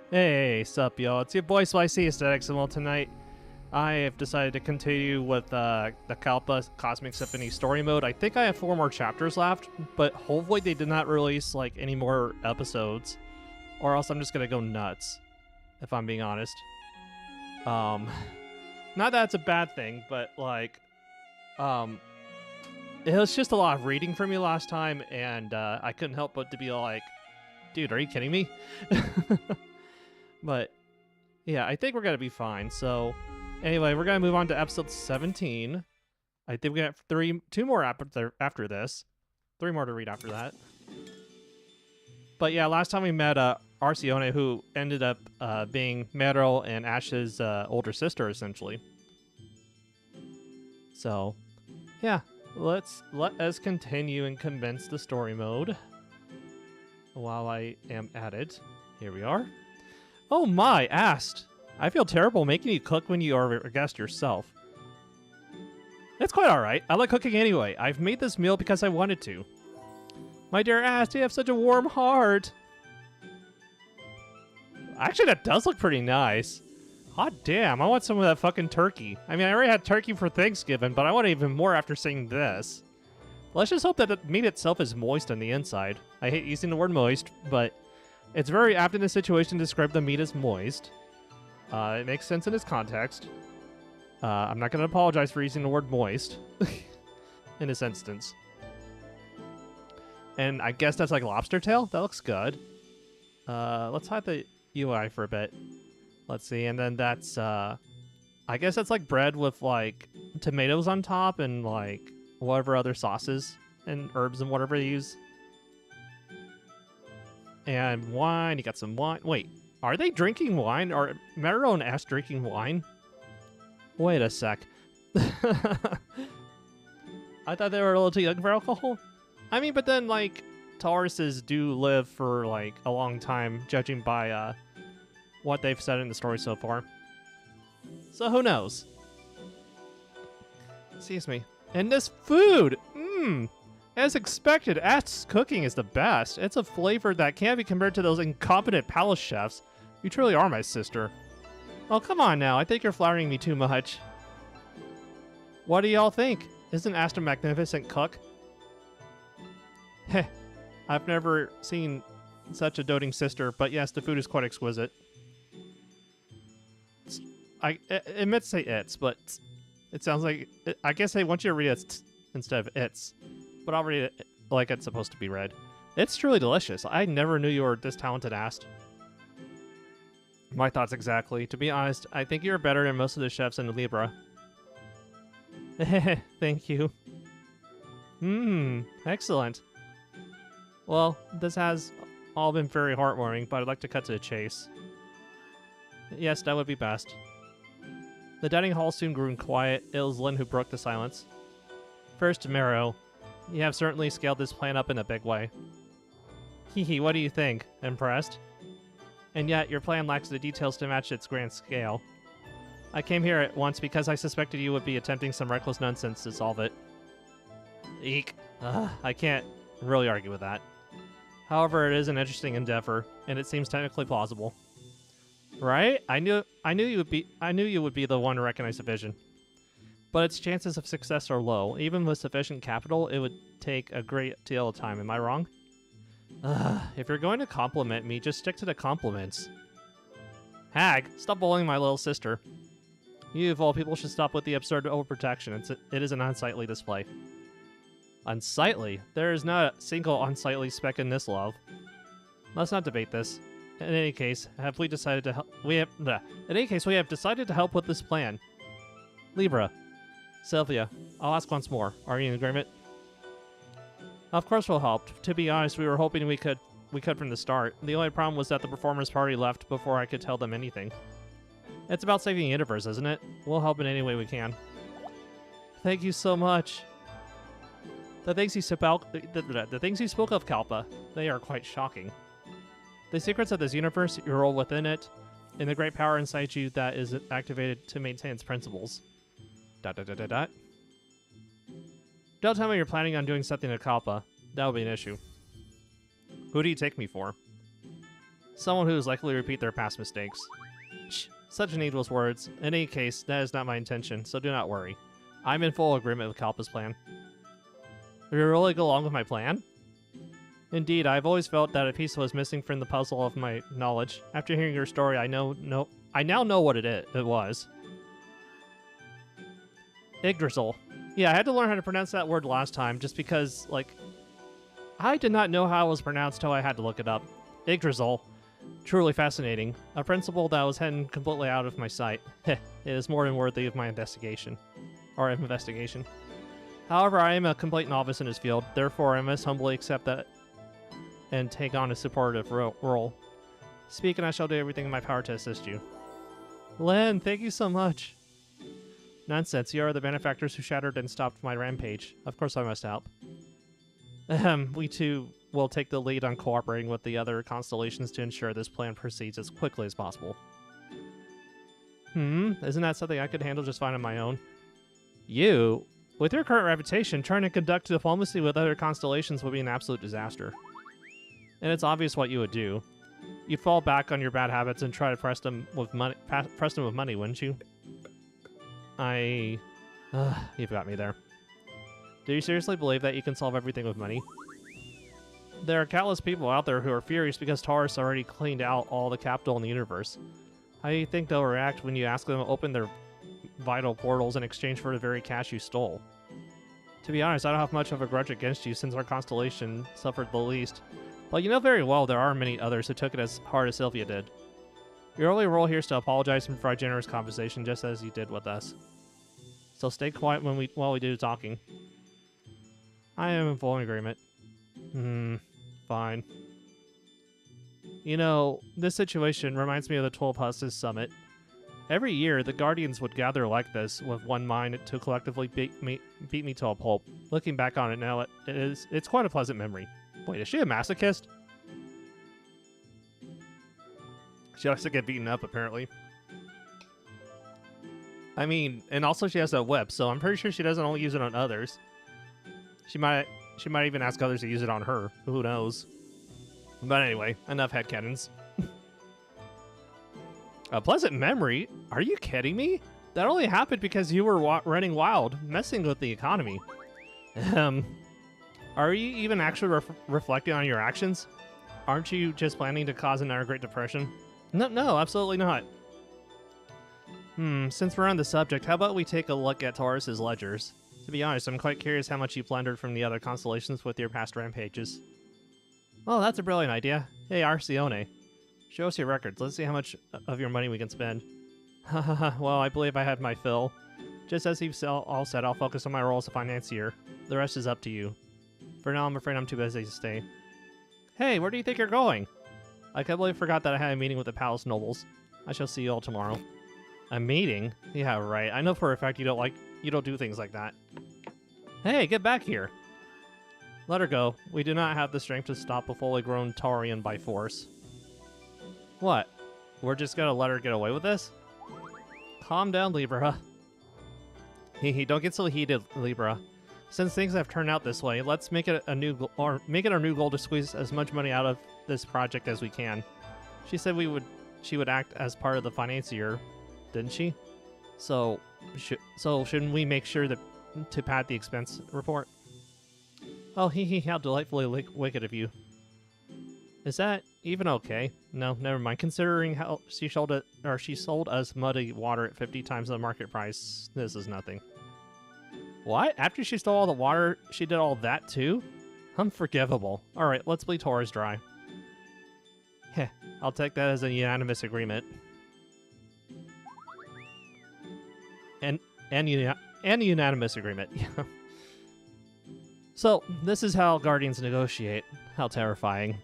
Hey, sup, yo? It's your boy Spicy Aesthetics, and well, tonight I have decided to continue with the Kalpa Cosmic Symphony story mode. I think I have 4 more chapters left, but hopefully they did not release like any more episodes, or else I'm just gonna go nuts, if I'm being honest. Not that it's a bad thing, but like, it was just a lot of reading for me last time, and I couldn't help but to be like, dude, are you kidding me? But yeah, I think we're gonna be fine. So anyway, we're gonna move on to episode 17. I think we got 2 more after this, 3 more to read after that. But yeah, last time we met Arcione, who ended up being Meryl and Ash's older sister, essentially. So yeah, let us continue and commence the story mode. While I am at it, here we are. Oh my, Ast! I feel terrible making you cook when you are a guest yourself. It's quite alright. I like cooking anyway. I've made this meal because I wanted to. My dear Ast, you have such a warm heart. Actually, that does look pretty nice. Hot damn, I want some of that fucking turkey. I mean, I already had turkey for Thanksgiving, but I want even more after seeing this. Let's just hope that the meat itself is moist on the inside. I hate using the word moist, but it's very apt in this situation to describe the meat as moist. It makes sense in its context. I'm not going to apologize for using the word moist in this instance. And I guess that's like lobster tail? That looks good. Let's hide the UI for a bit. Let's see, and then that's, I guess that's like bread with like tomatoes on top and like whatever other sauces and herbs and whatever they use. And wine, you got some wine. Wait, are they drinking wine? Are Meryl and Ash drinking wine? Wait a sec. I thought they were a little too young for alcohol. I mean, but then, like, Tauruses do live for, like, a long time, judging by, what they've said in the story so far. So who knows? Excuse me. And this food! Mmm! As expected, Ash's cooking is the best. It's a flavor that can't be compared to those incompetent palace chefs. You truly are my sister. Oh, come on now. I think you're flattering me too much. What do y'all think? Isn't Ash a magnificent cook? Heh. I've never seen such a doting sister, but yes, the food is quite exquisite. It meant to say it's, but it sounds like... I guess they want you to read it instead of it's. But I'll read it like it's supposed to be read. It's truly delicious. I never knew you were this talented, Ast. My thoughts exactly. To be honest, I think you're better than most of the chefs in Libra. Thank you. Excellent. Well, this has all been very heartwarming, but I'd like to cut to the chase. Yes, that would be best. The dining hall soon grew quiet. It was Lynn who broke the silence. First, Mero. You have certainly scaled this plan up in a big way. Hehe, what do you think? Impressed? And yet, your plan lacks the details to match its grand scale. I came here at once because I suspected you would be attempting some reckless nonsense to solve it. Eek. I can't really argue with that. However, it is an interesting endeavor, and it seems technically plausible. Right? I knew you would be the one to recognize the vision. But its chances of success are low. Even with sufficient capital, it would take a great deal of time. Am I wrong? If you're going to compliment me, just stick to the compliments. Hag, stop bullying my little sister. You, of all people, should stop with the absurd overprotection. It is an unsightly display. Unsightly? There is not a single unsightly speck in this love. Let's not debate this. In any case, we have decided to help with this plan. Libra. Sylvia, I'll ask once more. Are you in agreement? Of course we'll help. To be honest, we were hoping we could from the start. The only problem was that the performers party left before I could tell them anything. It's about saving the universe, isn't it? We'll help in any way we can. Thank you so much. The things you spoke of, Kalpa, they are quite shocking. The secrets of this universe, your role within it, and the great power inside you that is activated to maintain its principles. ... Don't tell me you're planning on doing something to Kalpa. That would be an issue. Who do you take me for? Someone who is likely to repeat their past mistakes. Such needless words. In any case, that is not my intention, so do not worry. I'm in full agreement with Kalpa's plan. Will you really go along with my plan? Indeed, I've always felt that a piece was missing from the puzzle of my knowledge. After hearing your story, I now know what it was. Yggdrasil. Yeah, I had to learn how to pronounce that word last time, just because, like, I did not know how it was pronounced till I had to look it up. Yggdrasil. Truly fascinating. A principle that was hidden completely out of my sight. It is more than worthy of my investigation. Or investigation. However, I am a complete novice in this field, therefore I must humbly accept that and take on a supportive role. Speak and I shall do everything in my power to assist you. Len, thank you so much. Nonsense, you are the benefactors who shattered and stopped my rampage. Of course I must help. We too will take the lead on cooperating with the other constellations to ensure this plan proceeds as quickly as possible. Isn't that something I could handle just fine on my own? You? With your current reputation, trying to conduct diplomacy with other constellations would be an absolute disaster. And it's obvious what you would do. You'd fall back on your bad habits and try to press them with money, wouldn't you? You've got me there. Do you seriously believe that you can solve everything with money? There are countless people out there who are furious because Taurus already cleaned out all the capital in the universe. How do you think they'll react when you ask them to open their vital portals in exchange for the very cash you stole? To be honest, I don't have much of a grudge against you since our constellation suffered the least. But you know very well there are many others who took it as hard as Sylvia did. Your only role here is to apologize and provide generous compensation just as you did with us. So stay quiet while we do the talking. I am in full agreement. Fine. You know, this situation reminds me of the 12 Husses Summit. Every year, the Guardians would gather like this, with one mind to collectively beat me to a pulp. Looking back on it now, it's quite a pleasant memory. Wait, is she a masochist? She likes to get beaten up, apparently. I mean, and also she has a whip, so I'm pretty sure she doesn't only use it on others. She might even ask others to use it on her. Who knows? But anyway, enough headcanons. A pleasant memory? Are you kidding me? That only happened because you were running wild, messing with the economy. Are you even actually reflecting on your actions? Aren't you just planning to cause another Great Depression? No, absolutely not. Since we're on the subject, how about we take a look at Taurus's ledgers? To be honest, I'm quite curious how much you plundered from the other constellations with your past rampages. Well, that's a brilliant idea. Hey, Arcione. Show us your records. Let's see how much of your money we can spend. Well, I believe I had my fill. Just as you've all said, I'll focus on my role as a financier. The rest is up to you. For now, I'm afraid I'm too busy to stay. Hey, where do you think you're going? I completely forgot that I had a meeting with the palace nobles. I shall see you all tomorrow. A meeting? Yeah, right. I know for a fact you don't do things like that. Hey, get back here. Let her go. We do not have the strength to stop a fully grown Taurian by force. What? We're just gonna let her get away with this? Calm down, Libra. Don't get so heated, Libra. Since things have turned out this way, let's make it our new goal to squeeze as much money out of this project as we can. She said she would act as part of the financier, didn't she? So shouldn't we make sure to pad the expense report? Oh, how delightfully wicked of you. Is that even okay? No, never mind. Considering how she sold us muddy water at 50 times the market price, this is nothing. What? After she stole all the water, she did all that too? Unforgivable. Alright, let's bleed Taurus dry. Heh, I'll take that as a unanimous agreement. And unanimous agreement. So, this is how Guardians negotiate. How terrifying.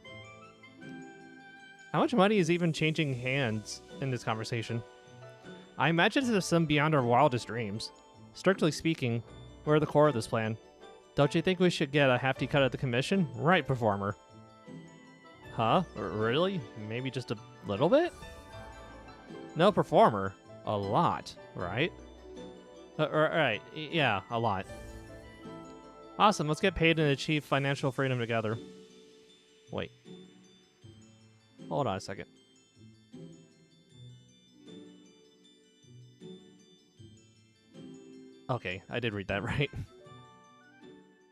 How much money is even changing hands in this conversation? I imagine it's some beyond our wildest dreams. Strictly speaking, we're the core of this plan. Don't you think we should get a hefty cut of the commission? Right, performer. Huh? Really? Maybe just a little bit? No, performer. A lot, right? Right, yeah, a lot. Awesome, let's get paid and achieve financial freedom together. Wait. Hold on a second. Okay, I did read that right.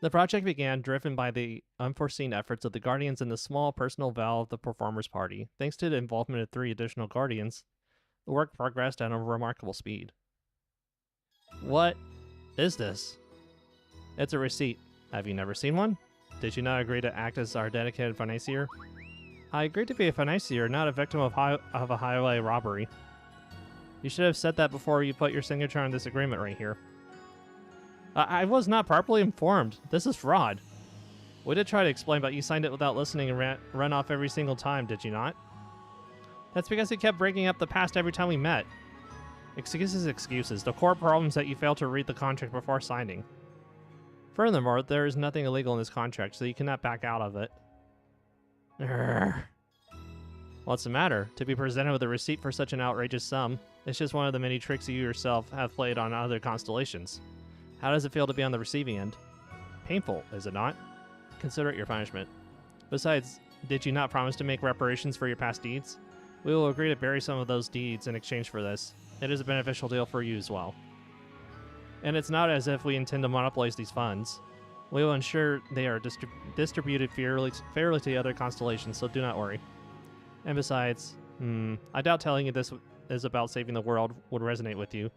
The project began driven by the unforeseen efforts of the Guardians and the small personal vow of the Performers Party. Thanks to the involvement of 3 additional Guardians, the work progressed at a remarkable speed. What is this? It's a receipt. Have you never seen one? Did you not agree to act as our dedicated financier? I agreed to be a financier, not a victim of a highway robbery. You should have said that before you put your signature on this agreement right here. I was not properly informed. This is fraud. We did try to explain, but you signed it without listening and ran off every single time, did you not? That's because you kept breaking up the past every time we met. Excuses, excuses. The core problem is that you failed to read the contract before signing. Furthermore, there is nothing illegal in this contract, so you cannot back out of it. Urgh. What's the matter? To be presented with a receipt for such an outrageous sum, it's just one of the many tricks you yourself have played on other constellations. How does it feel to be on the receiving end? Painful, is it not? Consider it your punishment. Besides, did you not promise to make reparations for your past deeds? We will agree to bury some of those deeds in exchange for this. It is a beneficial deal for you as well. And it's not as if we intend to monopolize these funds. We will ensure they are distributed fairly to the other constellations, so do not worry. And besides, I doubt telling you this is about saving the world would resonate with you.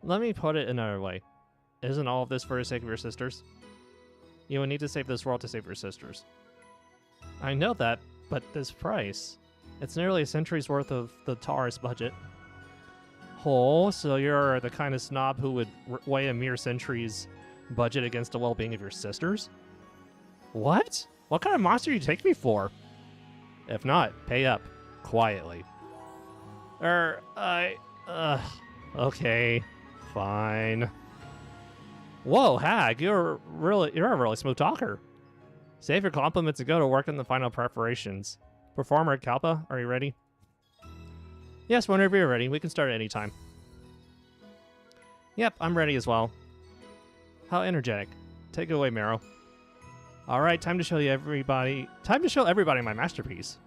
Let me put it another way. Isn't all of this for the sake of your sisters? You will need to save this world to save your sisters. I know that, but this price... It's nearly a century's worth of the Taurus budget. Oh, so you're the kind of snob who would weigh a mere century's budget against the well-being of your sisters? What? What kind of monster do you take me for? If not, pay up. Quietly. Okay. Fine. Whoa, Hag, you're a really smooth talker. Save your compliments and go to work on the final preparations. Performer Kalpa, are you ready? Yes, whenever you're ready. We can start at any time. Yep, I'm ready as well. How energetic. Take it away, Mero. Alright, time to show everybody my masterpiece.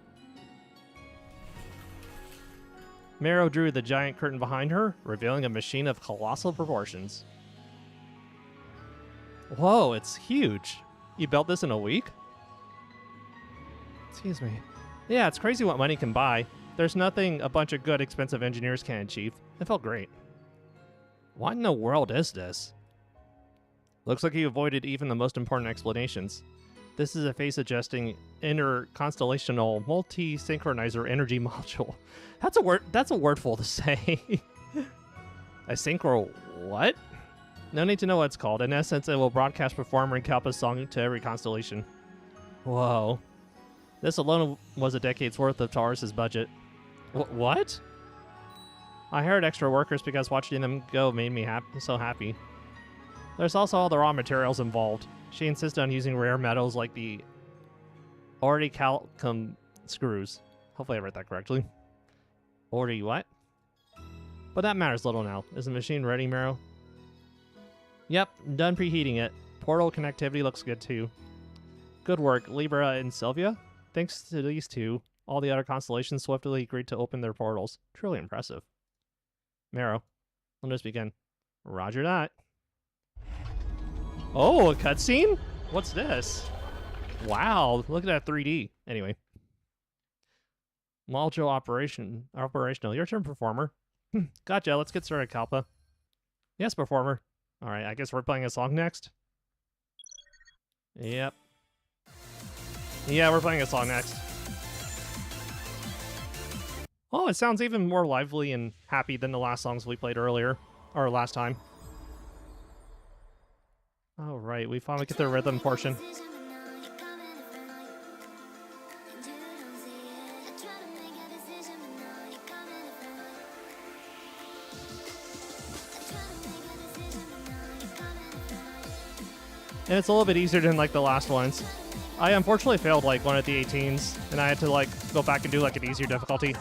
Mero drew the giant curtain behind her, revealing a machine of colossal proportions. Whoa, it's huge. You built this in a week? Excuse me. Yeah, it's crazy what money can buy. There's nothing a bunch of good, expensive engineers can't achieve. It felt great. What in the world is this? Looks like you avoided even the most important explanations. This is a phase-adjusting interconstellational multi-synchronizer energy module. That's a wordful to say. A synchro what? No need to know what it's called. In essence, it will broadcast Performer and Kalpa's song to every constellation. Whoa. This alone was a decade's worth of Taurus's budget. What? I hired extra workers because watching them go made me so happy. There's also all the raw materials involved. She insisted on using rare metals like the orichalcum screws. Hopefully I read that correctly. Ori what? But that matters little now. Is the machine ready, Mero? Yep, done preheating it. Portal connectivity looks good too. Good work, Libra and Sylvia. Thanks to these two, all the other constellations swiftly agreed to open their portals. Truly impressive. Mero, let us begin. Roger that. Oh, a cutscene? What's this? Wow, look at that 3D. Anyway. Module operational. Your turn, Performer. Gotcha, let's get started, Kalpa. Yes, Performer. Alright, I guess we're playing a song next. Yep. Yeah, we're playing a song next. Oh, it sounds even more lively and happy than the last songs we played earlier. Or last time. Alright, we finally get the rhythm portion. And it's a little bit easier than like the last ones. I unfortunately failed like one of the 18s, and I had to like go back and do like an easier difficulty.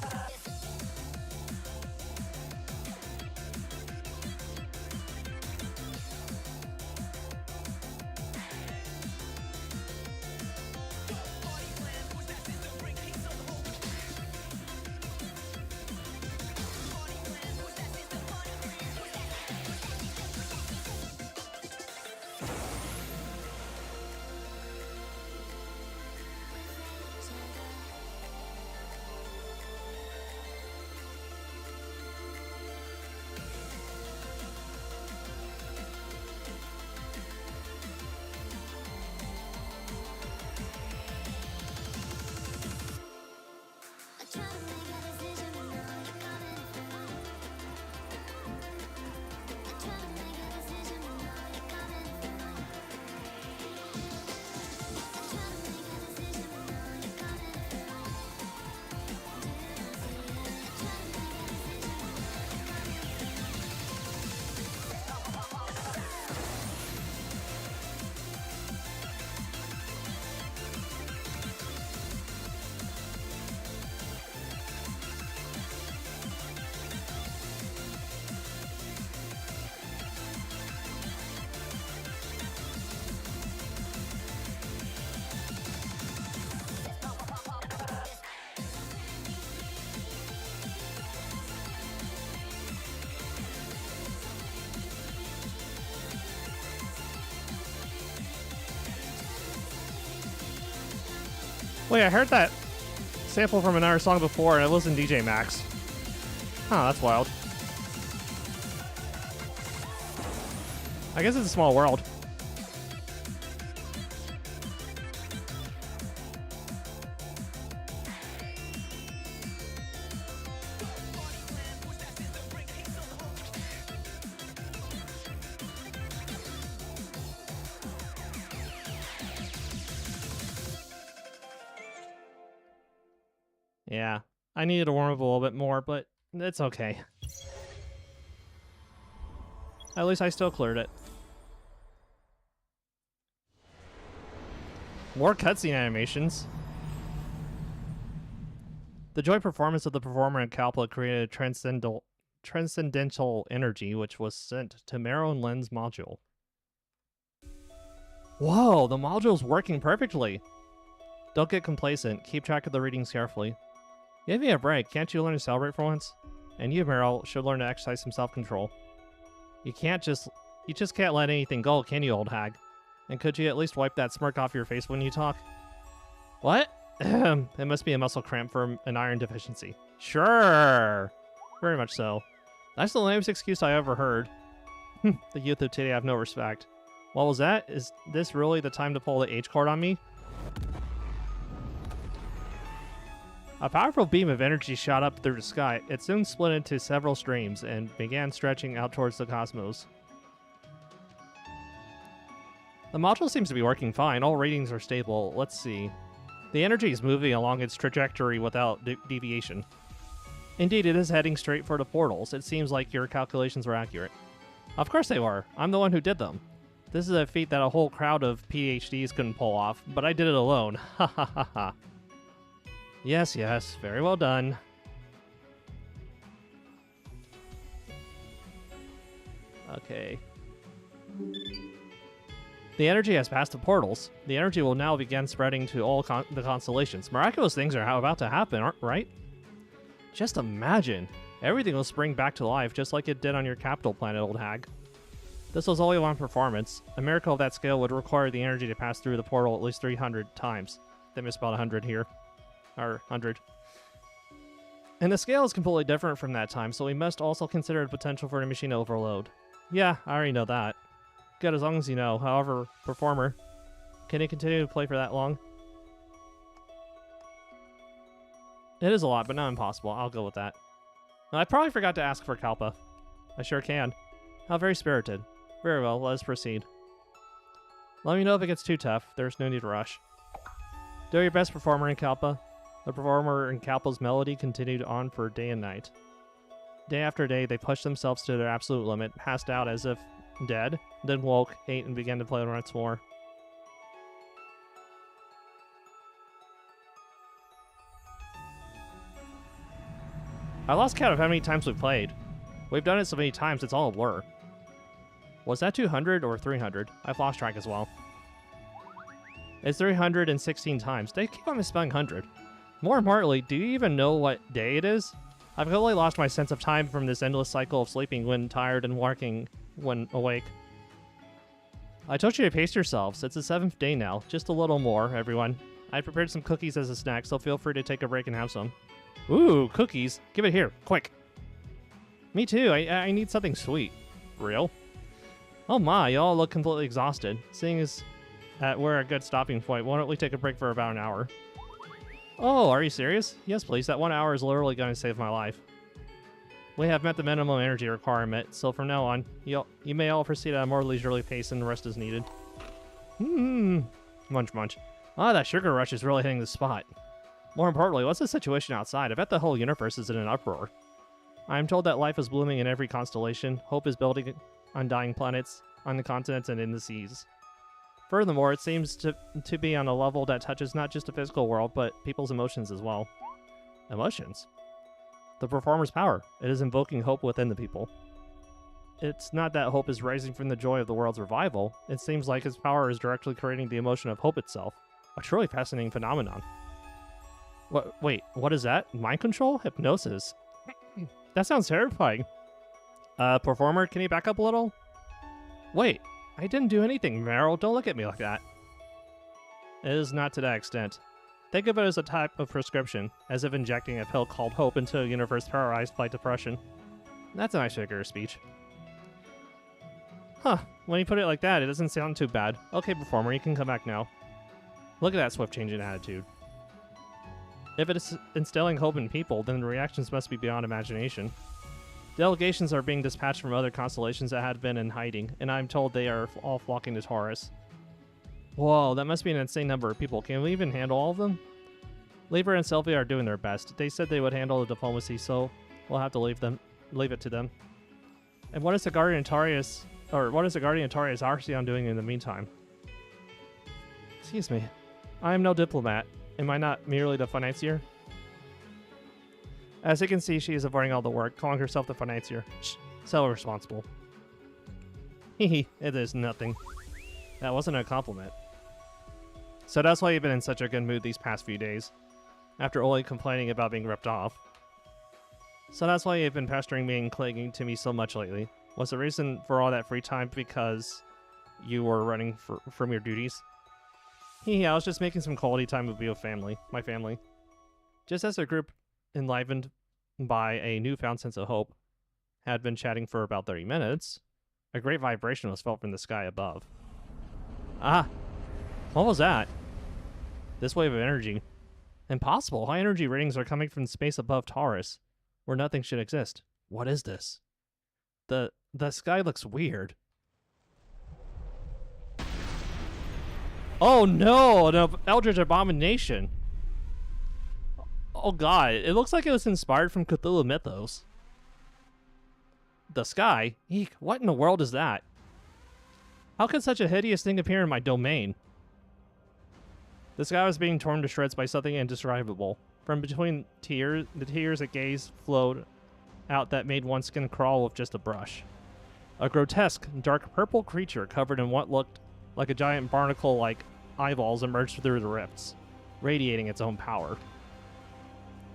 Wait, I heard that sample from another song before, and it was in DJ Max. Huh, that's wild. I guess it's a small world. Yeah, I needed to warm up a little bit more, but it's okay. At least I still cleared it. More cutscene animations. The joint performance of the performer in Kalpa created a transcendental energy which was sent to Marrow and Lens module. Whoa, the module's working perfectly. Don't get complacent. Keep track of the readings carefully. Give me a break. Can't you learn to celebrate for once? And you, Meryl, should learn to exercise some self-control. You just can't let anything go, can you, old hag? And could you at least wipe that smirk off your face when you talk? What? It must be a muscle cramp from an iron deficiency. Sure. Very much so. That's the lamest excuse I ever heard. The youth of today have no respect. What was that? Is this really the time to pull the H card on me? A powerful beam of energy shot up through the sky. It soon split into several streams and began stretching out towards the cosmos. The module seems to be working fine. All readings are stable. Let's see. The energy is moving along its trajectory without deviation. Indeed, it is heading straight for the portals. It seems like your calculations were accurate. Of course they were. I'm the one who did them. This is a feat that a whole crowd of PhDs couldn't pull off, but I did it alone. Ha ha ha ha. Yes, yes. Very well done. Okay. The energy has passed the portals. The energy will now begin spreading to all the constellations. Miraculous things are about to happen, right? Just imagine. Everything will spring back to life just like it did on your capital planet, old hag. This was only one performance. A miracle of that scale would require the energy to pass through the portal at least 300 times. They misspelled 100 here. Or 100. And the scale is completely different from that time, so we must also consider the potential for the machine to overload. Yeah, I already know that. Good, as long as you know. However, performer, can you continue to play for that long? It is a lot, but not impossible. I'll go with that. Now, I probably forgot to ask for Kalpa. I sure can. How very spirited. Very well, let us proceed. Let me know if it gets too tough. There's no need to rush. Do your best, performer in Kalpa. The performer in Kalpa's melody continued on for day and night. Day after day, they pushed themselves to their absolute limit, passed out as if dead, then woke, ate, and began to play once more. I lost count of how many times we've played. We've done it so many times, it's all a blur. Was that 200 or 300? I've lost track as well. It's 316 times. They keep on misspelling 100. More importantly, do you even know what day it is? I've totally lost my sense of time from this endless cycle of sleeping when tired and working when awake. I told you to pace yourselves. It's the 7th day now. Just a little more, everyone. I prepared some cookies as a snack, so feel free to take a break and have some. Ooh, cookies. Give it here, quick. Me too. I need something sweet. Real? Oh my, y'all look completely exhausted. Seeing as we're a good stopping point, why don't we take a break for about an hour? Oh, are you serious? Yes, please. That 1 hour is literally going to save my life. We have met the minimum energy requirement, so from now on, you may all proceed at a more leisurely pace and rest is needed. Munch munch. Ah, that sugar rush is really hitting the spot. More importantly, what's the situation outside? I bet the whole universe is in an uproar. I am told that life is blooming in every constellation. Hope is building on dying planets, on the continents, and in the seas. Furthermore, it seems to be on a level that touches not just the physical world, but people's emotions as well. Emotions? The performer's power. It is invoking hope within the people. It's not that hope is rising from the joy of the world's revival. It seems like his power is directly creating the emotion of hope itself. A truly fascinating phenomenon. Wait, what is that? Mind control? Hypnosis? That sounds terrifying. Performer, can you back up a little? Wait, I didn't do anything, Meryl. Don't look at me like that. It is not to that extent. Think of it as a type of prescription, as if injecting a pill called hope into a universe paralyzed by depression. That's a nice figure of speech. Huh, when you put it like that, it doesn't sound too bad. Okay, performer, you can come back now. Look at that swift change in attitude. If it is instilling hope in people, then the reactions must be beyond imagination. Delegations are being dispatched from other constellations that had been in hiding, and I'm told they are all flocking to Taurus. Whoa, that must be an insane number of people. Can we even handle all of them? Libra and Sylvia are doing their best. They said they would handle the diplomacy, so we'll have to leave it to them. And what is the Guardian Tarius Arceon doing in the meantime? Excuse me. I am no diplomat. Am I not merely the financier? As you can see, she is avoiding all the work, calling herself the financier. Shh, so responsible. Hehe, it is nothing. That wasn't a compliment. So that's why you've been in such a good mood these past few days, after only complaining about being ripped off. So that's why you've been pestering me and clinging to me so much lately. Was the reason for all that free time because you were running from your duties? I was just making some quality time with my family. Just as the group, enlivened by a newfound sense of hope, had been chatting for about 30 minutes, a great vibration was felt from the sky above. Ah! What was that? This wave of energy. Impossible! High energy readings are coming from space above Taurus, where nothing should exist. What is this? The sky looks weird. Oh no! An Eldritch Abomination! Oh god, it looks like it was inspired from Cthulhu mythos. The sky? Eek, what in the world is that? How could such a hideous thing appear in my domain? The sky was being torn to shreds by something indescribable. From between the tears a gaze flowed out that made one's skin crawl with just a brush. A grotesque, dark purple creature covered in what looked like a giant barnacle-like eyeballs emerged through the rifts, radiating its own power.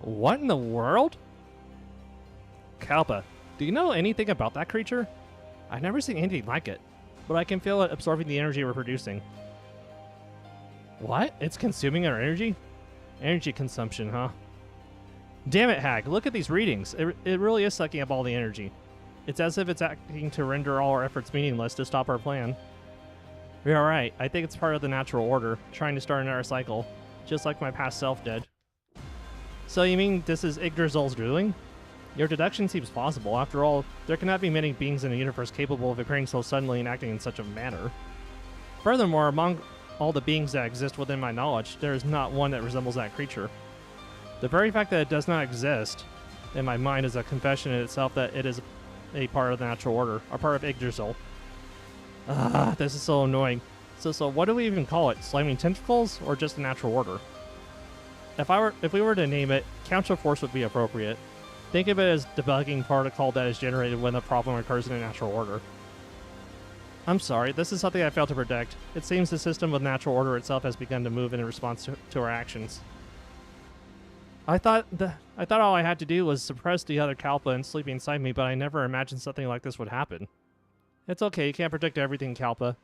What in the world? Kalpa, do you know anything about that creature? I've never seen anything like it, but I can feel it absorbing the energy we're producing. What? It's consuming our energy? Energy consumption, huh? Damn it, Hag, look at these readings. It really is sucking up all the energy. It's as if it's acting to render all our efforts meaningless to stop our plan. You're alright, I think it's part of the natural order, trying to start another cycle, just like my past self did. So you mean this is Yggdrasil's doing? Your deduction seems plausible. After all, there cannot be many beings in the universe capable of appearing so suddenly and acting in such a manner. Furthermore, among all the beings that exist within my knowledge, there is not one that resembles that creature. The very fact that it does not exist in my mind is a confession in itself that it is a part of the natural order, a part of Yggdrasil. Ah, this is so annoying. So what do we even call it? Slimy tentacles or just the natural order? If we were to name it, counterforce would be appropriate. Think of it as debugging protocol that is generated when a problem occurs in a natural order. I'm sorry, this is something I failed to predict. It seems the system of natural order itself has begun to move in response to our actions. I thought all I had to do was suppress the other Kalpa and sleep inside me, but I never imagined something like this would happen. It's okay, you can't predict everything, Kalpa.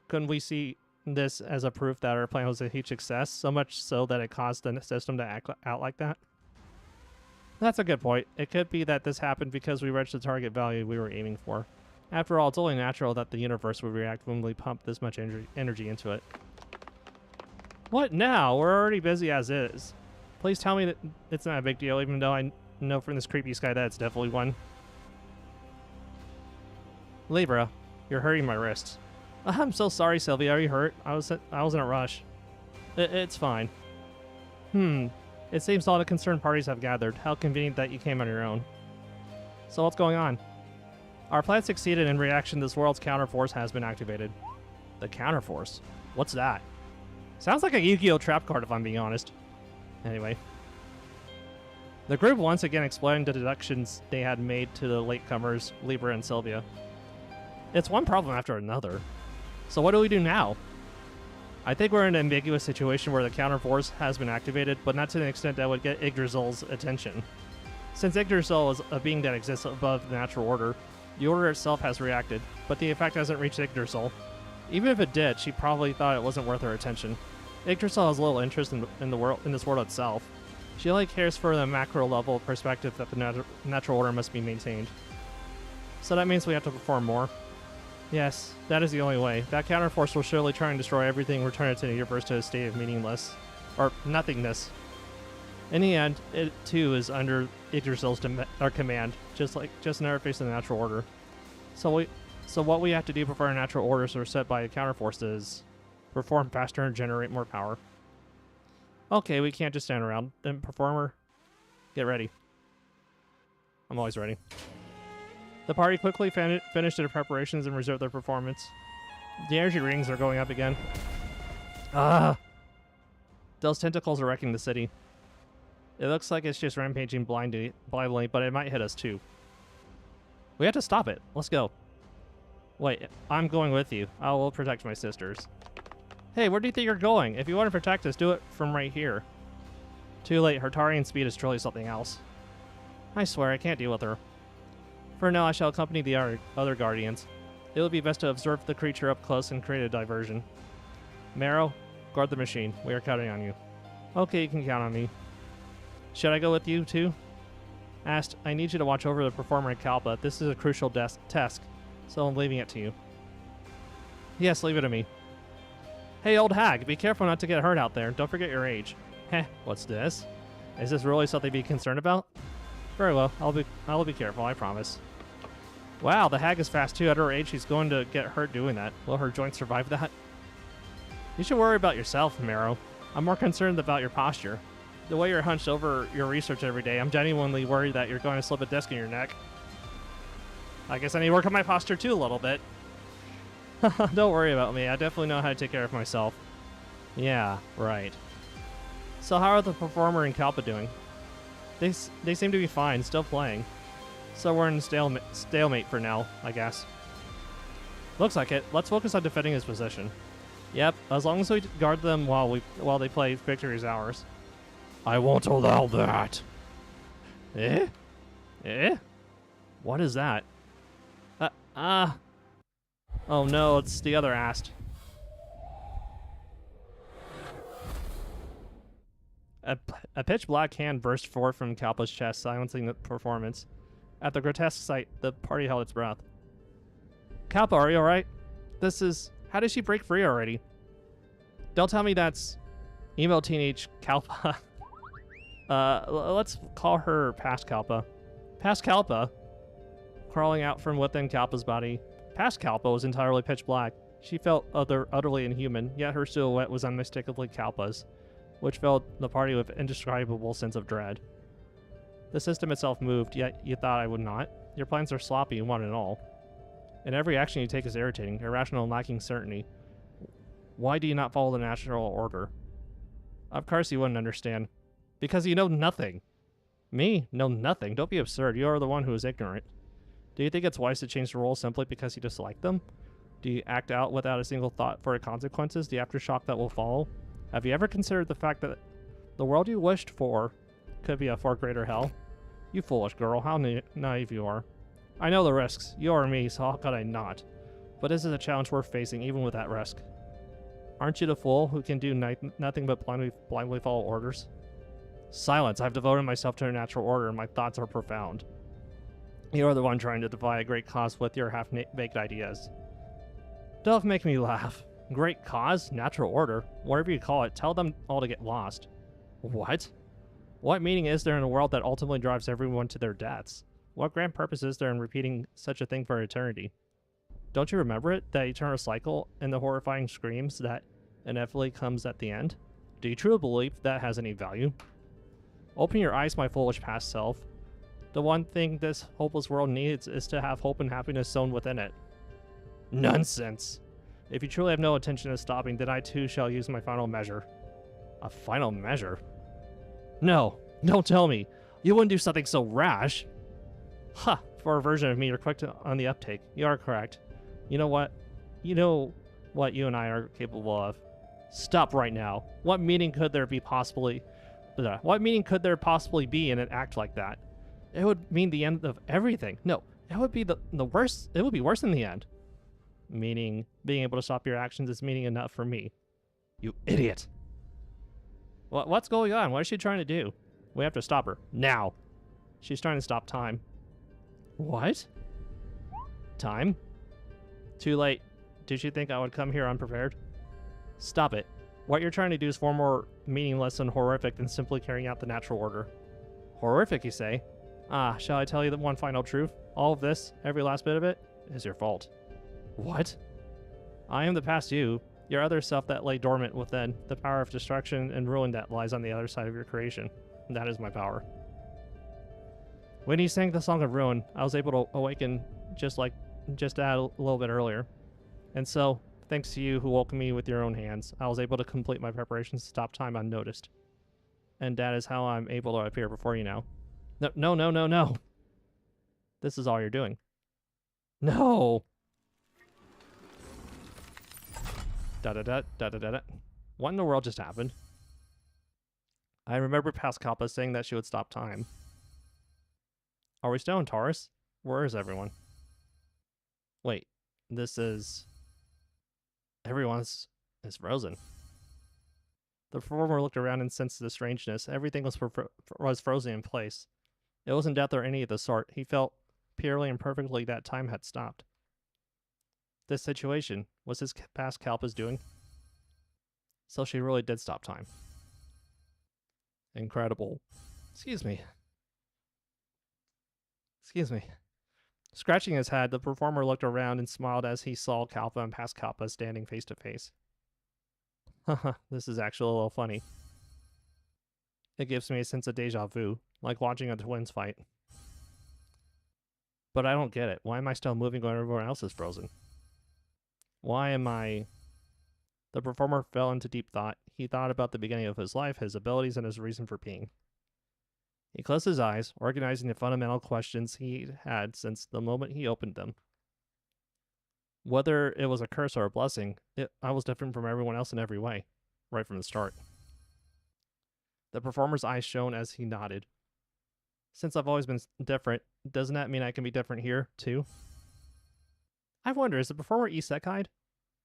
Couldn't we see this as a proof that our plan was a huge success, so much so that it caused the system to act out like that? That's a good point. It could be that this happened because we reached the target value we were aiming for. After all, it's only natural that the universe would react when we pump this much energy into it. What now? We're already busy as is. Please tell me that it's not a big deal, even though I know from this creepy sky that it's definitely one. Libra, you're hurting my wrists. I'm so sorry, Sylvia. Are you hurt? I was in a rush. It's fine. It seems all the concerned parties have gathered. How convenient that you came on your own. So what's going on? Our plan succeeded. In reaction, this world's counterforce has been activated. The counterforce? What's that? Sounds like a Yu-Gi-Oh! Trap card, if I'm being honest. Anyway. The group once again explained the deductions they had made to the latecomers, Libra and Sylvia. It's one problem after another. So what do we do now? I think we're in an ambiguous situation where the counterforce has been activated, but not to the extent that would get Yggdrasil's attention. Since Yggdrasil is a being that exists above the natural order, the order itself has reacted, but the effect hasn't reached Yggdrasil. Even if it did, she probably thought it wasn't worth her attention. Yggdrasil has little interest in the world in this world itself. She only cares for the macro level perspective that the natural order must be maintained. So that means we have to perform more. Yes, that is the only way. That counterforce will surely try and destroy everything, return it to the universe to a state of meaningless. Or nothingness. In the end, it too is under Yggdrasil's command, just an interface of the natural order. So what we have to do before our natural orders are set by a counterforce is perform faster and generate more power. Okay, we can't just stand around. Then performer, get ready. I'm always ready. The party quickly finished their preparations and resumed their performance. The energy rings are going up again. Ah! Those tentacles are wrecking the city. It looks like it's just rampaging blindly, but it might hit us too. We have to stop it. Let's go. Wait, I'm going with you. I will protect my sisters. Hey, where do you think you're going? If you want to protect us, do it from right here. Too late. Her Tarian speed is truly something else. I swear, I can't deal with her. For now, I shall accompany the other guardians. It will be best to observe the creature up close and create a diversion. Marrow, guard the machine. We are counting on you. Okay, you can count on me. Should I go with you, too? Asked, I need you to watch over the performer at Kalpa. This is a crucial task, so I'm leaving it to you. Yes, leave it to me. Hey, old hag, be careful not to get hurt out there. Don't forget your age. Heh, what's this? Is this really something to be concerned about? Very well, I'll be careful, I promise. Wow, the hag is fast too. At her age, she's going to get hurt doing that. Will her joints survive that? You should worry about yourself, Marrow. I'm more concerned about your posture. The way you're hunched over your research every day, I'm genuinely worried that you're going to slip a disc in your neck. I guess I need to work on my posture too a little bit. Don't worry about me. I definitely know how to take care of myself. Yeah, right. So how are the performer and Kalpa doing? They seem to be fine, still playing. So we're in stalemate for now, I guess. Looks like it. Let's focus on defending his position. Yep, as long as we guard them while they play, victory is ours. I won't allow that. Eh? Eh? What is that? Oh no, it's the other ast. A pitch black hand burst forth from Kalpa's chest, silencing the performance. At the grotesque sight, the party held its breath. Kalpa, are you alright? How did she break free already? Don't tell me that's emo teenage Kalpa. Let's call her Past Kalpa. Past Kalpa? Crawling out from within Kalpa's body. Past Kalpa was entirely pitch black. She felt utterly inhuman, yet her silhouette was unmistakably Kalpa's, which filled the party with indescribable sense of dread. The system itself moved, yet you thought I would not. Your plans are sloppy, one and all. And every action you take is irritating, irrational and lacking certainty. Why do you not follow the natural order? Of course you wouldn't understand. Because you know nothing. Me? Know nothing? Don't be absurd. You are the one who is ignorant. Do you think it's wise to change the rules simply because you dislike them? Do you act out without a single thought for the consequences, the aftershock that will follow? Have you ever considered the fact that the world you wished for could be a far greater hell? You foolish girl, how naive you are. I know the risks. You are me, so how could I not? But this is a challenge worth facing, even with that risk. Aren't you the fool who can do nothing but blindly follow orders? Silence. I've devoted myself to a natural order, and my thoughts are profound. You are the one trying to defy a great cause with your half-baked ideas. Don't make me laugh. Great cause? Natural order? Whatever you call it, tell them all to get lost. What? What meaning is there in a world that ultimately drives everyone to their deaths? What grand purpose is there in repeating such a thing for eternity? Don't you remember it? That eternal cycle and the horrifying screams that inevitably comes at the end? Do you truly believe that has any value? Open your eyes, my foolish past self. The one thing this hopeless world needs is to have hope and happiness sown within it. Nonsense! If you truly have no intention of stopping, then I too shall use my final measure. A final measure? No, don't tell me. You wouldn't do something so rash. Ha! For a version of me, you're quick on the uptake. You are correct. You know what? You know what you and I are capable of. Stop right now. What meaning could there possibly be in an act like that? It would mean the end of everything. No, it would be the worst. It would be worse in the end. Meaning, being able to stop your actions is meaning enough for me. You idiot. What's going on? What is she trying to do? We have to stop her. Now. She's trying to stop time. What? Time? Too late. Did you think I would come here unprepared? Stop it. What you're trying to do is far more meaningless and horrific than simply carrying out the natural order. Horrific, you say? Ah, shall I tell you the one final truth? All of this, every last bit of it, is your fault. What? I am the past you, your other self that lay dormant within, the power of destruction and ruin that lies on the other side of your creation. That is my power. When you sang the Song of Ruin, I was able to awaken just a little bit earlier. And so, thanks to you who woke me with your own hands, I was able to complete my preparations to stop time unnoticed. And that is how I'm able to appear before you now. No. This is all you're doing. No! Da-da-da. What in the world just happened? I remember past Kalpa saying that she would stop time. Are we still in Taurus? Where is everyone? Wait, this is... Everyone's is frozen. The performer looked around and sensed the strangeness. Everything was frozen in place. It wasn't death or any of the sort. He felt purely and perfectly that time had stopped. This situation was his past Kalpa's doing. So she really did stop time. Incredible. Excuse me. Scratching his head, the performer looked around and smiled as he saw Kalpa and past Kalpa standing face to face. Haha, this is actually a little funny. It gives me a sense of deja vu, like watching a twins fight. But I don't get it. Why am I still moving when everyone else is frozen? Why am I... The performer fell into deep thought. He thought about the beginning of his life, his abilities, and his reason for being. He closed his eyes, organizing the fundamental questions he had since the moment he opened them. Whether it was a curse or a blessing, I was different from everyone else in every way, right from the start. The performer's eyes shone as he nodded. Since I've always been different, doesn't that mean I can be different here, too? I wonder, is the performer isekai'd?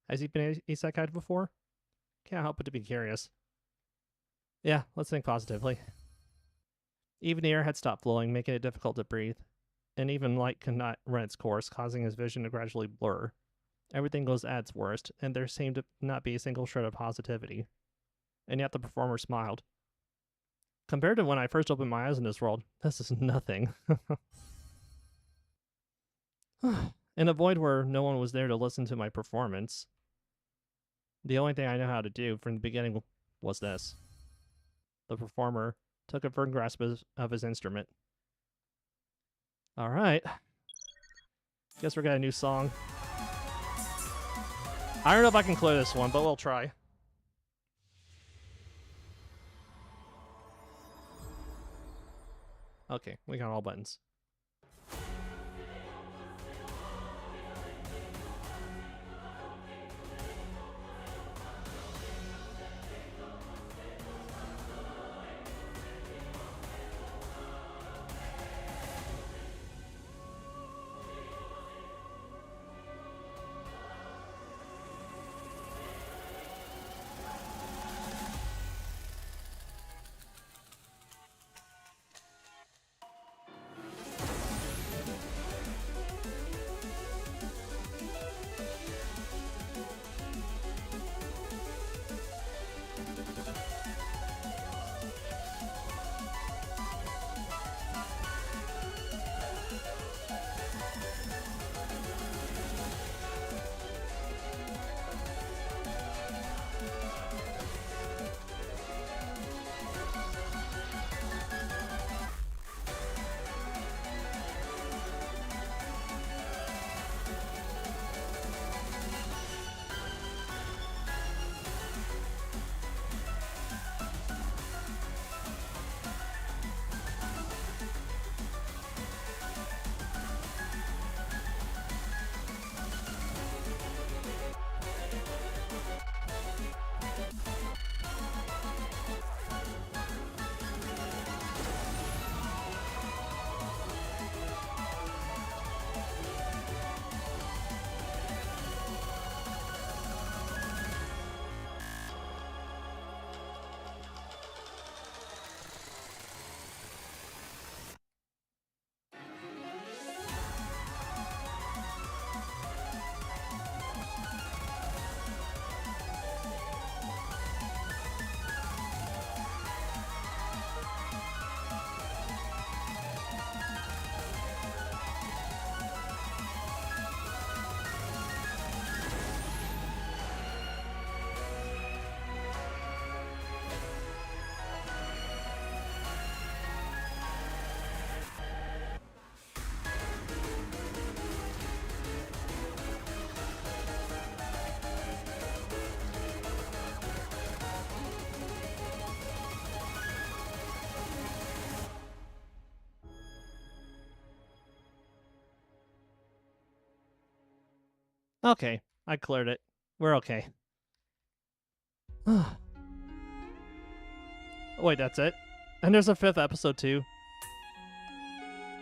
Has he been isekai'd before? Can't help but to be curious. Yeah, let's think positively. Even the air had stopped flowing, making it difficult to breathe. And even light could not run its course, causing his vision to gradually blur. Everything was at its worst, and there seemed to not be a single shred of positivity. And yet the performer smiled. Compared to when I first opened my eyes in this world, this is nothing. In a void where no one was there to listen to my performance, the only thing I know how to do from the beginning was this. The performer took a firm grasp of his instrument. Alright. Guess we got a new song. I don't know if I can clear this one, but we'll try. Okay, we got all buttons. Okay, I cleared it. We're okay. Wait, that's it? And there's a 5th episode too.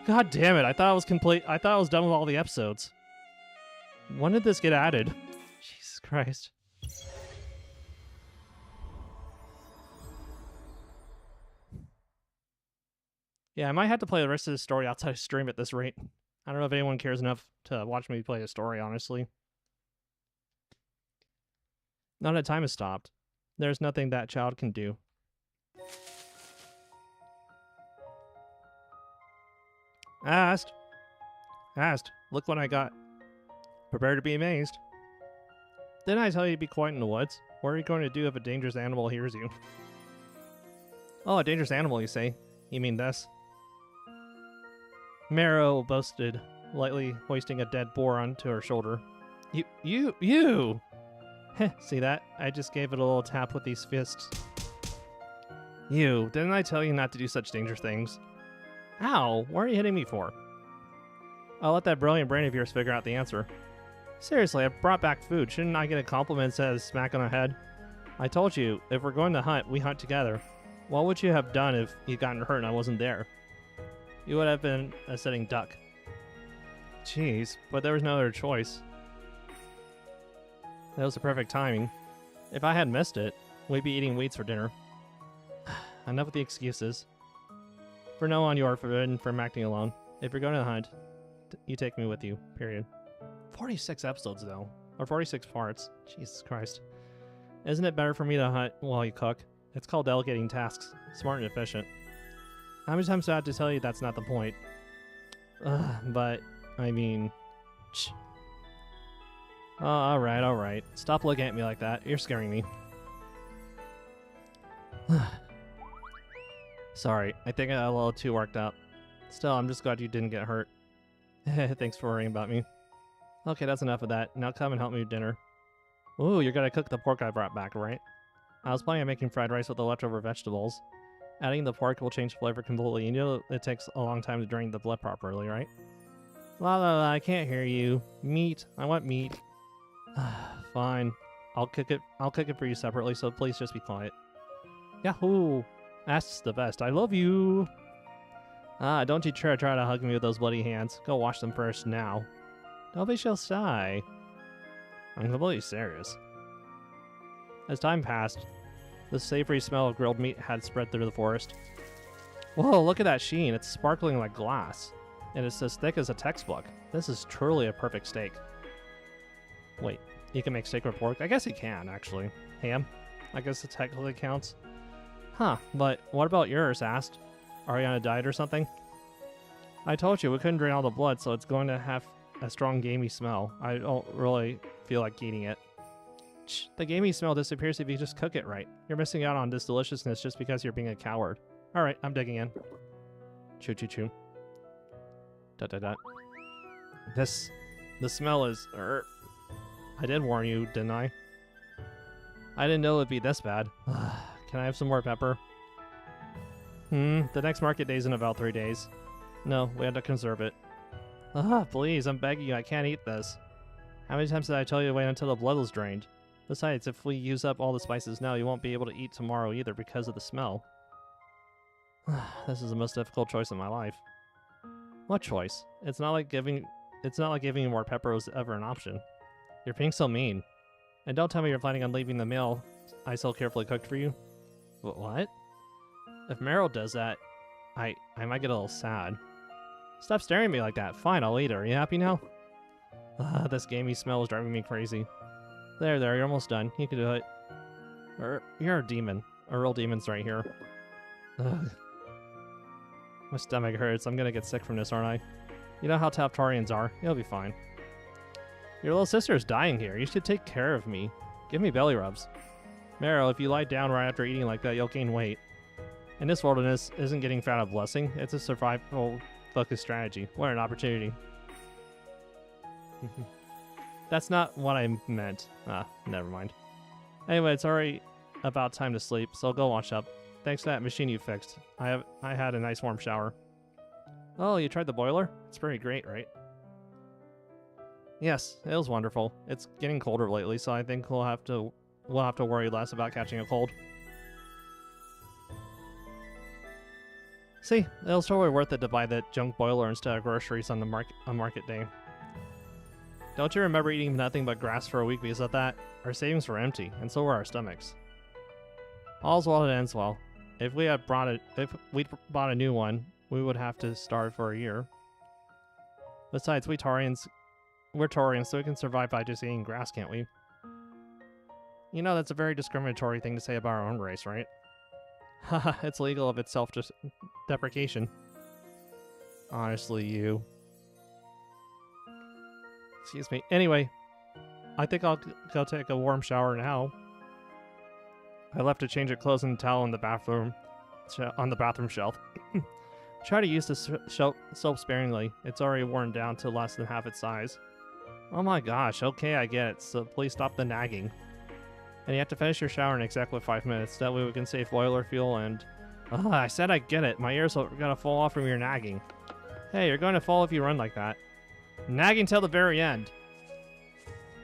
God damn it, I thought I was complete. I thought I was done with all the episodes. When did this get added? Jesus Christ. Yeah, I might have to play the rest of the story outside of stream at this rate. I don't know if anyone cares enough to watch me play a story, honestly. Now that time has stopped. There's nothing that child can do. Asked. Look what I got. Prepare to be amazed. Didn't I tell you to be quiet in the woods? What are you going to do if a dangerous animal hears you? Oh, a dangerous animal, you say? You mean this? Marrow boasted, lightly hoisting a dead boar onto her shoulder. You! Heh, see that? I just gave it a little tap with these fists. You, didn't I tell you not to do such dangerous things? Ow, what are you hitting me for? I'll let that brilliant brain of yours figure out the answer. Seriously, I brought back food. Shouldn't I get a compliment instead of a smack on the head? I told you, if we're going to hunt, we hunt together. What would you have done if you'd gotten hurt and I wasn't there? You would have been a sitting duck. Jeez, but there was no other choice. That was the perfect timing. If I had missed it, we'd be eating weeds for dinner. Enough with the excuses. For now on, you are forbidden from acting alone. If you're going to hunt, you take me with you, period. 46 episodes, though. Or 46 parts. Jesus Christ. Isn't it better for me to hunt while you cook? It's called delegating tasks. Smart and efficient. How many times do I have to tell you that's not the point? But, I mean... Oh, alright. Stop looking at me like that. You're scaring me. Sorry, I think I got a little too worked up. Still, I'm just glad you didn't get hurt. Thanks for worrying about me. Okay, that's enough of that. Now come and help me with dinner. Ooh, you're gonna cook the pork I brought back, right? I was planning on making fried rice with the leftover vegetables. Adding the pork will change flavor completely. You know it takes a long time to drain the blood properly, right? La, I can't hear you. Meat. I want meat. Fine. I'll cook it for you separately, so please just be quiet. Yahoo! That's the best. I love you! Don't you try to hug me with those bloody hands. Go wash them first now. Don't be so shy. I'm completely serious. As time passed, the savory smell of grilled meat had spread through the forest. Whoa, look at that sheen. It's sparkling like glass. And it's as thick as a textbook. This is truly a perfect steak. Wait, you can make steak with pork? I guess you can, actually. Ham? I guess it technically counts. Huh, but what about yours, asked? Are you on a diet or something? I told you, we couldn't drain all the blood, so it's going to have a strong gamey smell. I don't really feel like eating it. Shh, the gamey smell disappears if you just cook it right. You're missing out on this deliciousness just because you're being a coward. Alright, I'm digging in. Choo choo choo. Dot dot dot. The smell is... I did warn you, didn't I? I didn't know it'd be this bad. Can I have some more pepper? The next market day's in about 3 days. No, we have to conserve it. Please, I'm begging you, I can't eat this. How many times did I tell you to wait until the blood was drained? Besides, if we use up all the spices now, you won't be able to eat tomorrow either because of the smell. This is the most difficult choice of my life. What choice? It's not like giving you more pepper was ever an option. You're being so mean. And don't tell me you're planning on leaving the meal I so carefully cooked for you. What? If Meryl does that, I might get a little sad. Stop staring at me like that. Fine, I'll eat it. Are you happy now? This gamey smell is driving me crazy. There, you're almost done. You can do it. You're a demon. A real demon's right here. Ugh. My stomach hurts. I'm gonna get sick from this, aren't I? You know how Taptarians are. You'll be fine. Your little sister is dying here. You should take care of me. Give me belly rubs. Meryl, if you lie down right after eating like that, you'll gain weight. In this wilderness, isn't getting fat a blessing? It's a survival-focused strategy. What an opportunity. That's not what I meant. Never mind. Anyway, it's already about time to sleep, so go wash up. Thanks to that machine you fixed. I had a nice warm shower. Oh, you tried the boiler? It's pretty great, right? Yes, it was wonderful. It's getting colder lately, so I think we'll have to worry less about catching a cold. See, it was totally worth it to buy that junk boiler instead of groceries on market day. Don't you remember eating nothing but grass for a week because of that? Our savings were empty, and so were our stomachs. All's well that ends well. If we'd bought a new one, we would have to starve for a year. Besides, we're Taurians, so we can survive by just eating grass, can't we? You know, that's a very discriminatory thing to say about our own race, right? Haha, it's legal of its self-deprecation. Honestly, you. Excuse me. Anyway, I think I'll go take a warm shower now. I left a change of clothes and towel in the bathroom, on the bathroom shelf. Try to use the soap sparingly. It's already worn down to less than half its size. Oh my gosh, okay, I get it, so please stop the nagging. And you have to finish your shower in exactly 5 minutes. That way we can save boiler fuel and... I said I get it. My ears are gonna fall off from your nagging. Hey, you're going to fall if you run like that. Nagging till the very end.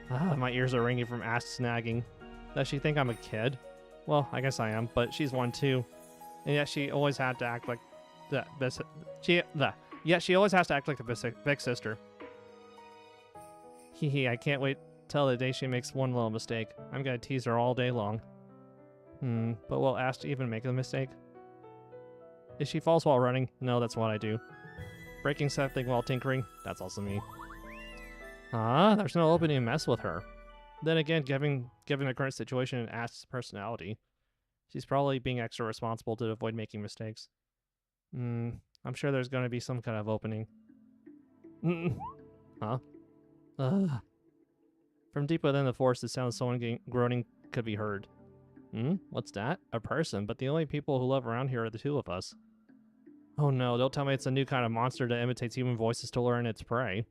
My ears are ringing from Ast's nagging. Does she think I'm a kid? Well, I guess I am, but she's one too. And yet she always had to act like the she always has to act like the big sister. Hee, I can't wait till the day she makes one little mistake. I'm gonna tease her all day long. But will Ast even make a mistake? If she falls while running, no, that's what I do. Breaking something while tinkering, that's also me. There's no opening to mess with her. Then again, given the current situation and Ast's personality, she's probably being extra responsible to avoid making mistakes. I'm sure there's gonna be some kind of opening. Huh? From deep within the forest, the sound of someone groaning could be heard. What's that? A person, but the only people who live around here are the two of us. Oh no, don't tell me it's a new kind of monster that imitates human voices to learn its prey.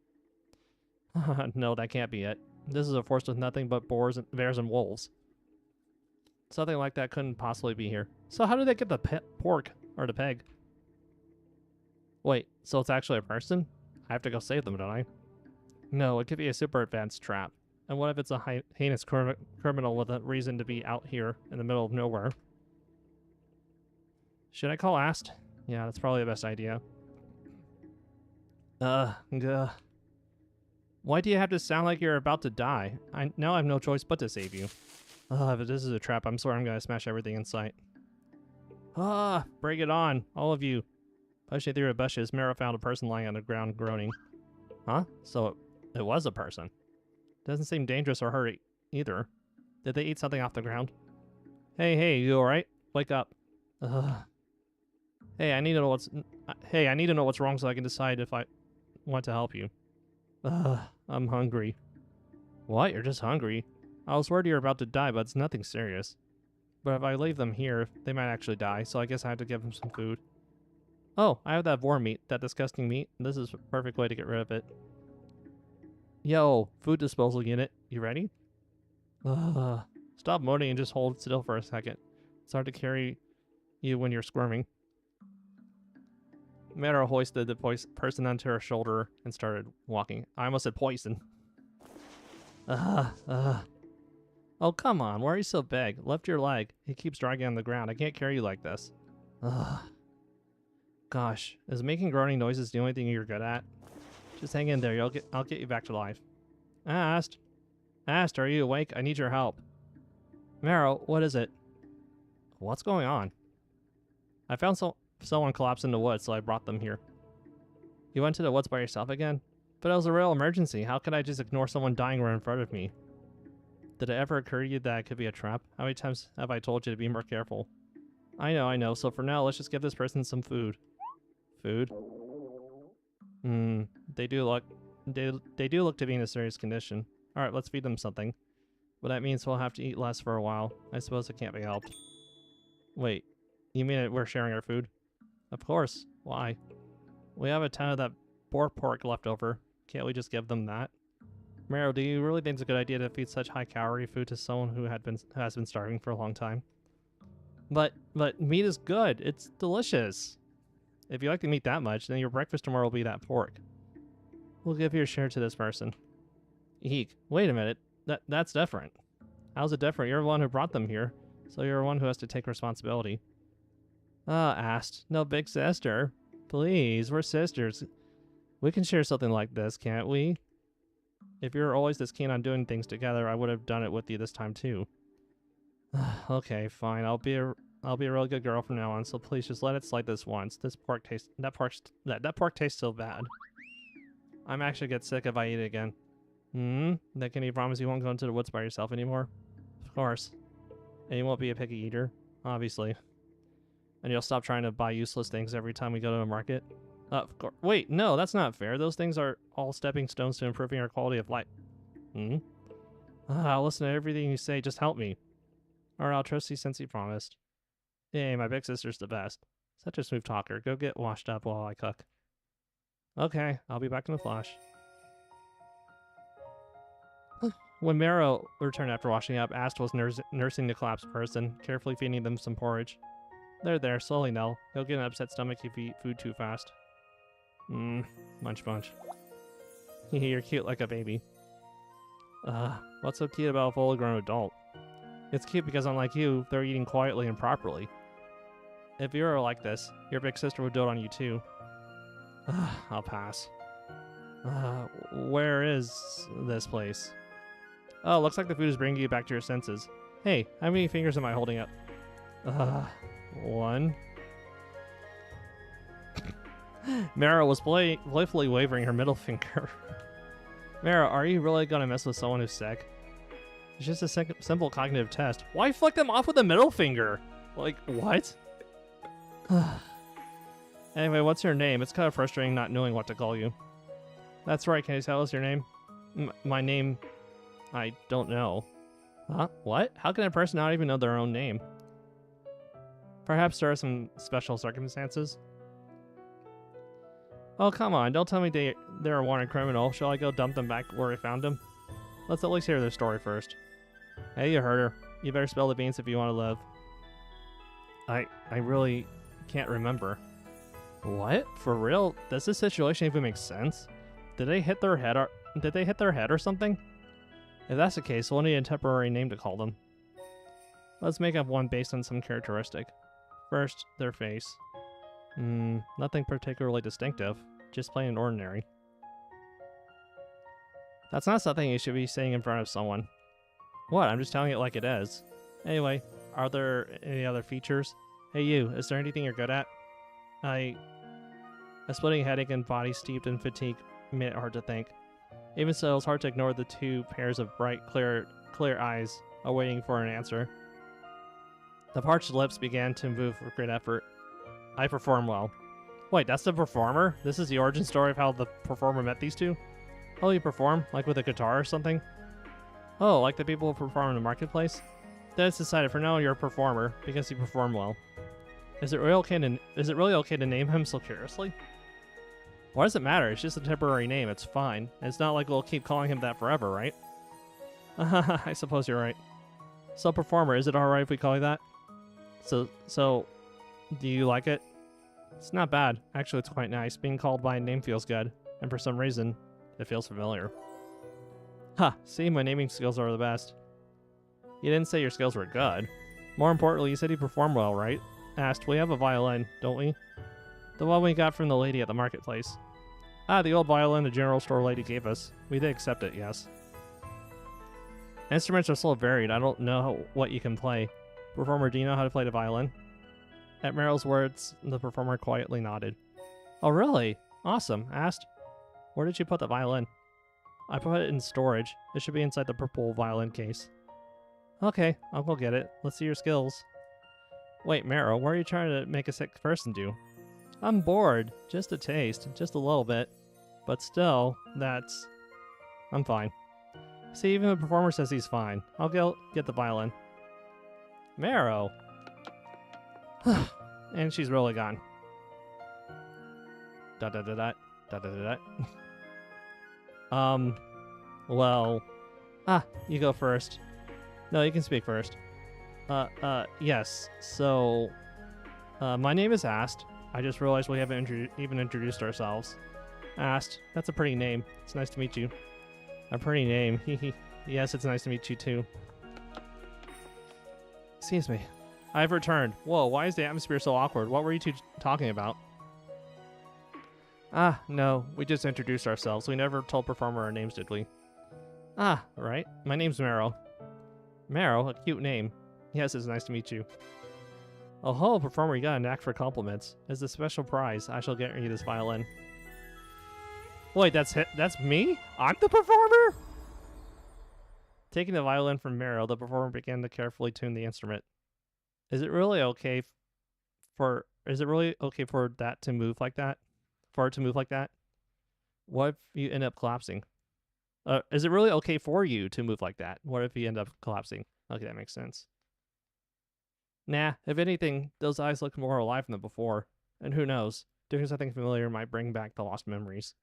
No, that can't be it. This is a forest with nothing but bears and wolves. Something like that couldn't possibly be here. So how did they get the pork, or the peg? Wait, so it's actually a person? I have to go save them, don't I? No, it could be a super advanced trap. And what if it's a heinous criminal with a reason to be out here in the middle of nowhere? Should I call Ast? Yeah, that's probably the best idea. Why do you have to sound like you're about to die? Now I have no choice but to save you. If this is a trap, I'm sorry I'm gonna smash everything in sight. Bring it on, all of you. Pushing through the bushes, Mara found a person lying on the ground groaning. Huh? So it was a person. Doesn't seem dangerous or hurt either. Did they eat something off the ground? Hey, you alright? Wake up. Hey, I need to know what's wrong so I can decide if I want to help you. I'm hungry. What? You're just hungry? I was worried you were about to die, but it's nothing serious. But if I leave them here, they might actually die, so I guess I have to give them some food. Oh, I have that boar meat, that disgusting meat. This is a perfect way to get rid of it. Yo, food disposal unit, you ready? Stop moaning and just hold still for a second. It's hard to carry you when you're squirming. Mara hoisted the person onto her shoulder and started walking. I almost said poison. Oh, come on. Why are you so big? Lift your leg. It keeps dragging on the ground. I can't carry you like this. Gosh, is making groaning noises the only thing you're good at? Just hang in there. I'll get you back to life. Ast, are you awake? I need your help. Maro, what is it? What's going on? I found someone collapsed in the woods, so I brought them here. You went to the woods by yourself again? But it was a real emergency. How could I just ignore someone dying right in front of me? Did it ever occur to you that it could be a trap? How many times have I told you to be more careful? I know. So for now, let's just give this person some food. Food? They do look to be in a serious condition. Alright, let's feed them something. But that means we'll have to eat less for a while. I suppose it can't be helped. Wait, you mean that we're sharing our food? Of course. Why? We have a ton of that boar pork left over. Can't we just give them that? Maro, do you really think it's a good idea to feed such high-calorie food to someone who has been starving for a long time? But meat is good. It's delicious. If you like the meat that much, then your breakfast tomorrow will be that pork. We'll give your share to this person. Eek. Wait a minute. That's different. How's it different? You're the one who brought them here, so you're the one who has to take responsibility. Asked. No, big sister. Please, we're sisters. We can share something like this, can't we? If you're always this keen on doing things together, I would have done it with you this time too. Okay, fine. I'll be a really good girl from now on. So please just let it slide this once. That pork tastes so bad. I'm actually get sick if I eat it again. Then can you promise you won't go into the woods by yourself anymore? Of course. And you won't be a picky eater, obviously. And you'll stop trying to buy useless things every time we go to a market. Of course. Wait, no, that's not fair. Those things are all stepping stones to improving our quality of life. I'll listen to everything you say. Just help me. Or I'll trust you since you promised. Yay, my big sister's the best. Such a smooth talker. Go get washed up while I cook. Okay, I'll be back in a flash. When Marrow returned after washing up, Ast was nursing the collapsed person, carefully feeding them some porridge. There, slowly, Nell. You'll get an upset stomach if you eat food too fast. Munch. You're cute like a baby. What's so cute about a fully grown adult? It's cute because unlike you, they're eating quietly and properly. If you were like this, your big sister would dote on you too. I'll pass. Where is this place? Oh, looks like the food is bringing you back to your senses. Hey, how many fingers am I holding up? One. Mara was playfully waving her middle finger. Mara, are you really gonna mess with someone who's sick? It's just a simple cognitive test. Why flick them off with a middle finger? Like, what? Anyway, what's your name? It's kind of frustrating not knowing what to call you. That's right, can you tell us your name? My name... I don't know. Huh? What? How can a person not even know their own name? Perhaps there are some special circumstances? Oh, come on. Don't tell me they're a wanted criminal. Shall I go dump them back where I found them? Let's at least hear their story first. Hey, you heard her. You better spill the beans if you want to live. I really can't remember. What? For real? Does this situation even make sense? Did they hit their head or something? If that's the case, we'll need a temporary name to call them. Let's make up one based on some characteristic. First, their face. Nothing particularly distinctive, just plain and ordinary. That's not something you should be saying in front of someone. What? I'm just telling it like it is. Anyway, are there any other features? Hey you, is there anything you're good at? A splitting headache and body steeped in fatigue made it hard to think. Even so, it's hard to ignore the two pairs of bright, clear eyes awaiting for an answer. The parched lips began to move with great effort. I perform well. Wait, that's the performer? This is the origin story of how the performer met these two? Oh, you perform? Like with a guitar or something? Oh, like the people who perform in the marketplace? Then it's decided for now you're a performer, because you perform well. Is it really okay to name him so curiously? Why does it matter? It's just a temporary name, it's fine. It's not like we'll keep calling him that forever, right? I suppose you're right. So, performer, is it alright if we call you that? So, do you like it? It's not bad. Actually, it's quite nice. Being called by a name feels good. And for some reason, it feels familiar. Ha! See, my naming skills are the best. You didn't say your skills were good. More importantly, you said you perform well, right? Asked, we have a violin, don't we? The one we got from the lady at the marketplace. Ah, the old violin the general store lady gave us. We did accept it, yes. Instruments are so varied, I don't know what you can play. Performer, do you know how to play the violin? At Meryl's words, the performer quietly nodded. Oh, really? Awesome. Asked, where did you put the violin? I put it in storage. It should be inside the purple violin case. Okay, I'll go get it. Let's see your skills. Wait, Meryl, what are you trying to make a sick person do? I'm bored. Just a taste. Just a little bit. But still, I'm fine. See, even the performer says he's fine. I'll go get the violin. Meryl! And she's really gone. Da-da-da-da. Da-da-da-da. Well... you go first. No, you can speak first. Yes. So, my name is Ast. I just realized we haven't even introduced ourselves. Ast. That's a pretty name. It's nice to meet you. A pretty name. Yes, it's nice to meet you too. Excuse me. I've returned. Whoa, why is the atmosphere so awkward? What were you two talking about? Ah, no. We just introduced ourselves. We never told performer our names, did we? Ah, right. My name's Meryl. Meryl? A cute name. Yes, it's nice to meet you. Oh ho, performer, you got a knack for compliments. As a special prize, I shall get you this violin. Wait, that's me? I'm the performer? Taking the violin from Meryl, the performer began to carefully tune the instrument. Is it really okay for that to move like that? For it to move like that? What if you end up collapsing? Is it really okay for you to move like that? What if you end up collapsing? Okay, that makes sense. Nah, if anything, those eyes look more alive than before. And who knows, doing something familiar might bring back the lost memories.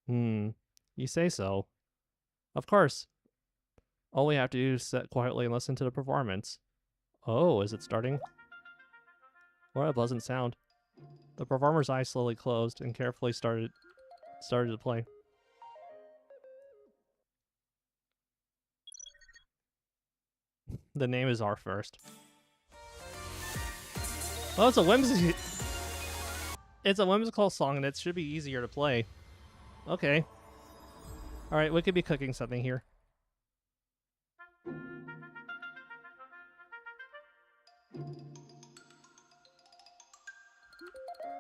You say so. Of course. All we have to do is sit quietly and listen to the performance. Oh, is it starting? What a pleasant sound. The performer's eyes slowly closed and carefully started to play. The name is R first. Well, it's a whimsical song and it should be easier to play. Okay. Alright, we could be cooking something here.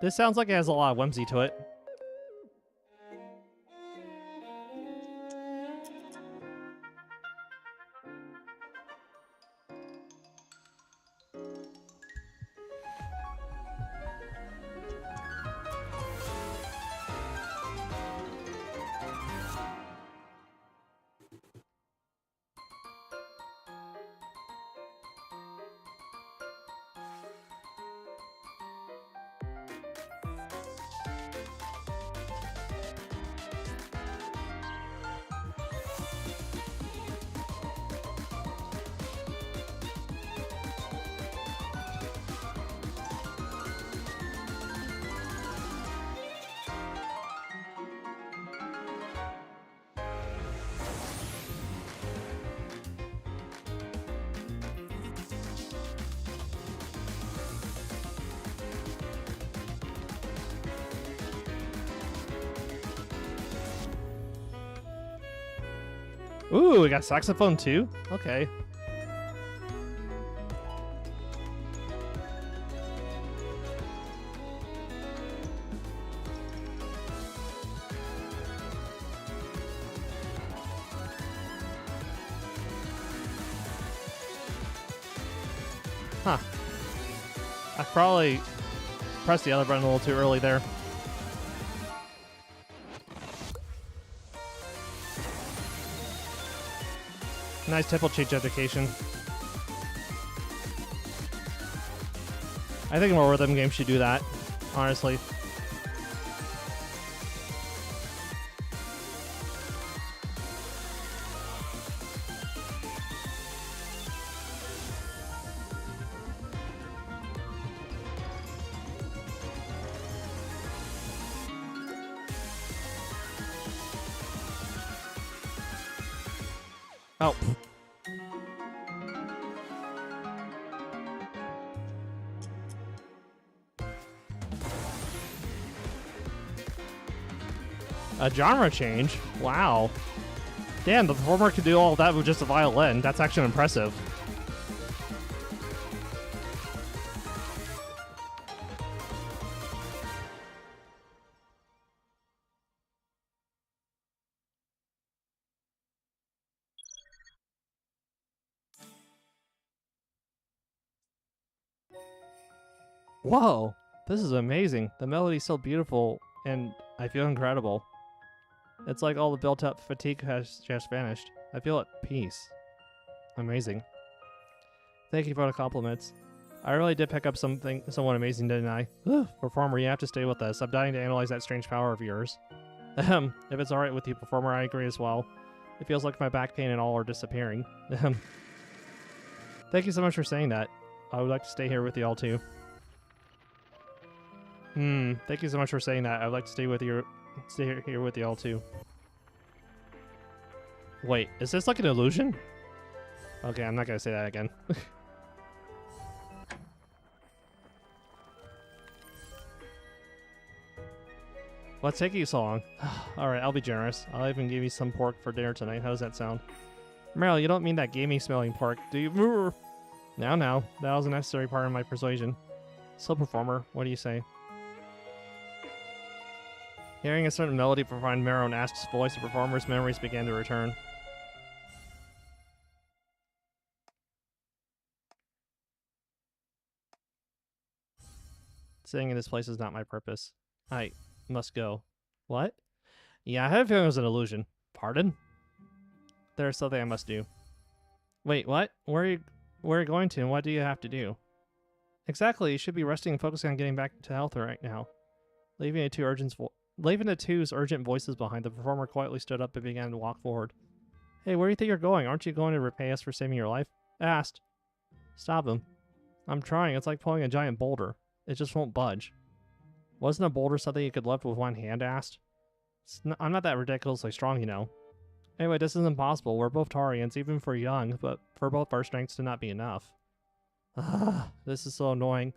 This sounds like it has a lot of whimsy to it. Ooh, we got saxophone too? Okay. Huh. I probably pressed the other button a little too early there. Nice tempo change education. I think more rhythm games should do that, honestly. Oh. A genre change? Wow. Damn, the performer could do all that with just a violin. That's actually impressive. Whoa, this is amazing. The melody's so beautiful, and I feel incredible. It's like all the built-up fatigue has just vanished. I feel at peace. Amazing. Thank you for the compliments. I really did pick up something somewhat amazing, didn't I? Performer, you have to stay with us. I'm dying to analyze that strange power of yours. If it's alright with you, performer, I agree as well. It feels like my back pain and all are disappearing. Thank you so much for saying that. I would like to stay here with you all too. Thank you so much for saying that. I'd like to stay here with you all too. Wait, is this like an illusion? Okay, I'm not gonna say that again. What's taking you so long? Alright, I'll be generous. I'll even give you some pork for dinner tonight. How does that sound? Meryl, you don't mean that gamey smelling pork, do you? Now, that was a necessary part of my persuasion. So, performer, what do you say? Hearing a certain melody from Marrow and Ask's voice, the performer's memories began to return. Sitting in this place is not my purpose. I must go. What? Yeah, I had a feeling it was an illusion. Pardon? There's something I must do. Wait, what? Where are you going to, and what do you have to do? Exactly, you should be resting and focusing on getting back to health right now. Leaving the two's urgent voices behind, the performer quietly stood up and began to walk forward. Hey, where do you think you're going? Aren't you going to repay us for saving your life? Asked. Stop him. I'm trying. It's like pulling a giant boulder. It just won't budge. Wasn't a boulder something you could lift with one hand? Asked. I'm not that ridiculously strong, you know. Anyway, this is impossible. We're both Tarians, even for young, but for both our strengths to not be enough. This is so annoying.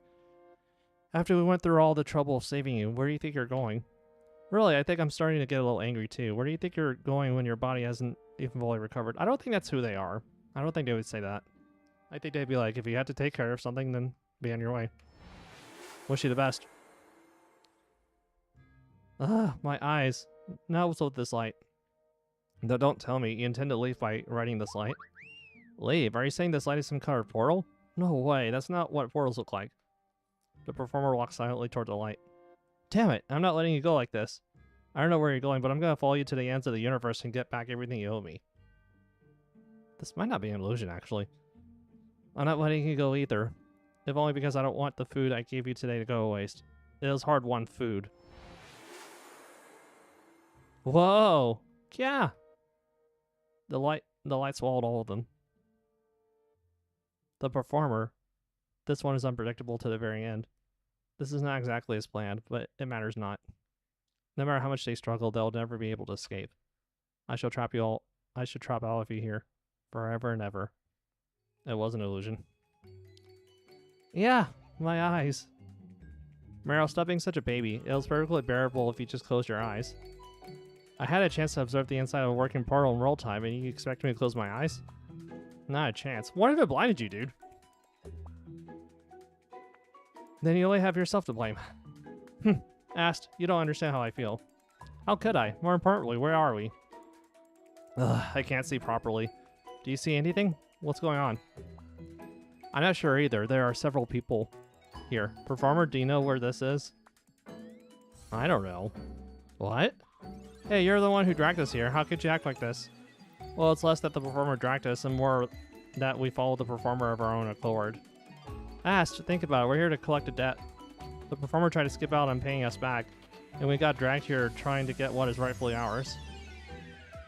After we went through all the trouble of saving you, where do you think you're going? Really, I think I'm starting to get a little angry too. Where do you think you're going when your body hasn't even fully recovered? I don't think that's who they are. I don't think they would say that. I think they'd be like, if you had to take care of something, then be on your way. Wish you the best. My eyes. Now what's with this light? No, don't tell me. You intend to leave by riding this light? Leave? Are you saying this light is some kind of portal? No way. That's not what portals look like. The performer walks silently toward the light. Damn it. I'm not letting you go like this. I don't know where you're going, but I'm going to follow you to the ends of the universe and get back everything you owe me. This might not be an illusion, actually. I'm not letting you go either. If only because I don't want the food I gave you today to go to waste. It was hard-won food. Whoa! Yeah! The light swallowed all of them. The performer. This one is unpredictable to the very end. This is not exactly as planned, but it matters not. No matter how much they struggle, they'll never be able to escape. I shall trap all of you here. Forever and ever. It was an illusion. Yeah, my eyes. Meryl, stop being such a baby. It was perfectly bearable if you just closed your eyes. I had a chance to observe the inside of a working portal in real time, and you expect me to close my eyes? Not a chance. What if it blinded you, dude? Then you only have yourself to blame. Asked, you don't understand how I feel. How could I? More importantly, where are we? Ugh, I can't see properly. Do you see anything? What's going on? I'm not sure either. There are several people here. Performer, do you know where this is? I don't know. What? Hey, you're the one who dragged us here. How could you act like this? Well, it's less that the performer dragged us and more that we follow the performer of our own accord. Asked, think about it. We're here to collect a debt. The performer tried to skip out on paying us back, and we got dragged here trying to get what is rightfully ours.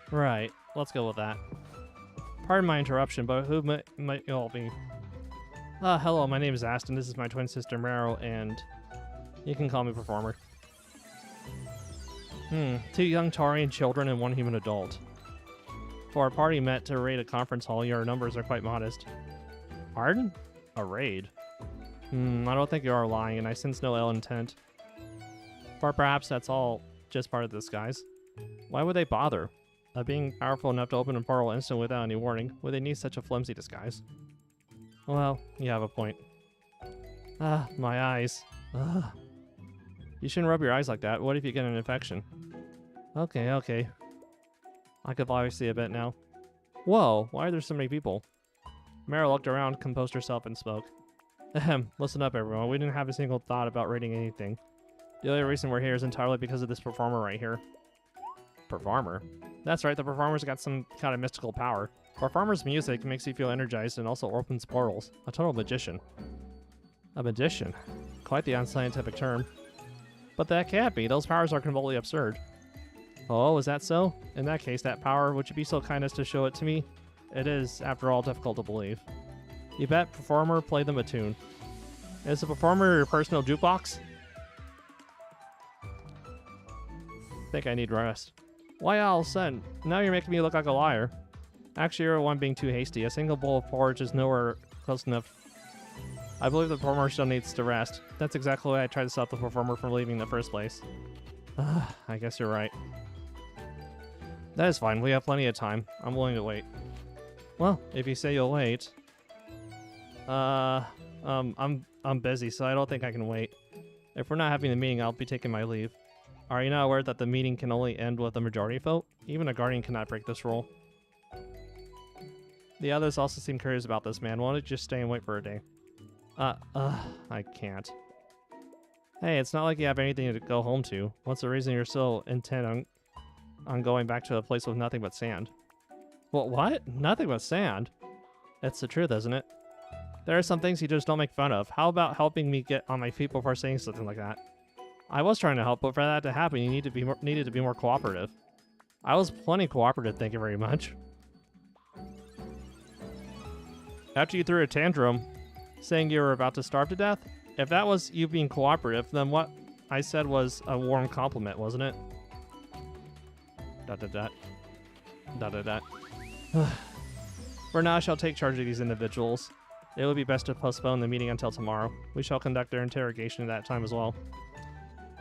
Right. Let's go with that. Pardon my interruption, but who might you all be? Hello, my name is Aston. This is my twin sister, Meryl, and you can call me Performer. 2 young Tarian children and 1 human adult. For a party met to raid a conference hall, your numbers are quite modest. Pardon? A raid? I don't think you are lying, and I sense no ill intent. Or perhaps that's all just part of the disguise. Why would they bother? Being powerful enough to open a portal instantly without any warning, would they need such a flimsy disguise? Well, you have a point. My eyes. You shouldn't rub your eyes like that. What if you get an infection? Okay. I could probably see a bit now. Whoa, why are there so many people? Meryl looked around, composed herself, and spoke. Listen up, everyone. We didn't have a single thought about raiding anything. The only reason we're here is entirely because of this performer right here. Performer? That's right, the performer's got some kind of mystical power. Performer's music makes you feel energized and also opens portals. A total magician. A magician? Quite the unscientific term. But that can't be. Those powers are completely absurd. Oh, is that so? In that case, that power, would you be so kind as to show it to me? It is, after all, difficult to believe. You bet, performer, play them a tune. Is the performer your personal jukebox? Think I need rest. Why all of a sudden? Now you're making me look like a liar. Actually, you're the one being too hasty. A single bowl of porridge is nowhere close enough. I believe the performer still needs to rest. That's exactly why I tried to stop the performer from leaving in the first place. I guess you're right. That is fine. We have plenty of time. I'm willing to wait. Well, if you say you'll wait. I'm busy, so I don't think I can wait. If we're not having the meeting, I'll be taking my leave. Are you not aware that the meeting can only end with a majority vote? Even a guardian cannot break this rule. The others also seem curious about this, man. Why don't you just stay and wait for a day? I can't. Hey, it's not like you have anything to go home to. What's the reason you're so intent on going back to a place with nothing but sand? Well, what? Nothing but sand? It's the truth, isn't it? There are some things you just don't make fun of. How about helping me get on my feet before saying something like that? I was trying to help, but for that to happen, you needed to be more cooperative. I was plenty cooperative, thank you very much. After you threw a tantrum, saying you were about to starve to death? If that was you being cooperative, then what I said was a warm compliment, wasn't it? Dot dot dot. Dot dot dot. For now, I shall take charge of these individuals. It would be best to postpone the meeting until tomorrow. We shall conduct their interrogation at that time as well.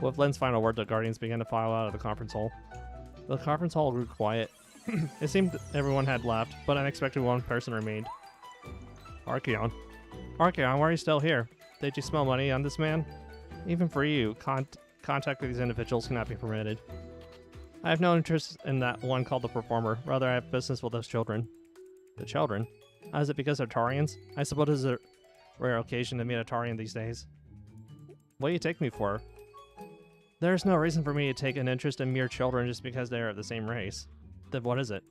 With Lynn's final word, the guardians began to file out of the conference hall. The conference hall grew quiet. It seemed everyone had left, but unexpectedly one person remained. Archeon. Archeon, why are you still here? Did you smell money on this man? Even for you, contact with these individuals cannot be permitted. I have no interest in that one called the performer. Rather, I have business with those children. The children? Is it because they're Tarians? I suppose it is a rare occasion to meet a Tarian these days. What do you take me for? There's no reason for me to take an interest in mere children just because they are of the same race. Then what is it?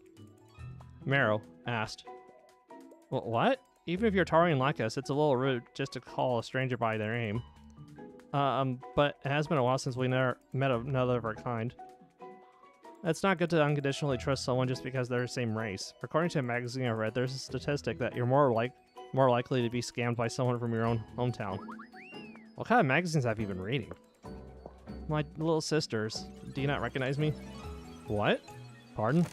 Marrow asked. Well, what? Even if you're Tarian like us, it's a little rude just to call a stranger by their name. But it has been a while since we never met another of our kind. It's not good to unconditionally trust someone just because they're the same race. According to a magazine I read, there's a statistic that you're more likely to be scammed by someone from your own hometown. What kind of magazines have you been reading? My little sisters. Do you not recognize me? What? Pardon?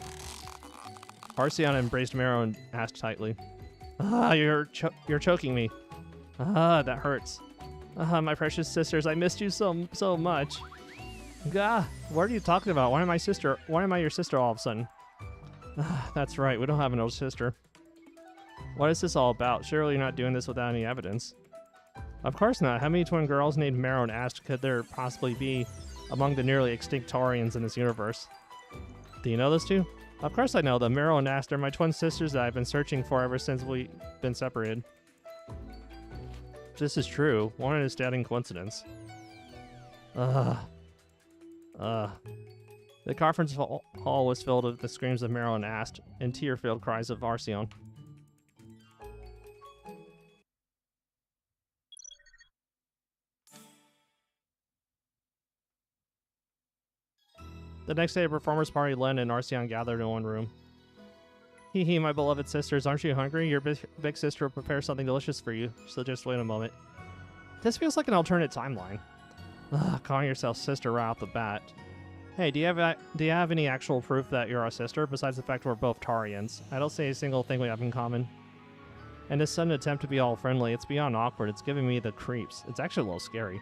Arceon embraced Marrow and asked tightly. You're choking me. That hurts. My precious sisters, I missed you so much. Gah, what are you talking about? Why am I your sister all of a sudden? That's right, we don't have an older sister. What is this all about? Surely you're not doing this without any evidence. Of course not. How many twin girls named Marrow and Ast could there possibly be among the nearly extinct Tarians in this universe? Do you know those two? Of course I know them. Marrow and Ast are my twin sisters that I've been searching for ever since we've been separated. If this is true, what an astounding coincidence. The conference hall was filled with the screams of Marrow and Ast and tear-filled cries of Arceon. The next day, a performers party, Len and Arceon gathered in one room. Hee hee, my beloved sisters, aren't you hungry? Your big sister will prepare something delicious for you, so just wait a moment. This feels like an alternate timeline. Calling yourself sister right off the bat. Hey, do you have any actual proof that you're our sister, besides the fact we're both Tarians? I don't see a single thing we have in common. And this sudden attempt to be all friendly, it's beyond awkward, it's giving me the creeps. It's actually a little scary.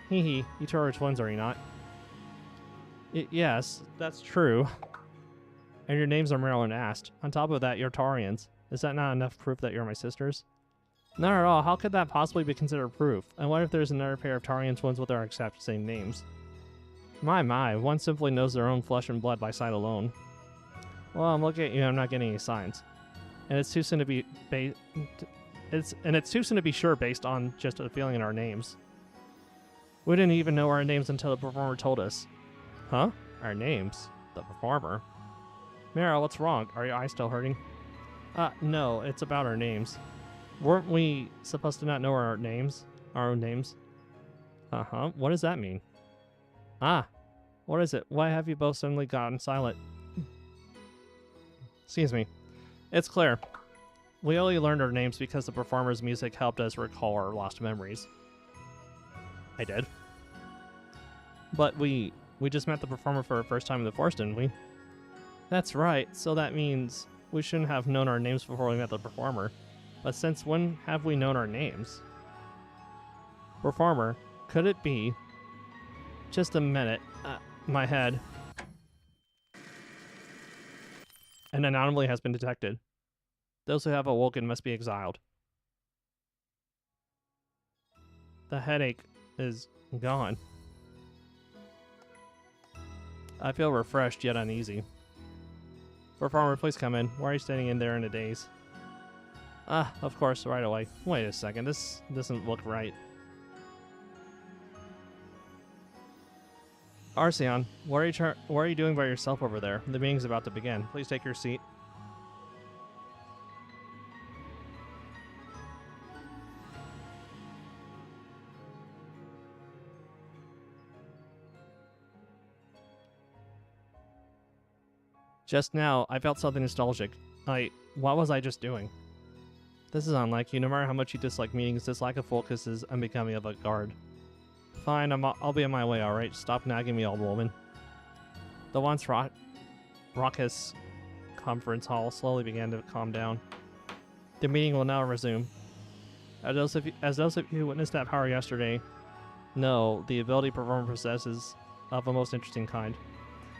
Hee hee, you two are twins, are you not? Yes, that's true. And your names are Marrow and Ast. On top of that, you're Tarians. Is that not enough proof that you're my sisters? Not at all. How could that possibly be considered proof? And what if there's another pair of Tarian twins with our exact same names? My, one simply knows their own flesh and blood by sight alone. Well, I'm looking at you, I'm not getting any signs. And it's too soon to be sure based on just a feeling in our names. We didn't even know our names until the performer told us. Huh? Our names? The performer? Marrow, what's wrong? Are your eyes still hurting? No, it's about our names. Weren't we supposed to not know our names? Our own names? Uh-huh. What does that mean? What is it? Why have you both suddenly gotten silent? Excuse me. It's clear. We only learned our names because the performer's music helped us recall our lost memories. I did. But we just met the performer for the first time in the forest, didn't we? That's right. So that means we shouldn't have known our names before we met the performer. But since when have we known our names? Performer, could it be? Just a minute. My head. An anomaly has been detected. Those who have awoken must be exiled. The headache is gone. I feel refreshed yet uneasy. Performer, please come in. Why are you standing in there in a daze? Of course, right away. Wait a second, this doesn't look right. Arceon, what are you doing by yourself over there? The meeting's about to begin. Please take your seat. Just now, I felt something nostalgic. What was I just doing? This is unlike you. No matter how much you dislike meetings, this lack of focus is unbecoming of a guard. Fine, I'll be on my way, alright? Stop nagging me, old woman. The once raucous conference hall slowly began to calm down. The meeting will now resume. As those of you who witnessed that power yesterday know, the ability performer possesses of a most interesting kind.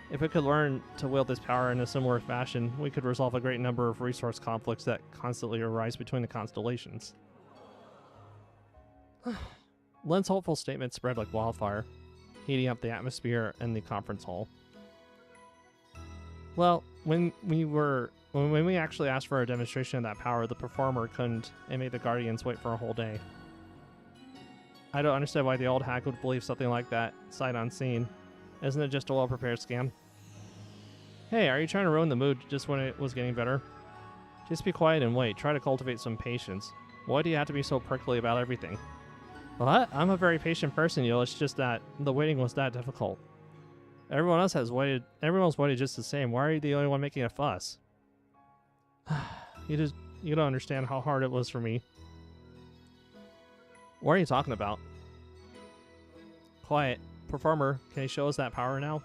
If we could learn to wield this power in a similar fashion, we could resolve a great number of resource conflicts that constantly arise between the constellations. Len's hopeful statement spread like wildfire, heating up the atmosphere in the conference hall. Well, when we actually asked for a demonstration of that power, the performer couldn't and made the Guardians wait for a whole day. I don't understand why the old hack would believe something like that, sight unseen. Isn't it just a well-prepared scam? Hey, are you trying to ruin the mood just when it was getting better? Just be quiet and wait. Try to cultivate some patience. Why do you have to be so prickly about everything? What? I'm a very patient person, yo. It's just that the waiting was that difficult. Everyone's waited just the same. Why are you the only one making a fuss? You don't understand how hard it was for me. What are you talking about? Quiet. Performer, can you show us that power now?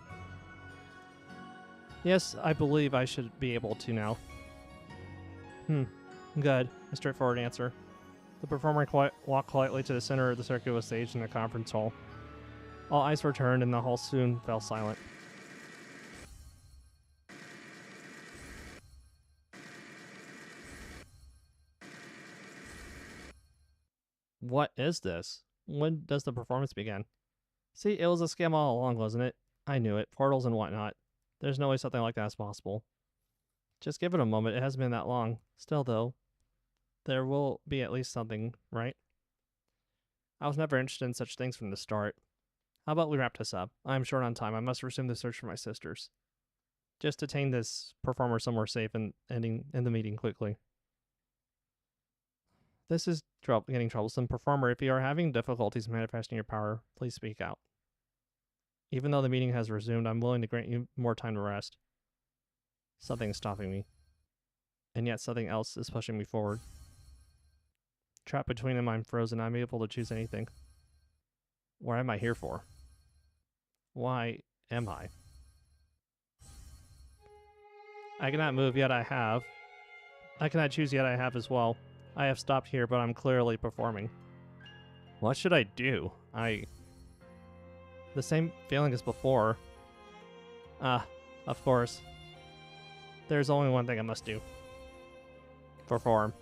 Yes, I believe I should be able to now. Good. A straightforward answer. The performer walked quietly to the center of the circular stage in the conference hall. All eyes were turned and the hall soon fell silent. What is this? When does the performance begin? See, it was a scam all along, wasn't it? I knew it. Portals and whatnot. There's no way something like that is possible. Just give it a moment. It hasn't been that long. Still, though, there will be at least something, right? I was never interested in such things from the start. How about we wrap this up? I am short on time. I must resume the search for my sisters. Just detain this performer somewhere safe and ending the meeting quickly. This is getting troublesome. Performer, if you are having difficulties manifesting your power, please speak out. Even though the meeting has resumed, I'm willing to grant you more time to rest. Something is stopping me. And yet something else is pushing me forward. Trapped between them, I'm frozen. I'm able to choose anything. What am I here for? Why am I? I cannot move, yet I have. I cannot choose, yet I have as well. I have stopped here, but I'm clearly performing. What should I do? The same feeling as before. Of course. There's only one thing I must do. Perform.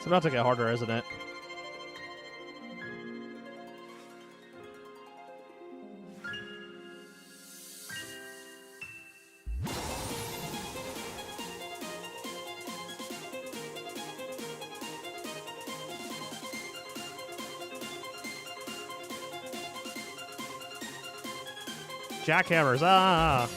It's about to get harder, isn't it? Jackhammers, ah!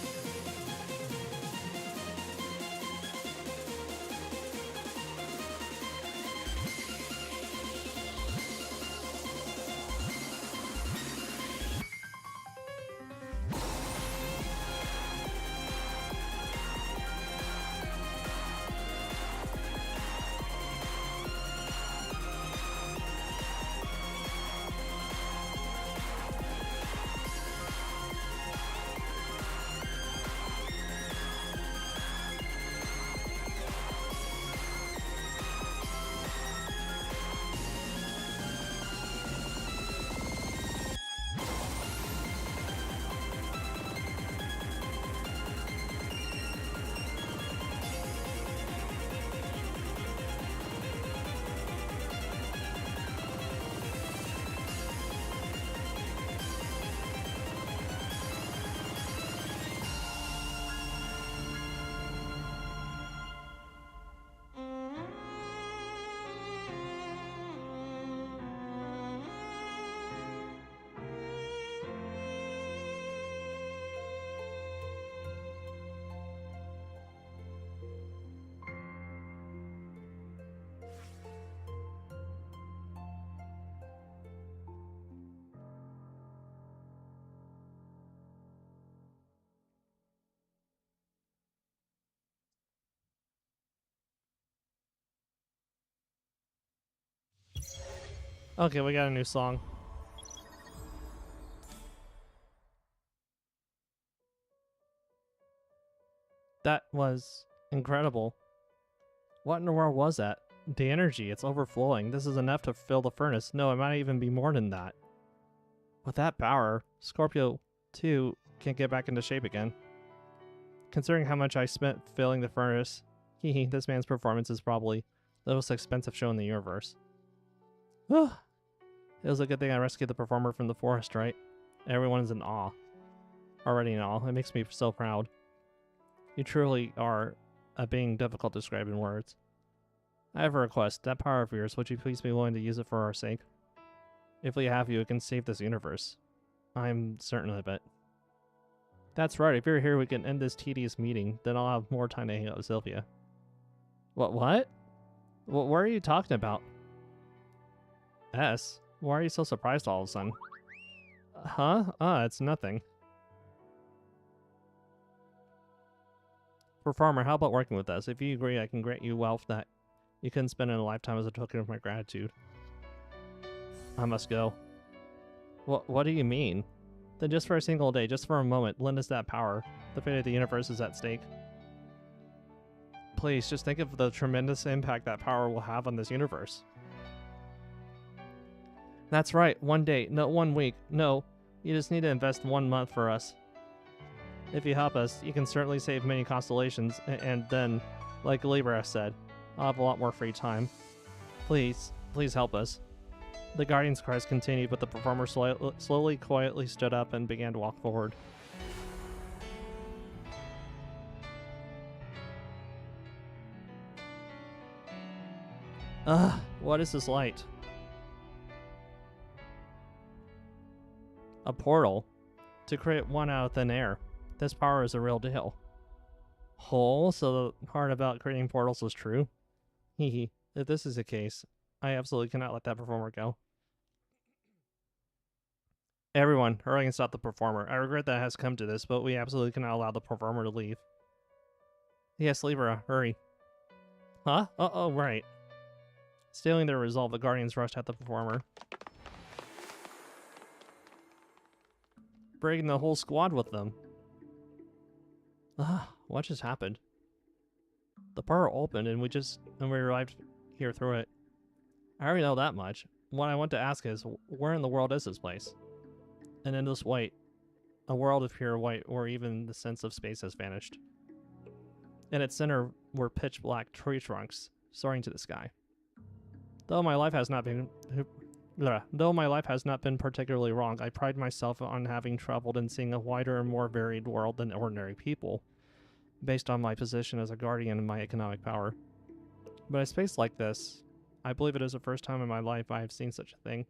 Okay, we got a new song. That was incredible. What in the world was that? The energy, it's overflowing. This is enough to fill the furnace. No, it might even be more than that. With that power, Scorpio 2 can't get back into shape again. Considering how much I spent filling the furnace, this man's performance is probably the most expensive show in the universe. It was a good thing I rescued the performer from the forest, right? Everyone is in awe. Already in awe. It makes me so proud. You truly are a being difficult to describe in words. I have a request. That power of yours, would you please be willing to use it for our sake? If we have you, it can save this universe. I'm certain of it. That's right. If you're here, we can end this tedious meeting. Then I'll have more time to hang out with Sylvia. What? What are you talking about? S? Why are you so surprised all of a sudden? Huh? It's nothing. Performer, how about working with us? If you agree, I can grant you wealth that you couldn't spend in a lifetime as a token of my gratitude. I must go. What do you mean? Then just for a single day, just for a moment, lend us that power. The fate of the universe is at stake. Please, just think of the tremendous impact that power will have on this universe. That's right, 1 day, no 1 week. No, you just need to invest 1 month for us. If you help us, you can certainly save many constellations, and then, like Libra said, I'll have a lot more free time. Please help us. The Guardian's cries continued, but the performer slowly, quietly stood up and began to walk forward. What is this light? A portal? To create one out of thin air. This power is a real deal. Oh, so the part about creating portals was true? Hehe. If this is the case, I absolutely cannot let that performer go. Everyone, hurry and stop the performer. I regret that it has come to this, but we absolutely cannot allow the performer to leave. Yes, Libra, hurry. Huh? Oh, right. Stealing their resolve, the Guardians rushed at the performer, bringing the whole squad with them. What just happened? The portal opened and we arrived here through it. I already know that much. What I want to ask is, where in the world is this place? And in this white, a world of pure white where even the sense of space has vanished. In its center were pitch black tree trunks soaring to the sky. Though my life has not been particularly wrong, I pride myself on having traveled and seeing a wider and more varied world than ordinary people, based on my position as a guardian and my economic power. But a space like this, I believe it is the first time in my life I have seen such a thing.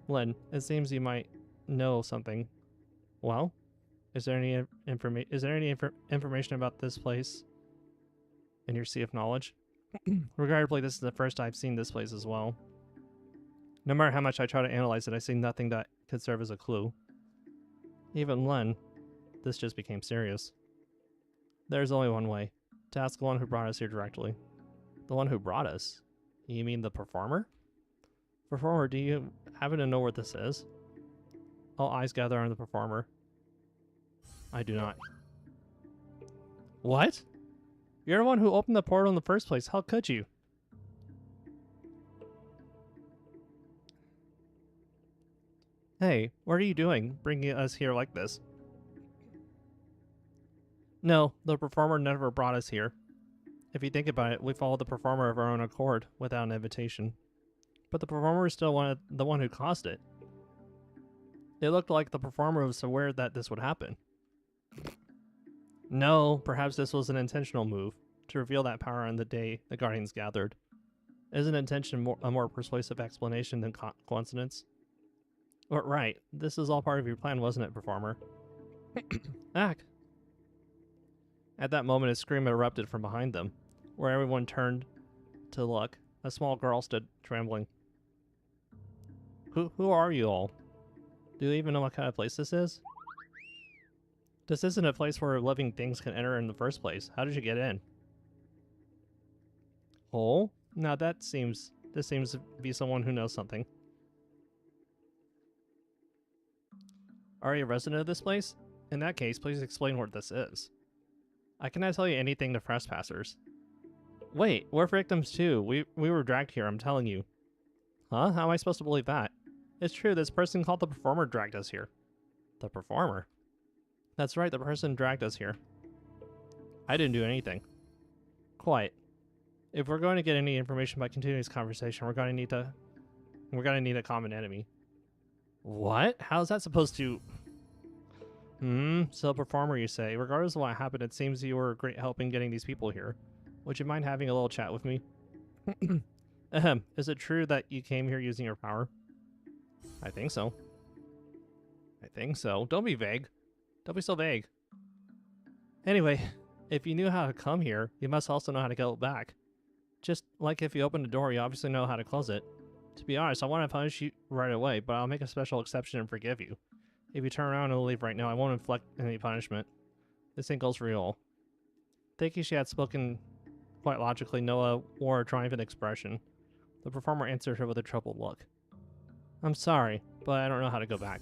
Lynn, it seems you might know something. Well, is there any information about this place in your sea of knowledge? Regrettably, this is the first I've seen this place as well. No matter how much I try to analyze it, I see nothing that could serve as a clue. Even Len, this just became serious. There's only one way. To ask the one who brought us here directly. The one who brought us? You mean the performer? Performer, do you happen to know where this is? All eyes gather on the performer. I do not. What? You're the one who opened the portal in the first place. How could you? Hey, what are you doing, bringing us here like this? No, the performer never brought us here. If you think about it, we followed the performer of our own accord, without an invitation. But the performer is still the one who caused it. It looked like the performer was aware that this would happen. No, perhaps this was an intentional move, to reveal that power on the day the Guardians gathered. Isn't intention a more persuasive explanation than coincidence? But right, this is all part of your plan, wasn't it, performer? Ack! At that moment, a scream erupted from behind them, where everyone turned to look. A small girl stood trembling. Who are you all? Do you even know what kind of place this is? This isn't a place where living things can enter in the first place. How did you get in? Oh? Now this seems to be someone who knows something. Are you a resident of this place? In that case, please explain what this is. I cannot tell you anything to trespassers. Wait, we're victims too. We were dragged here, I'm telling you. Huh? How am I supposed to believe that? It's true, this person called the performer dragged us here. The performer? That's right, the person dragged us here. I didn't do anything. Quite. If we're going to get any information by continuing this conversation, we're going to need a common enemy. What? How is that supposed to... So performer, you say. Regardless of what happened, it seems you were a great help in getting these people here. Would you mind having a little chat with me? Ahem. Is it true that you came here using your power? I think so. I think so. Don't be vague. Don't be so vague. Anyway, if you knew how to come here, you must also know how to go back. Just like if you open the door, you obviously know how to close it. To be honest, I want to punish you right away, but I'll make a special exception and forgive you. If you turn around and leave right now, I won't inflict any punishment. This thing goes for you all. Thinking she had spoken quite logically, Noah wore a triumphant expression. The performer answered her with a troubled look. I'm sorry, but I don't know how to go back.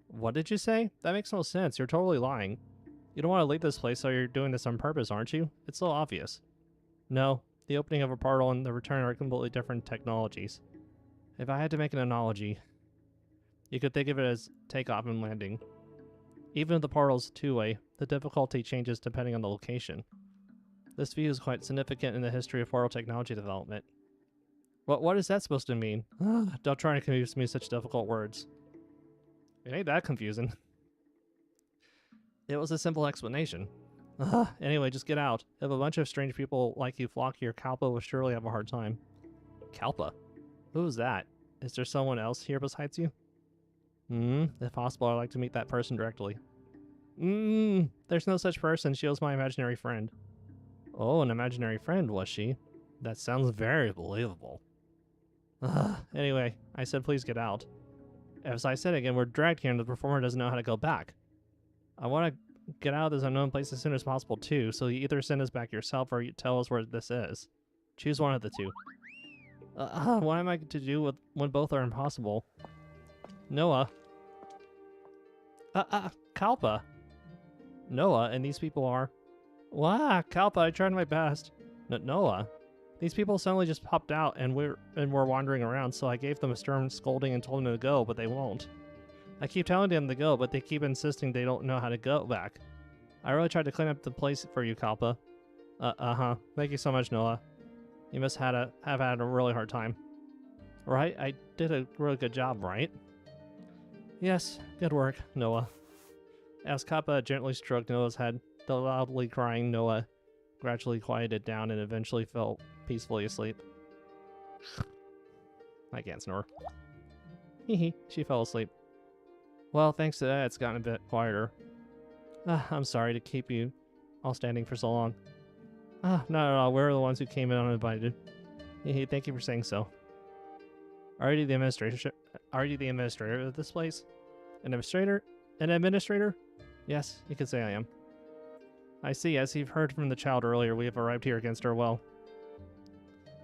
What did you say? That makes no sense. You're totally lying. You don't want to leave this place, so you're doing this on purpose, aren't you? It's so obvious. No, the opening of a portal and the return are completely different technologies. If I had to make an analogy, you could think of it as takeoff and landing. Even if the portal's two-way, the difficulty changes depending on the location. This view is quite significant in the history of portal technology development. What is that supposed to mean? Don't try to confuse me with such difficult words. It ain't that confusing. It was a simple explanation. Anyway, just get out. If a bunch of strange people like you flock here, Kalpa will surely have a hard time. Kalpa? Who is that? Is there someone else here besides you? If possible, I'd like to meet that person directly. There's no such person. She was my imaginary friend. Oh, an imaginary friend, was she? That sounds very believable. Anyway, I said please get out. As I said again, we're dragged here and the performer doesn't know how to go back. I want to get out of this unknown place as soon as possible too, so you either send us back yourself or you tell us where this is. Choose one of the two. What am I to do when both are impossible? Noah. Kalpa. Noah, and these people are... Wow, Kalpa, I tried my best. Noah. These people suddenly just popped out and were wandering around, so I gave them a stern scolding and told them to go, but they won't. I keep telling them to go, but they keep insisting they don't know how to go back. I really tried to clean up the place for you, Kalpa. Thank you so much, Noah. You must have had a really hard time. Right? I did a really good job, right? Yes, good work, Noah. As Kappa gently stroked Noah's head, the loudly crying Noah gradually quieted down and eventually fell peacefully asleep. I can't snore. Hee, she fell asleep. Well, thanks to that, it's gotten a bit quieter. I'm sorry to keep you all standing for so long. Not at all. We're the ones who came in uninvited. Hee, thank you for saying so. Are you the administrator of this place? An administrator? An administrator? Yes, you could say I am. I see. As you've heard from the child earlier, we have arrived here against our will.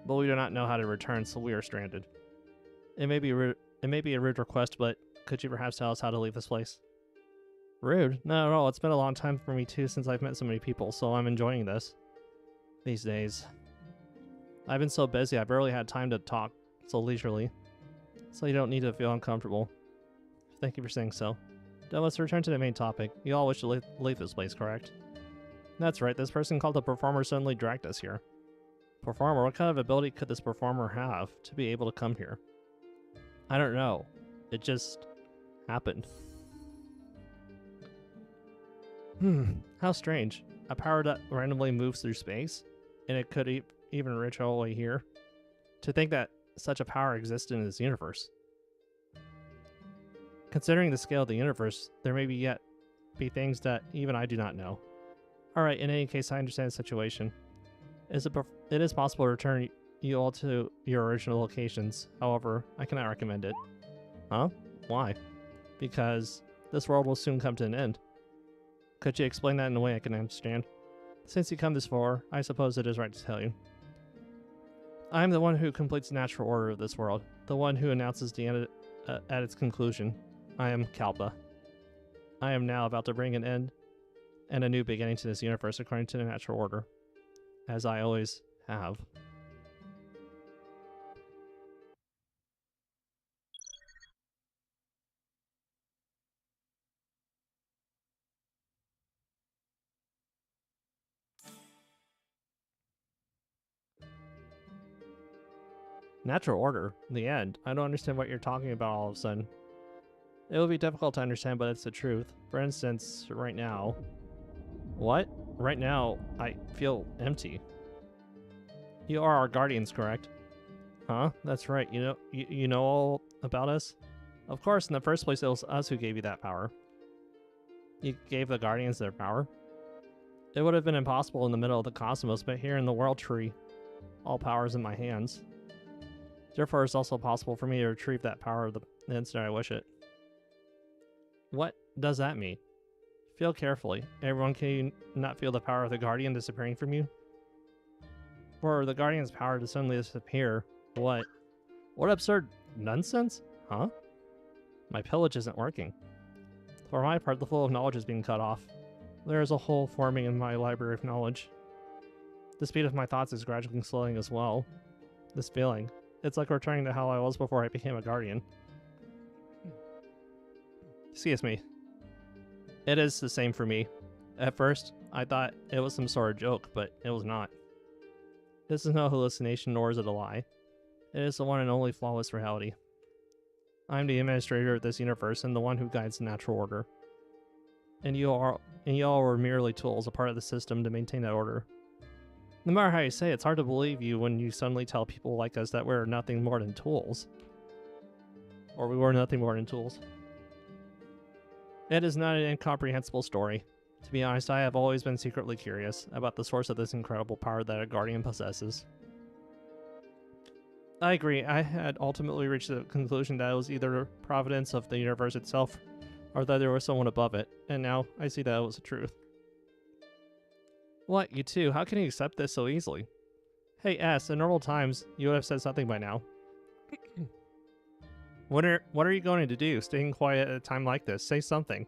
But we do not know how to return, so we are stranded. It may be a rude request, but could you perhaps tell us how to leave this place? Rude? Not at all. It's been a long time for me too since I've met so many people, so I'm enjoying this. These days. I've been so busy, I barely had time to talk so leisurely. So you don't need to feel uncomfortable. Thank you for saying so. Now let's return to the main topic. You all wish to leave this place, correct? That's right, this person called the performer suddenly dragged us here. Performer? What kind of ability could this performer have to be able to come here? I don't know. It just happened. How strange. A power that randomly moves through space, and it could even reach all the way here. To think that such a power exists in this universe. Considering the scale of the universe, there may be things that even I do not know. Alright, in any case, I understand the situation. It is possible to return you all to your original locations. However, I cannot recommend it. Huh? Why? Because this world will soon come to an end. Could you explain that in a way I can understand? Since you come this far, I suppose it is right to tell you. I am the one who completes the natural order of this world, the one who announces the end at its conclusion. I am Kalpa. I am now about to bring an end and a new beginning to this universe according to the natural order, as I always have. Natural order? The end? I don't understand what you're talking about all of a sudden. It will be difficult to understand, but it's the truth. For instance, right now... What? Right now, I feel empty. You are our guardians, correct? Huh? That's right. You know all about us? Of course, in the first place, it was us who gave you that power. You gave the guardians their power? It would have been impossible in the middle of the cosmos, but here in the world tree, all power is in my hands. Therefore, it's also possible for me to retrieve that power the instant I wish it. What does that mean? Feel carefully. Everyone, can you not feel the power of the Guardian disappearing from you? For the Guardian's power to suddenly disappear, what? What absurd nonsense? Huh? My pillage isn't working. For my part, the flow of knowledge is being cut off. There is a hole forming in my library of knowledge. The speed of my thoughts is gradually slowing as well. This feeling. It's like returning to how I was before I became a Guardian. Excuse me. It is the same for me. At first, I thought it was some sort of joke, but it was not. This is no hallucination, nor is it a lie. It is the one and only flawless reality. I am the administrator of this universe and the one who guides the natural order. And you all were merely tools, a part of the system to maintain that order. No matter how you say it, it's hard to believe you when you suddenly tell people like us that we're nothing more than tools. Or we were nothing more than tools. It is not an incomprehensible story. To be honest, I have always been secretly curious about the source of this incredible power that a Guardian possesses. I agree, I had ultimately reached the conclusion that it was either providence of the universe itself, or that there was someone above it, and now I see that it was the truth. What, you too? How can you accept this so easily? Hey S, in normal times, you would have said something by now. What are you going to do, staying quiet at a time like this? Say something.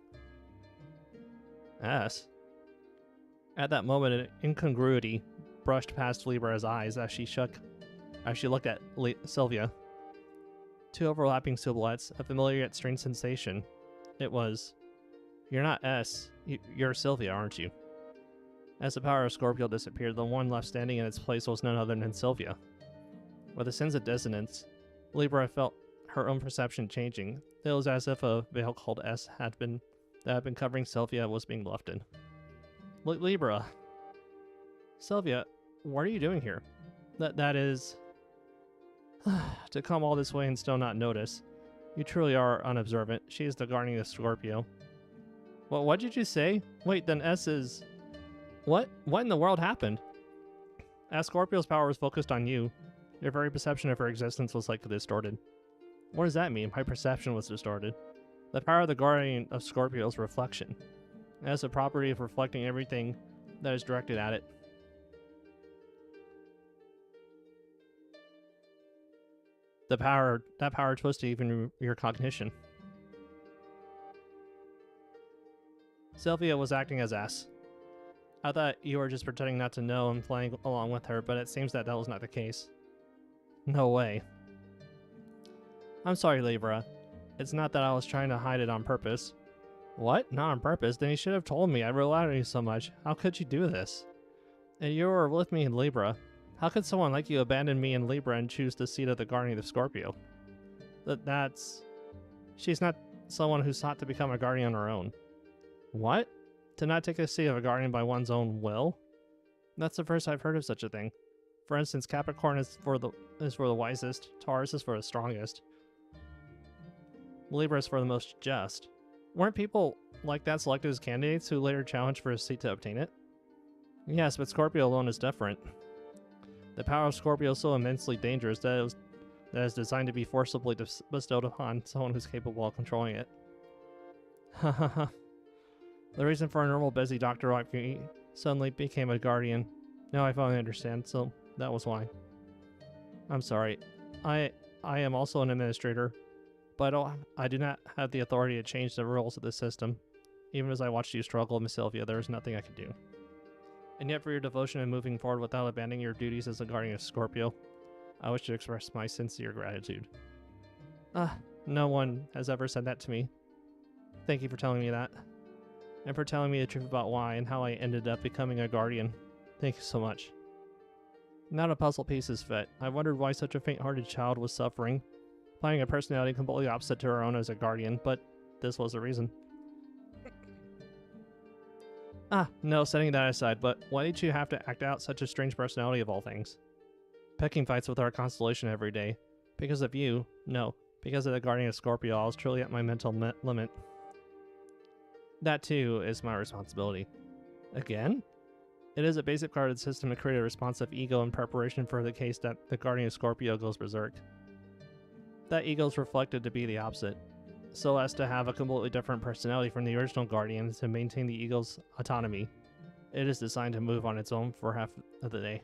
S. At that moment, an incongruity brushed past Libra's eyes as she looked at Sylvia. Two overlapping silhouettes, a familiar yet strange sensation. It was, you're not S, you're Sylvia, aren't you? As the power of Scorpio disappeared, the one left standing in its place was none other than Sylvia. With a sense of dissonance, Libra felt her own perception changing. It was as if a veil called S that had been covering Sylvia was being lifted. Libra. Sylvia, what are you doing here? That is... to come all this way and still not notice. You truly are unobservant. She is the guardian of Scorpio. What did you say? Wait, then S is... What in the world happened? As Scorpio's power was focused on you, your very perception of her existence was likely distorted. What does that mean? My perception was distorted. The power of the guardian of Scorpio is reflection. It has the property of reflecting everything that is directed at it. That power twisted even your cognition. Sylvia was acting as S. I thought you were just pretending not to know and playing along with her, but it seems that was not the case. No way. I'm sorry, Libra. It's not that I was trying to hide it on purpose. What? Not on purpose? Then you should have told me. I relied on you so much. How could you do this? And you were with me in Libra. How could someone like you abandon me in Libra and choose the seat of the guardian of Scorpio? She's not someone who sought to become a guardian on her own. What? To not take the seat of a guardian by one's own will? That's the first I've heard of such a thing. For instance, Capricorn is for the wisest, Taurus is for the strongest, Libra is for the most just. Weren't people like that selected as candidates who later challenged for a seat to obtain it? Yes, but Scorpio alone is different. The power of Scorpio is so immensely dangerous that it is designed to be forcibly bestowed upon someone who's capable of controlling it. Hahaha. The reason for a normal busy doctor like me suddenly became a guardian. Now I finally understand, so that was why. I'm sorry. I am also an administrator, but I do not have the authority to change the rules of the system. Even as I watched you struggle, Miss Sylvia, there is nothing I could do. And yet for your devotion and moving forward without abandoning your duties as a guardian of Scorpio, I wish to express my sincere gratitude. No one has ever said that to me. Thank you for telling me that. And for telling me the truth about why and how I ended up becoming a guardian. Thank you so much. Now the puzzle pieces fit. I wondered why such a faint-hearted child was suffering, finding a personality completely opposite to her own as a guardian, but this was the reason. No, setting that aside, but why did you have to act out such a strange personality of all things? Picking fights with our constellation every day. Because of you, no. Because of the guardian of Scorpio, I was truly at my mental limit. That too is my responsibility. Again? It is a basic part of the system to create a responsive ego in preparation for the case that the guardian of Scorpio goes berserk. That ego is reflected to be the opposite, so as to have a completely different personality from the original guardian to maintain the ego's autonomy. It is designed to move on its own for half of the day.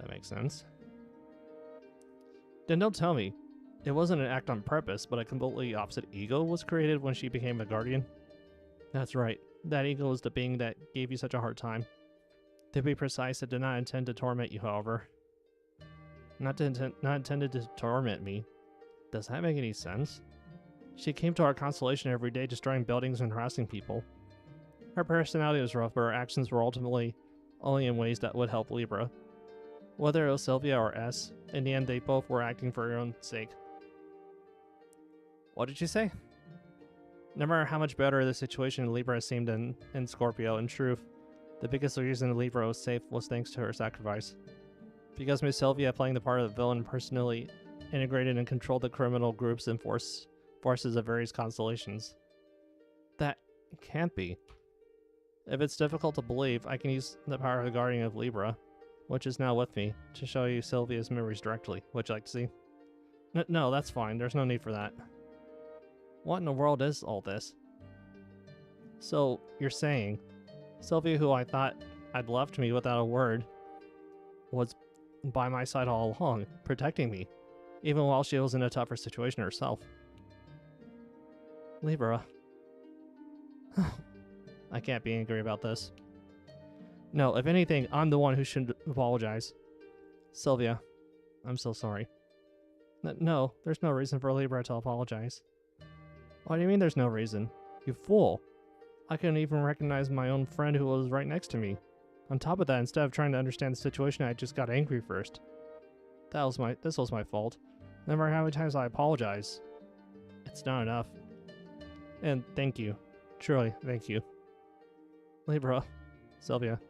That makes sense. Then don't tell me. It wasn't an act on purpose, but a completely opposite ego was created when she became a guardian. That's right. That ego is the being that gave you such a hard time. To be precise, it did not intend to torment you, however. Not intended to torment me. Does that make any sense? She came to our constellation every day, destroying buildings and harassing people. Her personality was rough, but her actions were ultimately only in ways that would help Libra. Whether it was Sylvia or S, in the end they both were acting for their own sake. What did you say? No matter how much better the situation in Libra seemed in Scorpio, in truth, the biggest reason Libra was safe was thanks to her sacrifice. Because Miss Sylvia, playing the part of the villain, personally integrated and controlled the criminal groups and forces of various constellations. That can't be. If it's difficult to believe, I can use the power of the Guardian of Libra, which is now with me, to show you Sylvia's memories directly. Would you like to see? No, that's fine. There's no need for that. What in the world is all this? So, you're saying, Sylvia, who I thought had left me without a word, was by my side all along, protecting me, even while she was in a tougher situation herself. Libra. I can't be angry about this. No, if anything, I'm the one who should apologize. Sylvia, I'm so sorry. No, there's no reason for Libra to apologize. What do you mean there's no reason? You fool. I couldn't even recognize my own friend who was right next to me. On top of that, instead of trying to understand the situation, I just got angry first. This was my fault. No matter how many times I apologize, it's not enough. And thank you. Truly, thank you. Libra. Sylvia.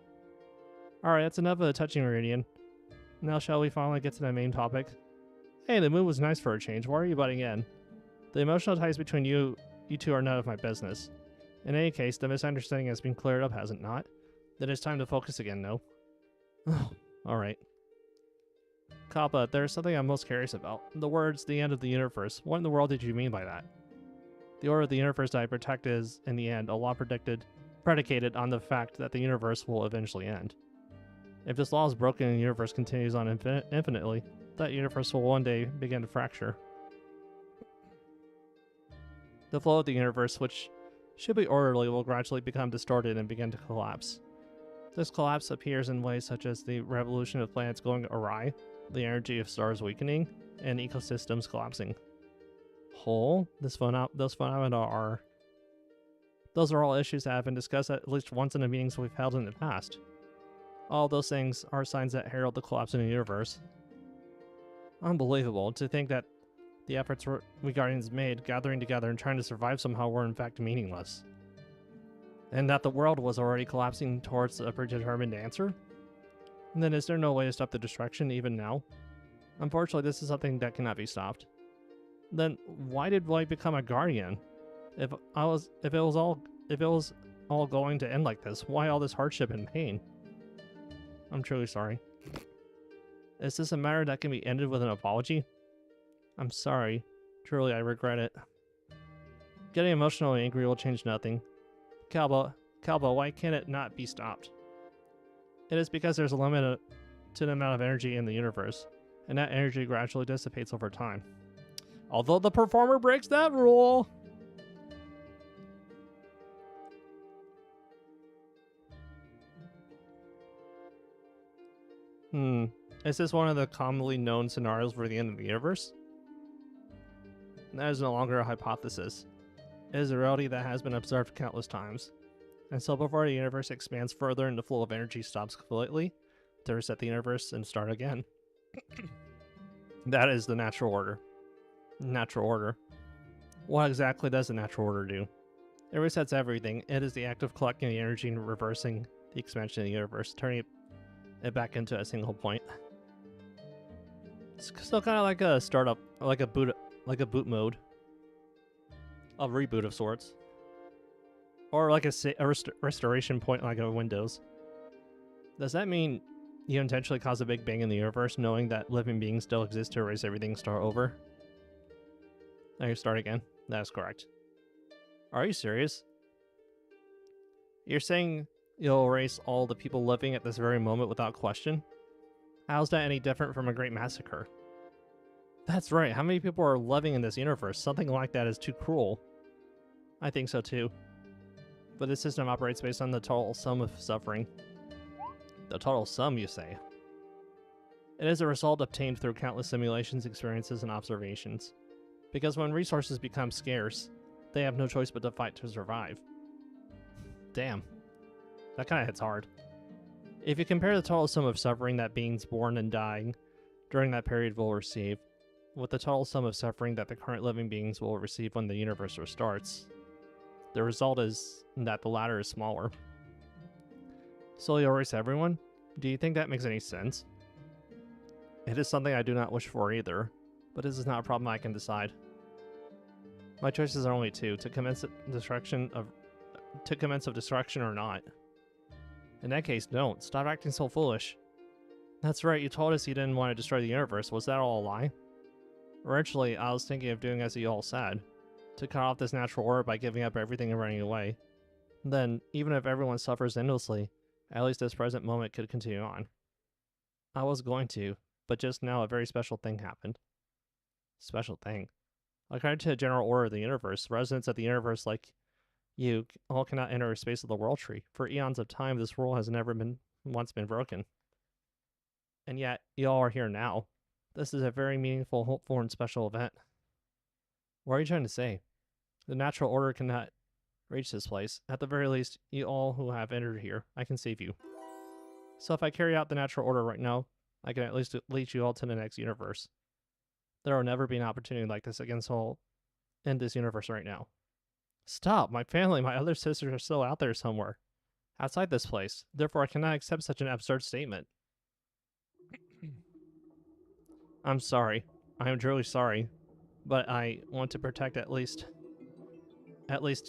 Alright, that's enough of the touching meridian. Now shall we finally get to the main topic? Hey, the mood was nice for a change. Why are you butting in? The emotional ties between you two are none of my business. In any case, the misunderstanding has been cleared up, has it not? Then it's time to focus again, no? Alright. Kalpa, there's something I'm most curious about. The words, the end of the universe. What in the world did you mean by that? The order of the universe that I protect is, in the end, a law predicated on the fact that the universe will eventually end. If this law is broken and the universe continues on infinitely, that universe will one day begin to fracture. The flow of the universe, which should be orderly, will gradually become distorted and begin to collapse. This collapse appears in ways such as the revolution of planets going awry, the energy of stars weakening, and ecosystems collapsing. Those phenomena are... Those are all issues that have been discussed at least once in the meetings we've held in the past. All those things are signs that herald the collapse in the universe. Unbelievable to think that the efforts we Guardians made gathering together and trying to survive somehow were in fact meaningless. And that the world was already collapsing towards a predetermined answer? And then is there no way to stop the destruction even now? Unfortunately, this is something that cannot be stopped. Then why did I become a Guardian? If it was all going to end like this, why all this hardship and pain? I'm truly sorry. Is this a matter that can be ended with an apology? I'm sorry. Truly, I regret it. Getting emotional and angry will change nothing. Kalpa, why can't it not be stopped? It is because there's a limit to the amount of energy in the universe, and that energy gradually dissipates over time. Although the performer breaks that rule! Is this one of the commonly known scenarios for the end of the universe? That is no longer a hypothesis. It is a reality that has been observed countless times. And so before the universe expands further and the flow of energy stops completely, to reset the universe and start again. That is the natural order. Natural order. What exactly does the natural order do? It resets everything. It is the act of collecting the energy and reversing the expansion of the universe, turning it back into a single point. It's still kind of like a startup, like a boot mode. A reboot of sorts. Or like a restoration point like a Windows. Does that mean you intentionally cause a big bang in the universe knowing that living beings still exist to erase everything and start over? Now you start again. That is correct. Are you serious? You're saying you'll erase all the people living at this very moment without question? How's that any different from a great massacre? That's right, how many people are living in this universe? Something like that is too cruel. I think so too. But this system operates based on the total sum of suffering. The total sum, you say? It is a result obtained through countless simulations, experiences, and observations. Because when resources become scarce, they have no choice but to fight to survive. Damn. That kinda hits hard. If you compare the total sum of suffering that beings born and dying during that period will receive, with the total sum of suffering that the current living beings will receive when the universe restarts, the result is that the latter is smaller. So you'll erase everyone? Do you think that makes any sense? It is something I do not wish for either, but this is not a problem I can decide. My choices are only two, to commence of destruction or not. In that case, don't. Stop acting so foolish. That's right, you told us you didn't want to destroy the universe. Was that all a lie? Originally, I was thinking of doing as you all said, to cut off this natural order by giving up everything and running away. Then, even if everyone suffers endlessly, at least this present moment could continue on. I was going to, but just now a very special thing happened. Special thing? According to the general order of the universe, residents of the universe like you all cannot enter a space of the world tree. For eons of time, this rule has never once been broken. And yet, you all are here now. This is a very meaningful, hopeful, and special event. What are you trying to say? The natural order cannot reach this place. At the very least, you all who have entered here, I can save you. So if I carry out the natural order right now, I can at least lead you all to the next universe. There will never be an opportunity like this against all in this universe right now. Stop! My family, my other sisters are still out there somewhere. Outside this place. Therefore, I cannot accept such an absurd statement. I'm sorry. I am truly sorry. But I want to protect at least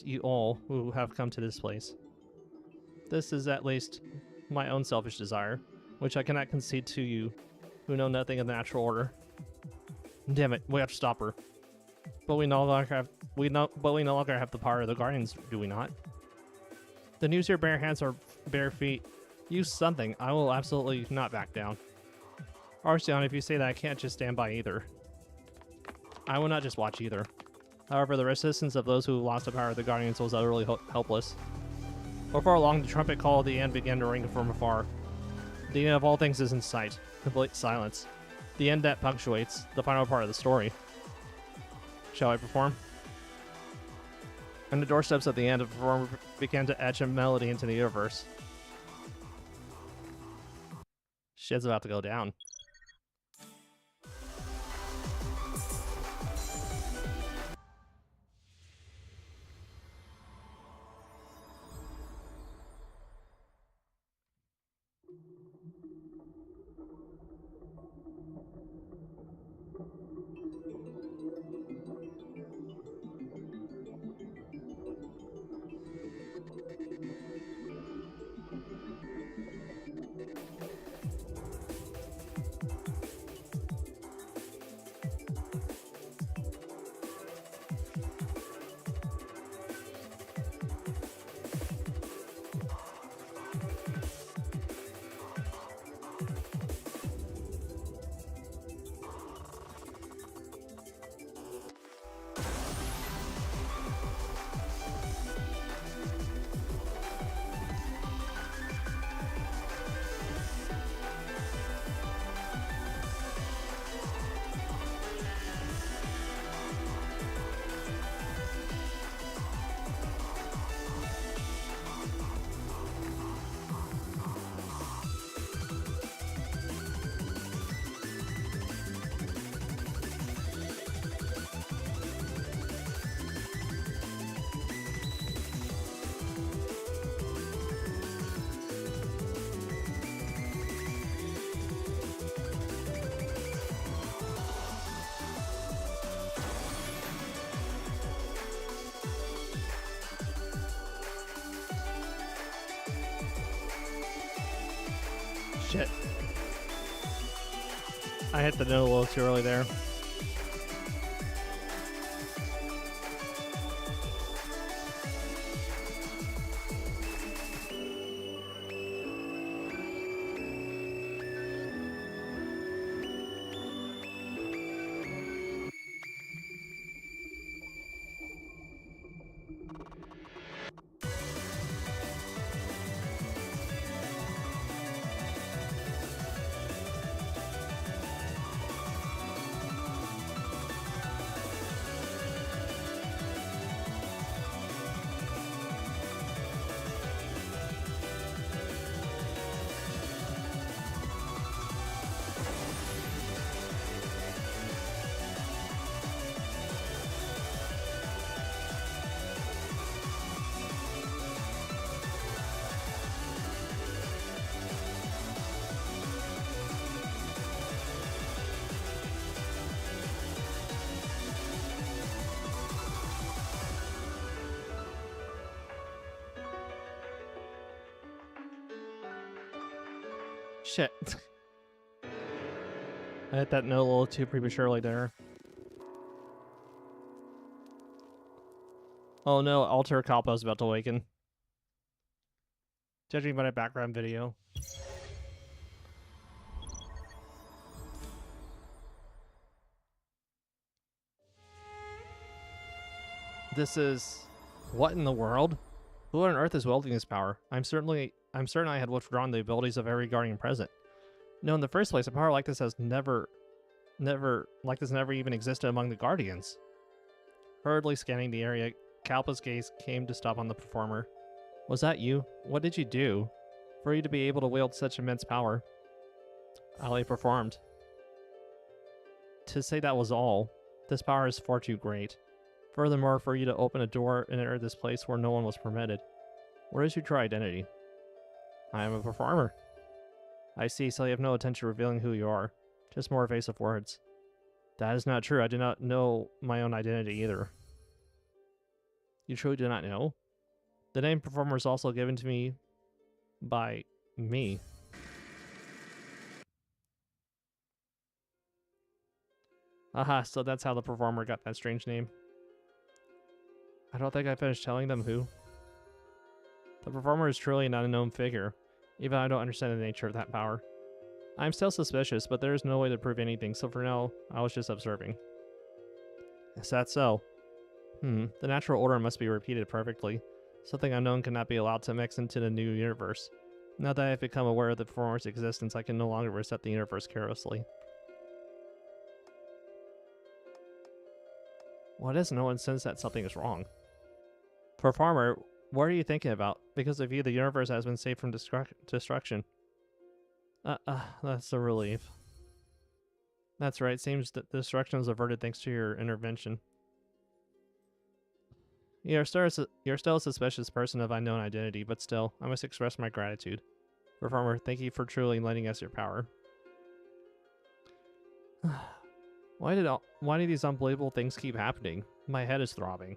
you all who have come to this place. This is at least my own selfish desire, which I cannot concede to you who know nothing of the natural order. Damn it, we have to stop her. But we no longer have the power of the Guardians, do we not? Then use your bare hands or bare feet. Use something. I will absolutely not back down. Arceon, if you say that, I can't just stand by either. I will not just watch either. However, the resistance of those who lost the power of the Guardians was utterly helpless. Before long, the trumpet call of the end began to ring from afar. The end of all things is in sight. Complete silence. The end that punctuates the final part of the story. Shall I perform? And the doorsteps at the end of the performer began to etch a melody into the universe. Shit's about to go down. Shit. I hit the note a little too early there. Shit. I hit that note a little too prematurely there. Oh no, Alter Kalpa is about to awaken. Judging by my background video. This is... What in the world? Who on earth is wielding this power? I'm certain I had withdrawn the abilities of every guardian present. No, in the first place, a power like this has never even existed among the guardians. Hurriedly scanning the area, Kalpa's gaze came to stop on the performer. Was that you? What did you do? For you to be able to wield such immense power, Ali performed. To say that was all, this power is far too great. Furthermore, for you to open a door and enter this place where no one was permitted. What is your true identity? I am a performer. I see, so you have no intention of revealing who you are. Just more evasive words. That is not true. I do not know my own identity either. You truly do not know? The name performer is also given to me by me. Aha, so that's how the performer got that strange name. I don't think I finished telling them who. The performer is truly an unknown figure. Even I don't understand the nature of that power. I'm still suspicious, but there is no way to prove anything, so for now, I was just observing. Is that so? The natural order must be repeated perfectly. Something unknown cannot be allowed to mix into the new universe. Now that I have become aware of the performer's existence, I can no longer reset the universe carelessly. What is no one sense that something is wrong? Performer, what are you thinking about? Because of you, the universe has been saved from destruction. That's a relief. That's right, seems that destruction was averted thanks to your intervention. You're still a suspicious person of unknown identity, but still, I must express my gratitude. Performer, thank you for truly lending us your power. Why do these unbelievable things keep happening? My head is throbbing.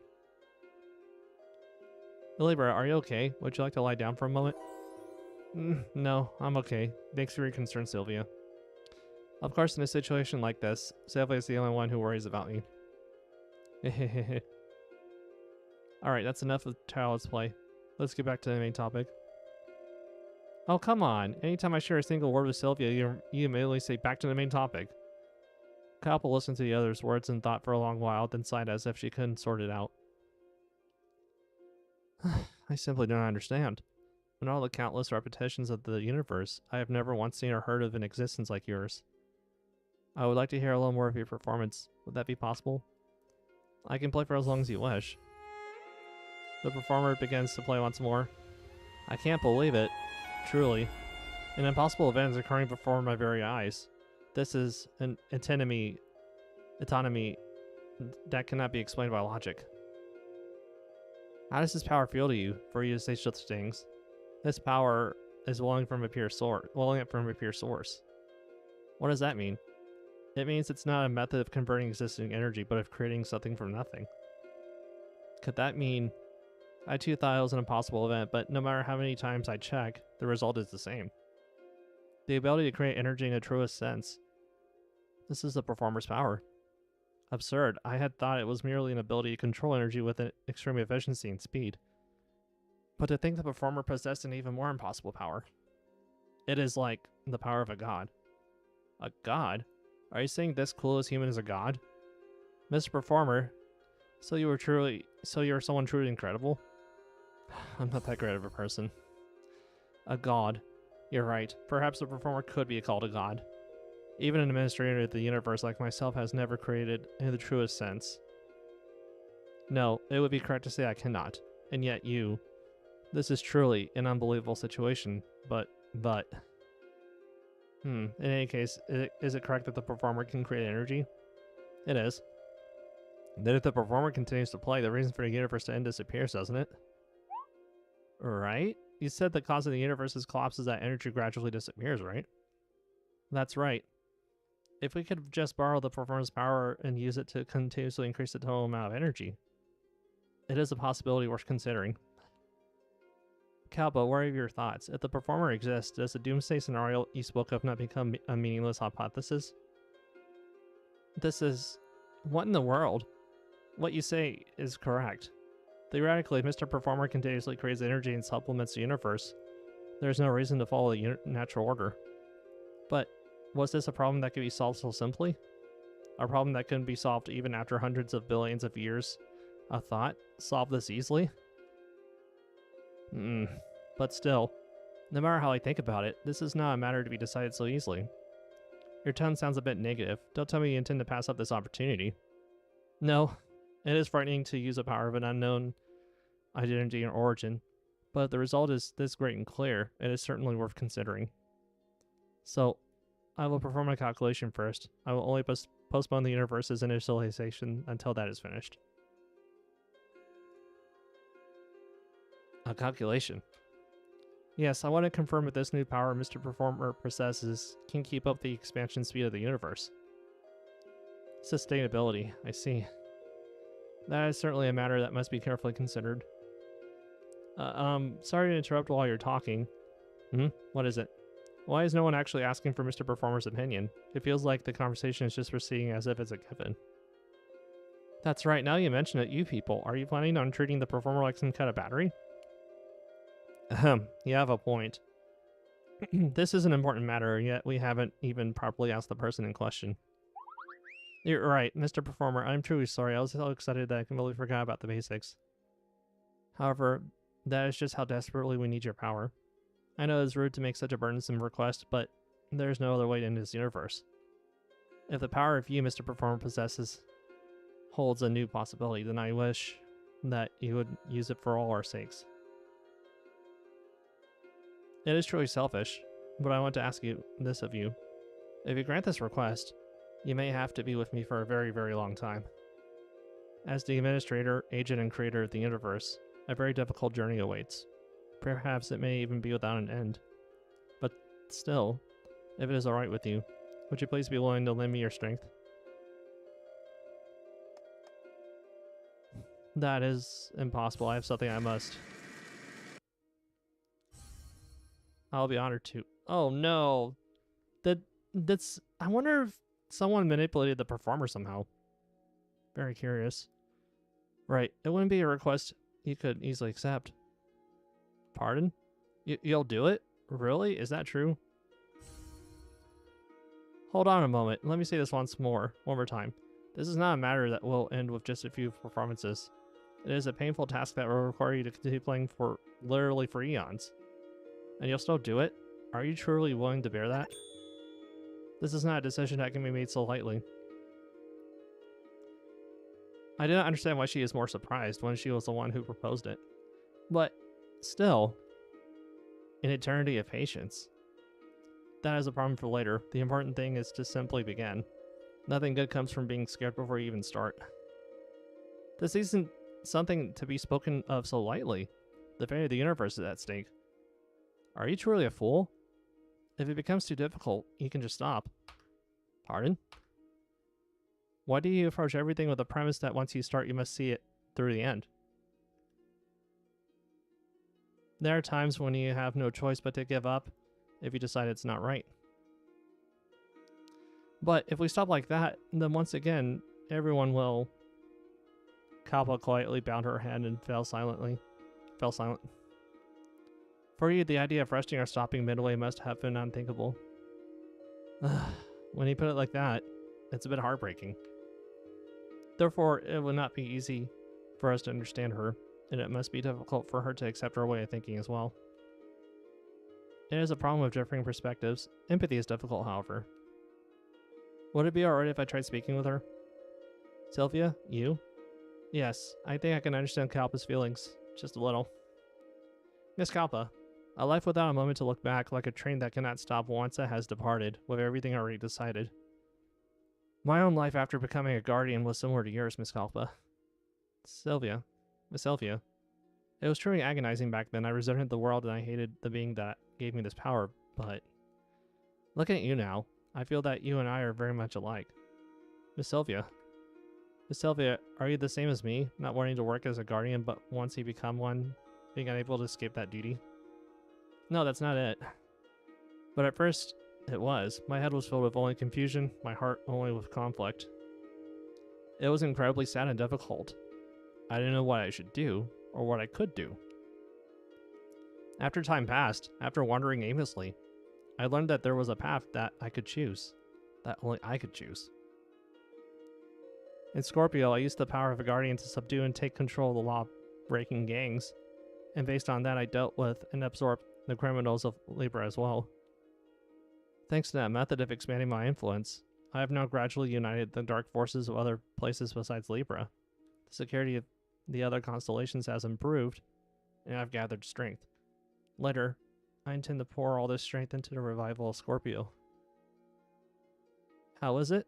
Libra, are you okay? Would you like to lie down for a moment? No, I'm okay. Thanks for your concern, Sylvia. Of course, in a situation like this, Sylvia is the only one who worries about me. Alright, that's enough of child's play. Let's get back to the main topic. Oh, come on. Anytime I share a single word with Sylvia, you immediately say back to the main topic. Kalpa listened to the other's words and thought for a long while, then sighed as if she couldn't sort it out. I simply don't understand. In all the countless repetitions of the universe, I have never once seen or heard of an existence like yours. I would like to hear a little more of your performance. Would that be possible? I can play for as long as you wish. The performer begins to play once more. I can't believe it. Truly. An impossible event is occurring before my very eyes. This is an autonomy that cannot be explained by logic. How does this power feel to you, for you to say such things? This power is welling from a pure source. What does that mean? It means it's not a method of converting existing energy, but of creating something from nothing. Could that mean... I too thought it was an impossible event, but no matter how many times I check, the result is the same. The ability to create energy in the truest sense. This is the performer's power. Absurd. I had thought it was merely an ability to control energy with an extreme efficiency and speed. But to think the performer possessed an even more impossible power. It is like the power of a god. A god? Are you saying this clueless human is a god? Mr. Performer, so you are someone truly incredible? I'm not that great of a person. A god. You're right. Perhaps the performer could be called a god. Even an administrator of the universe like myself has never created in the truest sense. No, it would be correct to say I cannot. And yet you... This is truly an unbelievable situation, but... In any case, is it correct that the performer can create energy? It is. Then if the performer continues to play, the reason for the universe to end disappears, doesn't it? Right? You said the cause of the universe's collapse is that energy gradually disappears, right? That's right. If we could just borrow the performer's power and use it to continuously increase the total amount of energy, it is a possibility worth considering. Kalpa, what are your thoughts? If the performer exists, does the doomsday scenario you spoke of not become a meaningless hypothesis? This is... What in the world? What you say is correct. Theoretically, if Mr. Performer continuously creates energy and supplements the universe, there's no reason to follow the natural order. But was this a problem that could be solved so simply? A problem that couldn't be solved even after hundreds of billions of years of thought? Solve this easily? But still, no matter how I think about it, this is not a matter to be decided so easily. Your tone sounds a bit negative. Don't tell me you intend to pass up this opportunity. No, it is frightening to use the power of an unknown identity and origin, But if the result is this great and clear, it is certainly worth considering. So, I will perform a calculation first. I will only postpone the universe's initialization until that is finished. A calculation. Yes, I want to confirm if this new power Mr. Performer possesses can keep up the expansion speed of the universe. Sustainability, I see. That is certainly a matter that must be carefully considered. Sorry to interrupt while you're talking. What is it? Why is no one actually asking for Mr. Performer's opinion? It feels like the conversation is just proceeding as if it's a given. That's right, now you mention it, you people. Are you planning on treating the Performer like some kind of battery? You have a point. This is an important matter, yet we haven't even properly asked the person in question. You're right, Mr. Performer, I'm truly sorry. I was so excited that I completely forgot about the basics. However, that is just how desperately we need your power. I know it's rude to make such a burdensome request, but there's no other way to end this universe. If the power of you, Mr. Performer, possesses holds a new possibility, then I wish that you would use it for all our sakes. It is truly selfish, but I want to ask you this of you. If you grant this request, you may have to be with me for a very, very long time. As the administrator, agent, and creator of the universe, a very difficult journey awaits. Perhaps it may even be without an end. But still, if it is alright with you, would you please be willing to lend me your strength? That is impossible. I have something I must. I'll be honored to. Oh no. That's... I wonder if someone manipulated the performer somehow. Very curious. Right. It wouldn't be a request you could easily accept. Pardon? You'll do it? Really? Is that true? Hold on a moment. Let me say this one more time. This is not a matter that will end with just a few performances. It is a painful task that will require you to continue playing literally for eons. And you'll still do it? Are you truly willing to bear that? This is not a decision that can be made so lightly. I do not understand why she is more surprised when she was the one who proposed it. But still, an eternity of patience. That is a problem for later. The important thing is to simply begin. Nothing good comes from being scared before you even start. This isn't something to be spoken of so lightly. The fate of the universe is at stake. Are you truly a fool? If it becomes too difficult, you can just stop. Pardon? Why do you approach everything with the premise that once you start, you must see it through the end? There are times when you have no choice but to give up if you decide it's not right. But if we stop like that, then once again, everyone will... Kalpa quietly bowed her head and fell silent. For you, the idea of resting or stopping midway must have been unthinkable. When you put it like that, it's a bit heartbreaking. Therefore, it would not be easy for us to understand her, and it must be difficult for her to accept our way of thinking as well. It is a problem of differing perspectives. Empathy is difficult, however. Would it be alright if I tried speaking with her? Sylvia, you? Yes, I think I can understand Kalpa's feelings, just a little. Miss Kalpa, a life without a moment to look back, like a train that cannot stop once it has departed, with everything already decided. My own life after becoming a guardian was similar to yours, Miss Kalpa. Miss Sylvia. It was truly agonizing back then. I resented the world and I hated the being that gave me this power, but... Looking at you now, I feel that you and I are very much alike. Miss Sylvia, are you the same as me, not wanting to work as a guardian, but once you become one, being unable to escape that duty? No, that's not it. But at first, it was. My head was filled with only confusion, my heart only with conflict. It was incredibly sad and difficult. I didn't know what I should do, or what I could do. After time passed, after wandering aimlessly, I learned that there was a path that I could choose. That only I could choose. In Scorpio, I used the power of a guardian to subdue and take control of the law-breaking gangs, and based on that I dealt with and absorbed the criminals of Libra as well. Thanks to that method of expanding my influence, I have now gradually united the dark forces of other places besides Libra. The security of the other constellations has improved, and I've gathered strength. Later, I intend to pour all this strength into the revival of Scorpio. How is it?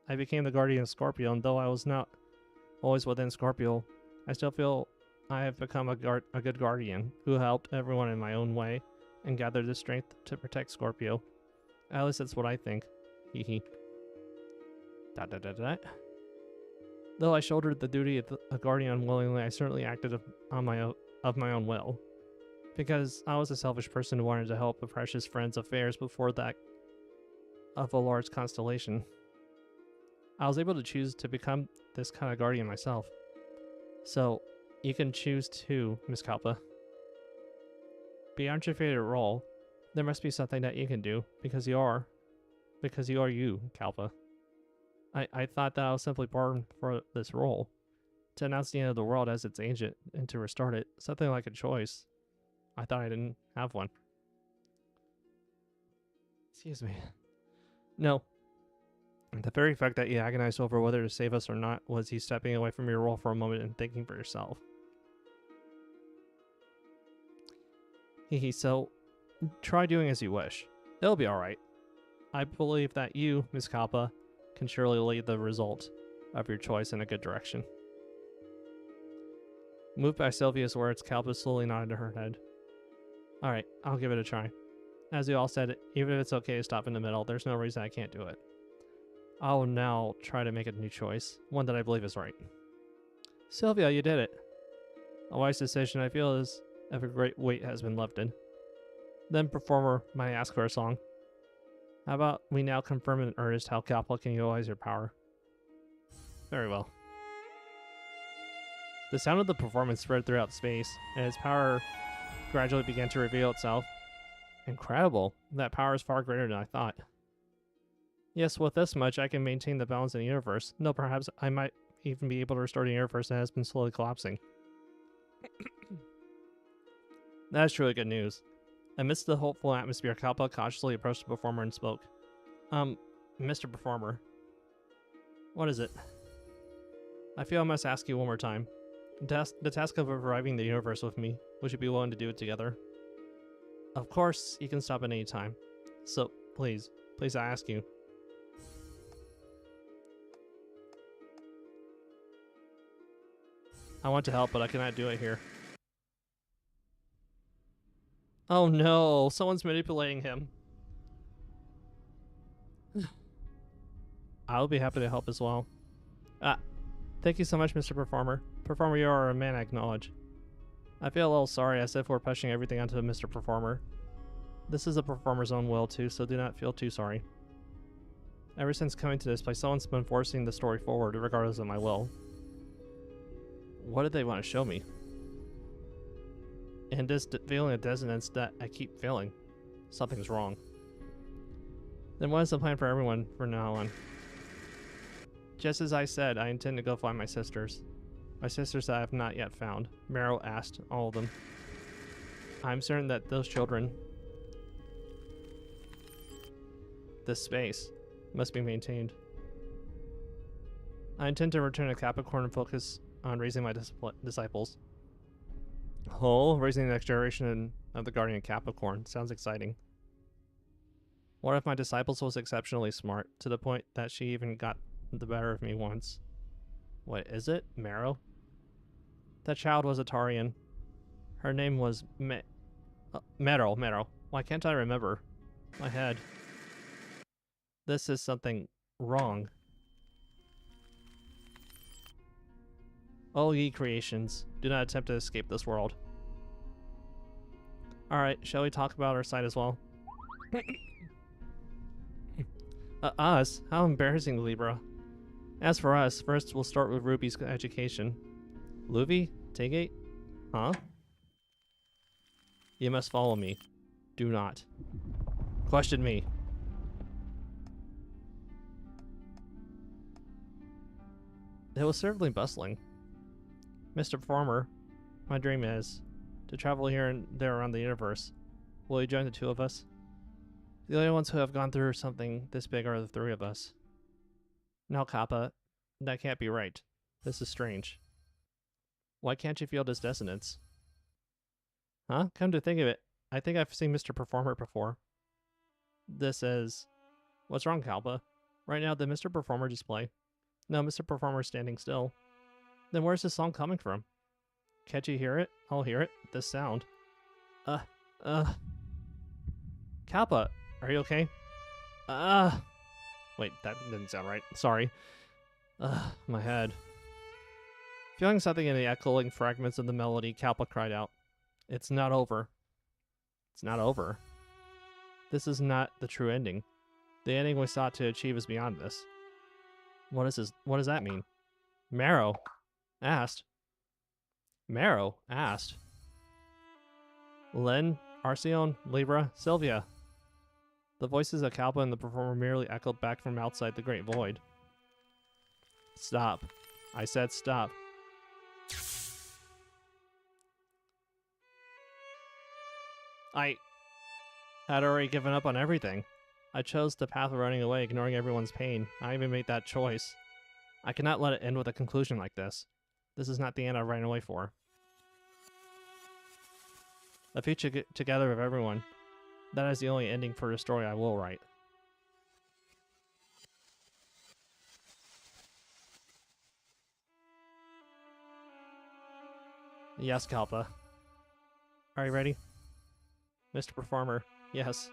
I became the guardian of Scorpio, and though I was not always within Scorpio, I still feel I have become a good guardian who helped everyone in my own way and gathered the strength to protect Scorpio. At least that's what I think. Hehe. Dot dot dot dot. Though I shouldered the duty of a guardian unwillingly, I certainly acted of my own will. Because I was a selfish person who wanted to help a precious friend's affairs before that of a large constellation. I was able to choose to become this kind of guardian myself. So, you can choose too, Miss Kalpa. Beyond your favorite role, there must be something that you can do, because you are you, Kalpa. I thought that I was simply born for this role, to announce the end of the world as its agent and to restart it, something like a choice. I thought I didn't have one. Excuse me. No. The very fact that you agonized over whether to save us or not was you stepping away from your role for a moment and thinking for yourself. Hehe, so try doing as you wish. It'll be alright. I believe that you, Miss Kalpa, can surely lead the result of your choice in a good direction. Moved by Sylvia's words, Kalpa slowly nodded her head. Alright, I'll give it a try. As you all said, even if it's okay to stop in the middle, there's no reason I can't do it. I'll now try to make a new choice, one that I believe is right. Sylvia, you did it. A wise decision, I feel, as if a great weight has been lifted. Then performer might ask for a song. How about we now confirm in earnest how Kalpa can utilize your power? Very well. The sound of the performance spread throughout space, and its power gradually began to reveal itself. Incredible. That power is far greater than I thought. Yes, with this much, I can maintain the balance in the universe. No, perhaps I might even be able to restore the universe that has been slowly collapsing. That is truly good news. Amidst the hopeful atmosphere, Kalpa cautiously approached the performer and spoke. Mr. Performer. What is it? I feel I must ask you one more time. The task of reviving the universe with me. Would you be willing to do it together? Of course, you can stop at any time. So, please I ask you. I want to help, but I cannot do it here. Oh no, someone's manipulating him. I'll be happy to help as well. Thank you so much, Mr. Performer. Performer, you are a man I acknowledge. I feel a little sorry as if we're pushing everything onto Mr. Performer. This is a performer's own will too, so do not feel too sorry. Ever since coming to this place, someone's been forcing the story forward regardless of my will. What did they want to show me? And this feeling of dissonance that I keep feeling. Something's wrong. Then what is the plan for everyone from now on? Just as I said, I intend to go find my sisters. My sisters that I have not yet found. Meryl asked all of them. I'm certain that those children, this space, must be maintained. I intend to return to Capricorn and focus on raising my disciples. Oh, raising the next generation of the Guardian Capricorn. Sounds exciting. What if my disciples was exceptionally smart, to the point that she even got the better of me once? What is it? Meryl? That child was a Tarian. Her name was Meryl. Why can't I remember? My head. This is something wrong. All ye creations, do not attempt to escape this world. Alright, shall we talk about our side as well? Us? How embarrassing, Libra. As for us, first we'll start with Ruby's education. Luvi? Tegate? Huh? You must follow me. Do not. Question me. It was certainly bustling. Mr. Performer, my dream is to travel here and there around the universe. Will you join the two of us? The only ones who have gone through something this big are the three of us. Now, Kappa, that can't be right. This is strange. Why can't you feel this dissonance? Huh? Come to think of it, I think I've seen Mr. Performer before. This is... What's wrong, Kalpa? Right now, the Mr. Performer display. No, Mr. Performer's standing still. Then where's this song coming from? Can't you hear it? I'll hear it. This sound. Uh, uh... Kalpa, are you okay? Wait, that didn't sound right. Sorry. My head. Feeling something in the echoing fragments of the melody, Kalpa cried out. It's not over. It's not over. This is not the true ending. The ending we sought to achieve is beyond this. What is this? What does that mean? Marrow asked. Marrow asked. Len, Arceon, Libra, Sylvia. The voices of Kalpa and the performer merely echoed back from outside the great void. Stop. I said stop. I had already given up on everything. I chose the path of running away, ignoring everyone's pain. I even made that choice. I cannot let it end with a conclusion like this. This is not the end I ran away for. A future together of everyone. That is the only ending for the story I will write. Yes, Kalpa. Are you ready? Mr. Performer, yes.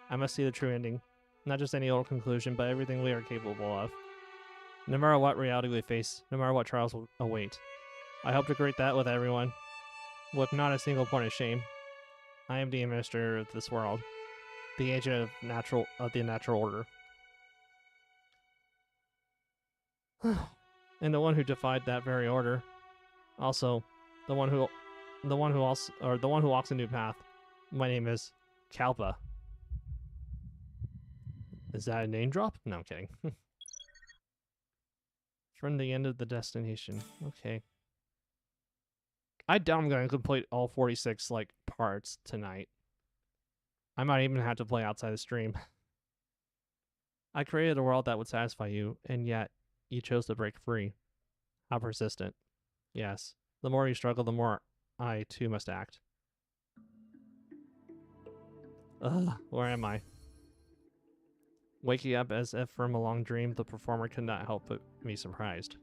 I must see the true ending. Not just any old conclusion, but everything we are capable of. No matter what reality we face, no matter what trials will await. I hope to create that with everyone, with not a single point of shame. I am the administrator of this world, the agent of the natural order. And the one who defied that very order. Also, the one who walks a new path. My name is Kalpa. Is that a name drop? No, I'm kidding. From the end of the destination. Okay. I doubt I'm going to complete all 46, like, parts tonight. I might even have to play outside the stream. I created a world that would satisfy you, and yet you chose to break free. How persistent. Yes. The more you struggle, the more I, too, must act. Ugh, where am I? Waking up as if from a long dream, the performer could not help but be surprised.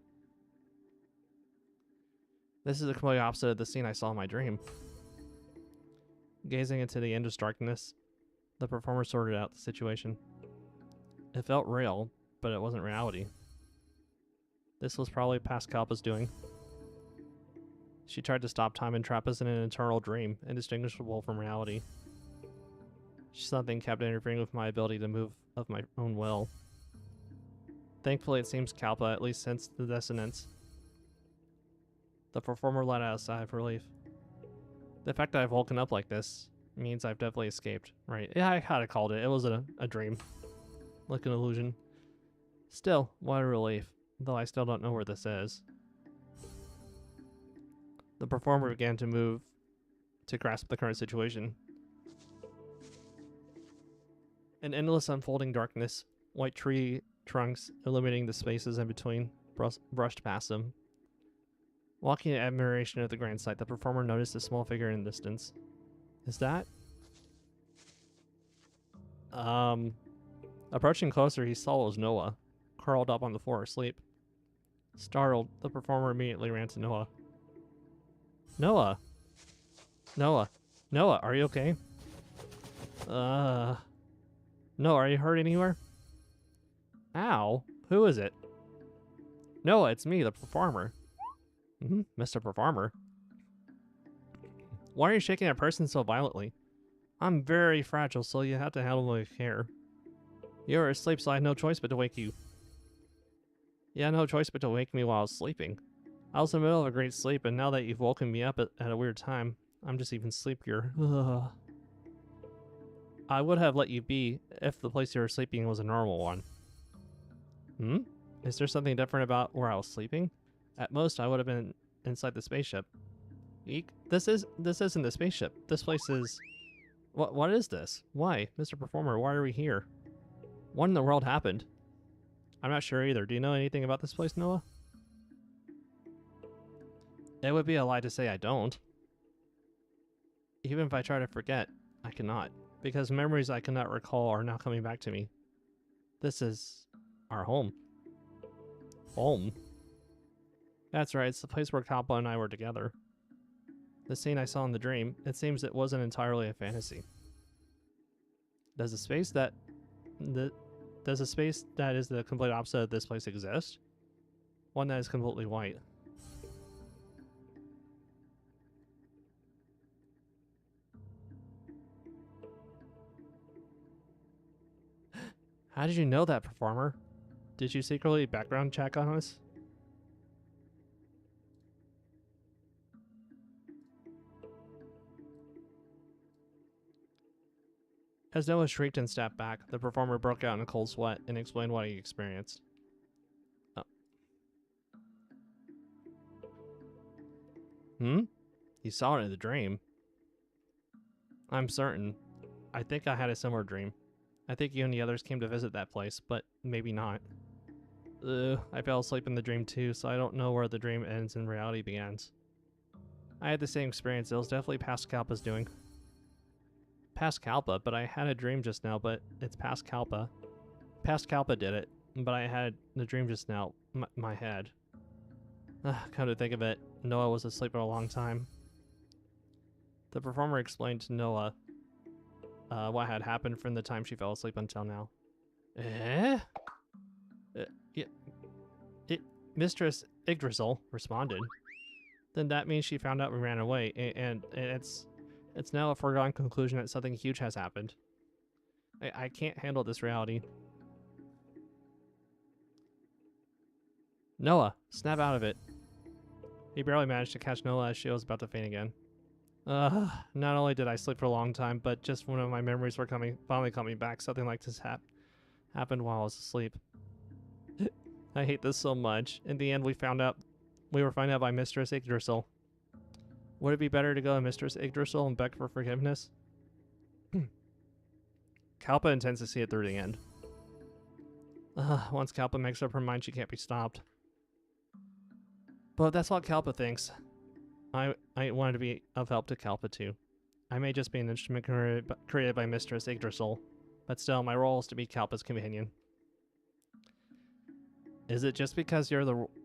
This is the complete opposite of the scene I saw in my dream. Gazing into the endless darkness, the performer sorted out the situation. It felt real, but it wasn't reality. This was probably past Kalpa's doing. She tried to stop time and trap us in an eternal dream, indistinguishable from reality. Something kept interfering with my ability to move of my own will. Thankfully, it seems Kalpa at least sensed the dissonance. The performer let out a sigh of relief. The fact that I've woken up like this means I've definitely escaped, right? Yeah, I kinda called it. It was a dream. Like an illusion. Still, what a relief. Though I still don't know where this is. The performer began to move to grasp the current situation. An endless unfolding darkness, white tree trunks illuminating the spaces in between, brushed past him. Walking in admiration of the grand sight, the performer noticed a small figure in the distance. Is that? Approaching closer, he saw it was Noah, curled up on the floor asleep. Startled, the performer immediately ran to Noah. Noah! Noah! Noah, are you okay? No, are you hurt anywhere? Ow, who is it? Noah, it's me, the performer. Mr. Performer. Why are you shaking a person so violently? I'm very fragile, so you have to handle me with care. You were asleep, so I had no choice but to wake you. You had no choice but to wake me while I was sleeping. I was in the middle of a great sleep, and now that you've woken me up at a weird time, I'm just even sleepier. Ugh. I would have let you be if the place you were sleeping was a normal one. Is there something different about where I was sleeping? At most, I would have been inside the spaceship. Eek, this isn't the spaceship. This place is... What is this? Why? Mr. Performer, why are we here? What in the world happened? I'm not sure either. Do you know anything about this place, Noah? It would be a lie to say I don't. Even if I try to forget, I cannot, because memories I cannot recall are now coming back to me. This is our home. Home? That's right, it's the place where Kalpa and I were together. The scene I saw in the dream, it seems it wasn't entirely a fantasy. Does a space that is the complete opposite of this place exist? One that is completely white. How did you know that, performer? Did you secretly background check on us? As Noah shrieked and stepped back, the performer broke out in a cold sweat and explained what he experienced. Oh. He saw it in the dream. I'm certain. I think I had a similar dream. I think you and the others came to visit that place, but maybe not. I fell asleep in the dream too, so I don't know where the dream ends and reality begins. I had the same experience. It was definitely past Kalpa's doing. Past Kalpa, but I had a dream just now, but it's past Kalpa. Past Kalpa did it, but I had the dream just now. My head. Come to think of it, Noah was asleep for a long time. The performer explained to Noah what had happened from the time she fell asleep until now. Mistress Yggdrasil responded. Then that means she found out we ran away, and it's now a foregone conclusion that something huge has happened. I can't handle this reality. Noah, snap out of it. He barely managed to catch Noah as she was about to faint again. Not only did I sleep for a long time, but just when my memories were finally coming back, something like this happened while I was asleep. I hate this so much. In the end, we were found out by Mistress Yggdrasil. Would it be better to go to Mistress Yggdrasil and beg for forgiveness? Kalpa intends to see it through the end. Once Kalpa makes up her mind, she can't be stopped. But that's what Kalpa thinks. I wanted to be of help to Kalpa too. I may just be an instrument created by Mistress Yggdrasil, but still, my role is to be Kalpa's companion. Is it just because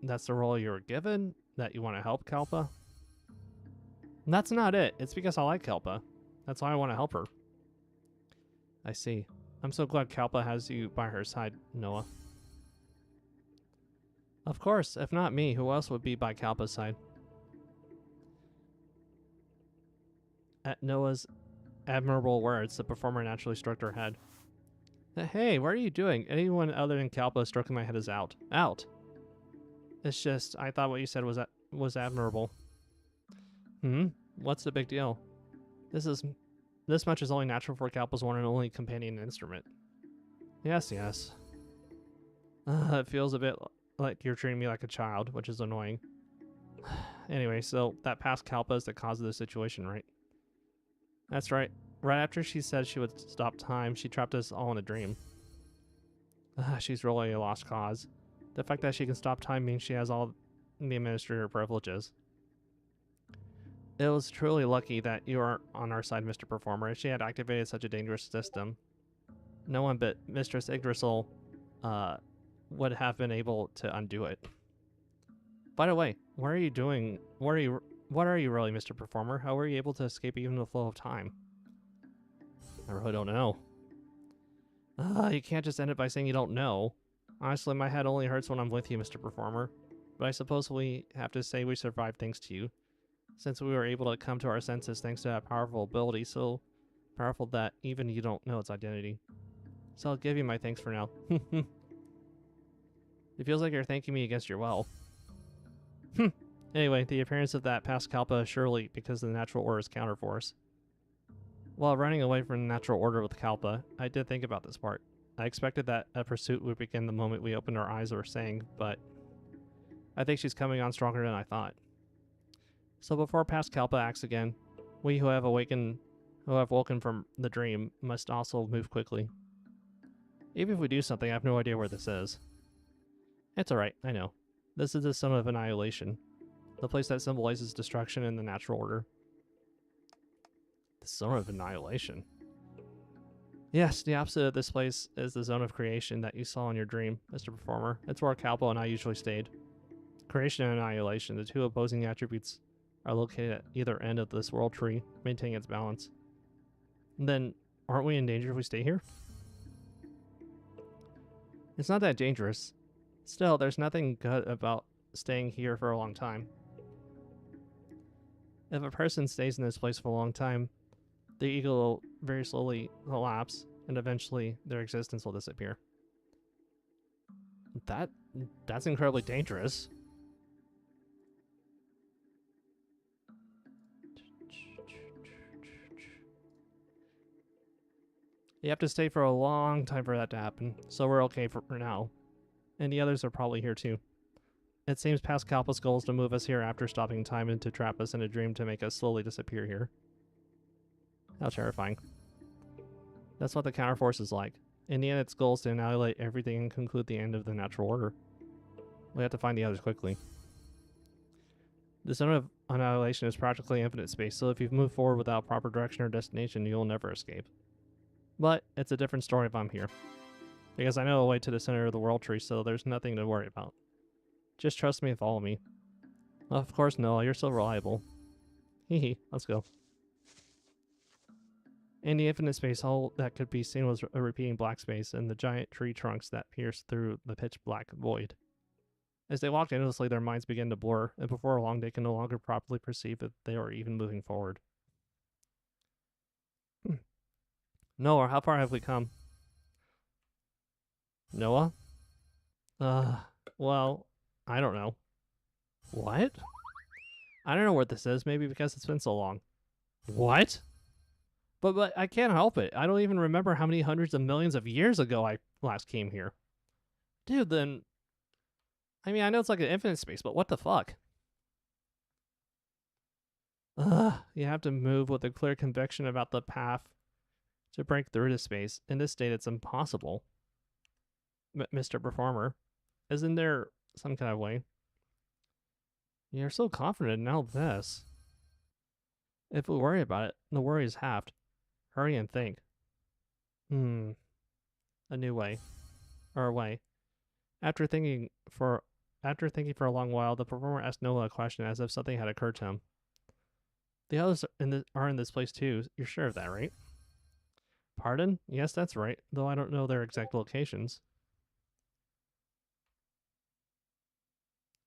that's the role you were given that you want to help Kalpa? That's not it. It's because I like Kalpa. That's why I want to help her. I see. I'm so glad Kalpa has you by her side, Noah. Of course, if not me, who else would be by Kalpa's side? At Noah's admirable words, the performer naturally stroked her head. Hey, what are you doing? Anyone other than Kalpa stroking my head is out. Out! It's just, I thought what you said was admirable. What's the big deal? This much is only natural for Kalpa's one and only companion instrument. Yes. It feels a bit like you're treating me like a child, which is annoying. Anyway, so that past Kalpa is the cause of the situation, right? That's right. Right after she said she would stop time, she trapped us all in a dream. She's really a lost cause. The fact that she can stop time means she has all the administrator privileges. It was truly lucky that you are on our side, Mr. Performer. If she had activated such a dangerous system, no one but Mistress Yggdrasil would have been able to undo it. By the way, what are you doing? What are you really, Mr. Performer? How were you able to escape even the flow of time? I really don't know. You can't just end it by saying you don't know. Honestly, my head only hurts when I'm with you, Mr. Performer. But I suppose we have to say we survived thanks to you. Since we were able to come to our senses thanks to that powerful ability, so powerful that even you don't know its identity. So I'll give you my thanks for now. It feels like you're thanking me against your will. Anyway, the appearance of that past Kalpa is surely because of the natural order's counterforce. While running away from the natural order with Kalpa, I did think about this part. I expected that a pursuit would begin the moment we opened our eyes or sang, but I think she's coming on stronger than I thought. So before past Kalpa acts again, we who have woken from the dream must also move quickly. Even if we do something, I have no idea where this is. It's alright, I know. This is the Sun of Annihilation, the place that symbolizes destruction in the natural order. Zone of Annihilation. Yes, the opposite of this place is the Zone of Creation that you saw in your dream, Mr. Performer. It's where Kalpa and I usually stayed. Creation and Annihilation, the two opposing attributes, are located at either end of this world tree, maintaining its balance. And then, aren't we in danger if we stay here? It's not that dangerous. Still, there's nothing good about staying here for a long time. If a person stays in this place for a long time, the ego will very slowly collapse, and eventually their existence will disappear. That's incredibly dangerous. You have to stay for a long time for that to happen, so we're okay for now. And the others are probably here too. It seems past Kalpa's goal is to move us here after stopping time and to trap us in a dream to make us slowly disappear here. How terrifying. That's what the counterforce is like. In the end, its goal is to annihilate everything and conclude the end of the natural order. We have to find the others quickly. The zone of annihilation is practically infinite space, so if you move forward without proper direction or destination, you'll never escape. But it's a different story if I'm here. Because I know the way to the center of the world tree, so there's nothing to worry about. Just trust me and follow me. Of course, Noah, you're so reliable. Hehe, let's go. In the infinite space, all that could be seen was a repeating black space and the giant tree trunks that pierced through the pitch black void. As they walked endlessly, their minds began to blur, and before long they could no longer properly perceive if they were even moving forward. Noah, how far have we come? Noah? Well, I don't know. What? I don't know what this is, maybe because it's been so long. What? But I can't help it. I don't even remember how many hundreds of millions of years ago I last came here. Dude, then... I mean, I know it's like an infinite space, but what the fuck? You have to move with a clear conviction about the path to break through this space. In this state, it's impossible. Mr. Performer, isn't there some kind of way? You're so confident now this. If we worry about it, the worry is halved. Hurry and think. A new way. Or a way. After thinking for a long while, the performer asked Noah a question as if something had occurred to him. The others are in this place too. You're sure of that, right? Pardon? Yes, that's right, though I don't know their exact locations.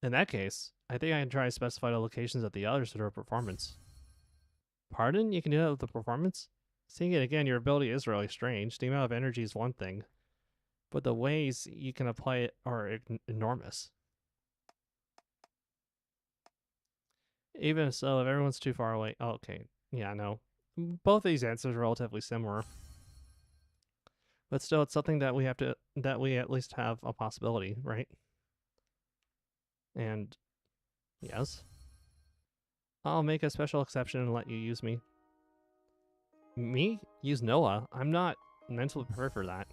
In that case, I think I can try to specify the locations of the others through a performance. Pardon? You can do that with the performance? Seeing it again, your ability is really strange. The amount of energy is one thing, but the ways you can apply it are enormous. Even so, if everyone's too far away... Oh, okay, yeah, no. Both of these answers are relatively similar. But still, it's something that we at least have a possibility, right? And, yes. I'll make a special exception and let you use me. Me? Use Noah? I'm not mentally prepared for that.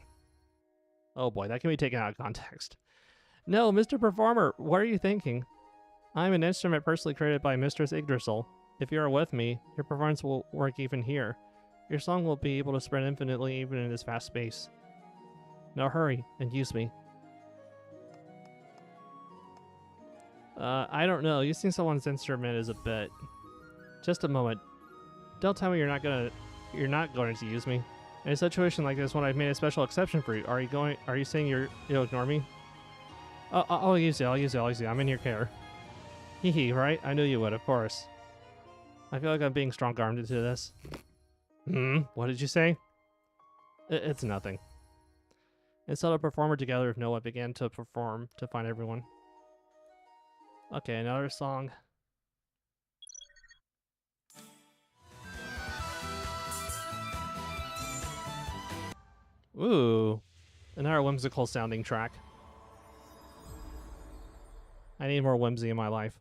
Oh boy, that can be taken out of context. No, Mr. Performer, what are you thinking? I'm an instrument personally created by Mistress Yggdrasil. If you are with me, your performance will work even here. Your song will be able to spread infinitely even in this vast space. Now hurry and use me. I don't know. Using someone's instrument is a bit... Just a moment. Don't tell me you're not going to use me. In a situation like this, when I've made a special exception for you, are you saying you'll ignore me? I'll use you. I'm in your care. Hee, right? I knew you would, of course. I feel like I'm being strong-armed into this. What did you say? It's nothing. Instead of performer together, if Noah began to perform to find everyone. Okay, another song. Ooh, another whimsical sounding track. I need more whimsy in my life.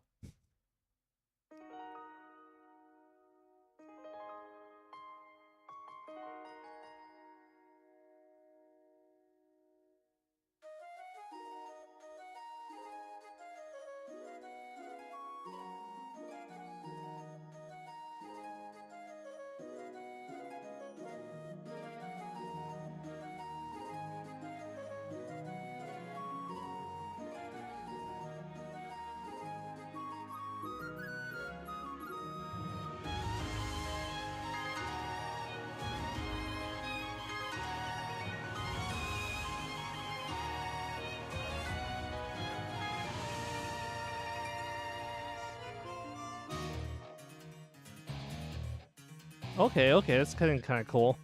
Okay, okay, that's kind of cool.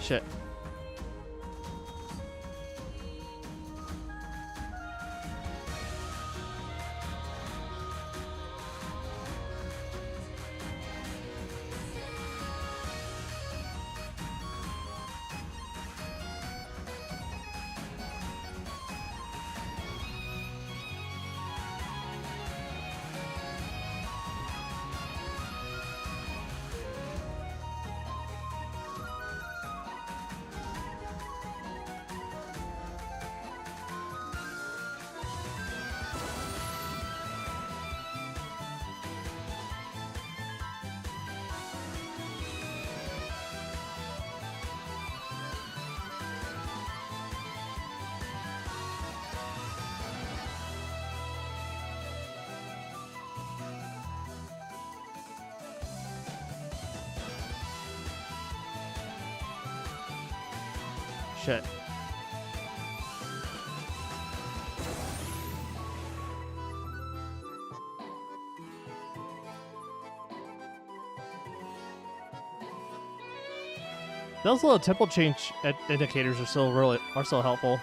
Shit. Shit. Those little tempo change indicators are still helpful.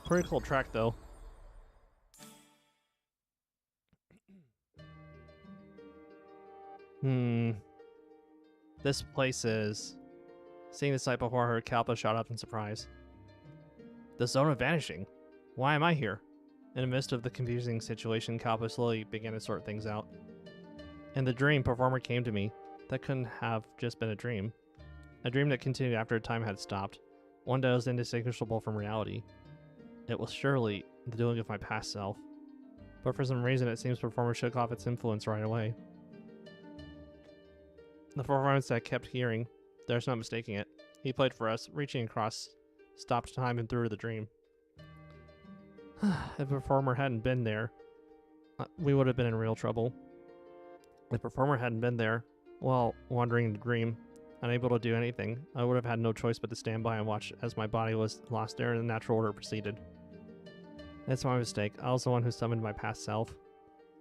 Pretty cool track though. This place is... Seeing the sight before her, Kalpa shot up in surprise. The zone of vanishing? Why am I here? In the midst of the confusing situation, Kalpa slowly began to sort things out. In the dream, Performer came to me. That couldn't have just been a dream. A dream that continued after time had stopped. One that was indistinguishable from reality. It was surely the doing of my past self. But for some reason, it seems Performer shook off its influence right away. The performance I kept hearing, there's no mistaking it. He played for us, reaching across, stopped time and through the dream. If Performer hadn't been there, we would have been in real trouble. If Performer hadn't been there, while wandering in the dream, unable to do anything, I would have had no choice but to stand by and watch as my body was lost there and the natural order proceeded. That's my mistake. I was the one who summoned my past self.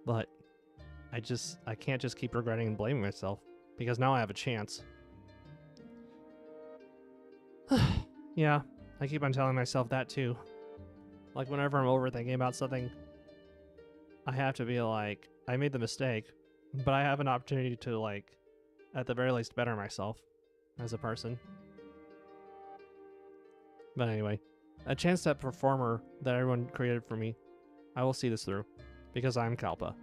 But I can't just keep regretting and blaming myself, because now I have a chance. Yeah, I keep on telling myself that too. Like whenever I'm overthinking about something, I have to be like, I made the mistake, but I have an opportunity to, like, at the very least better myself as a person. But anyway, a chance that Performer that everyone created for me, I will see this through, because I am Kalpa.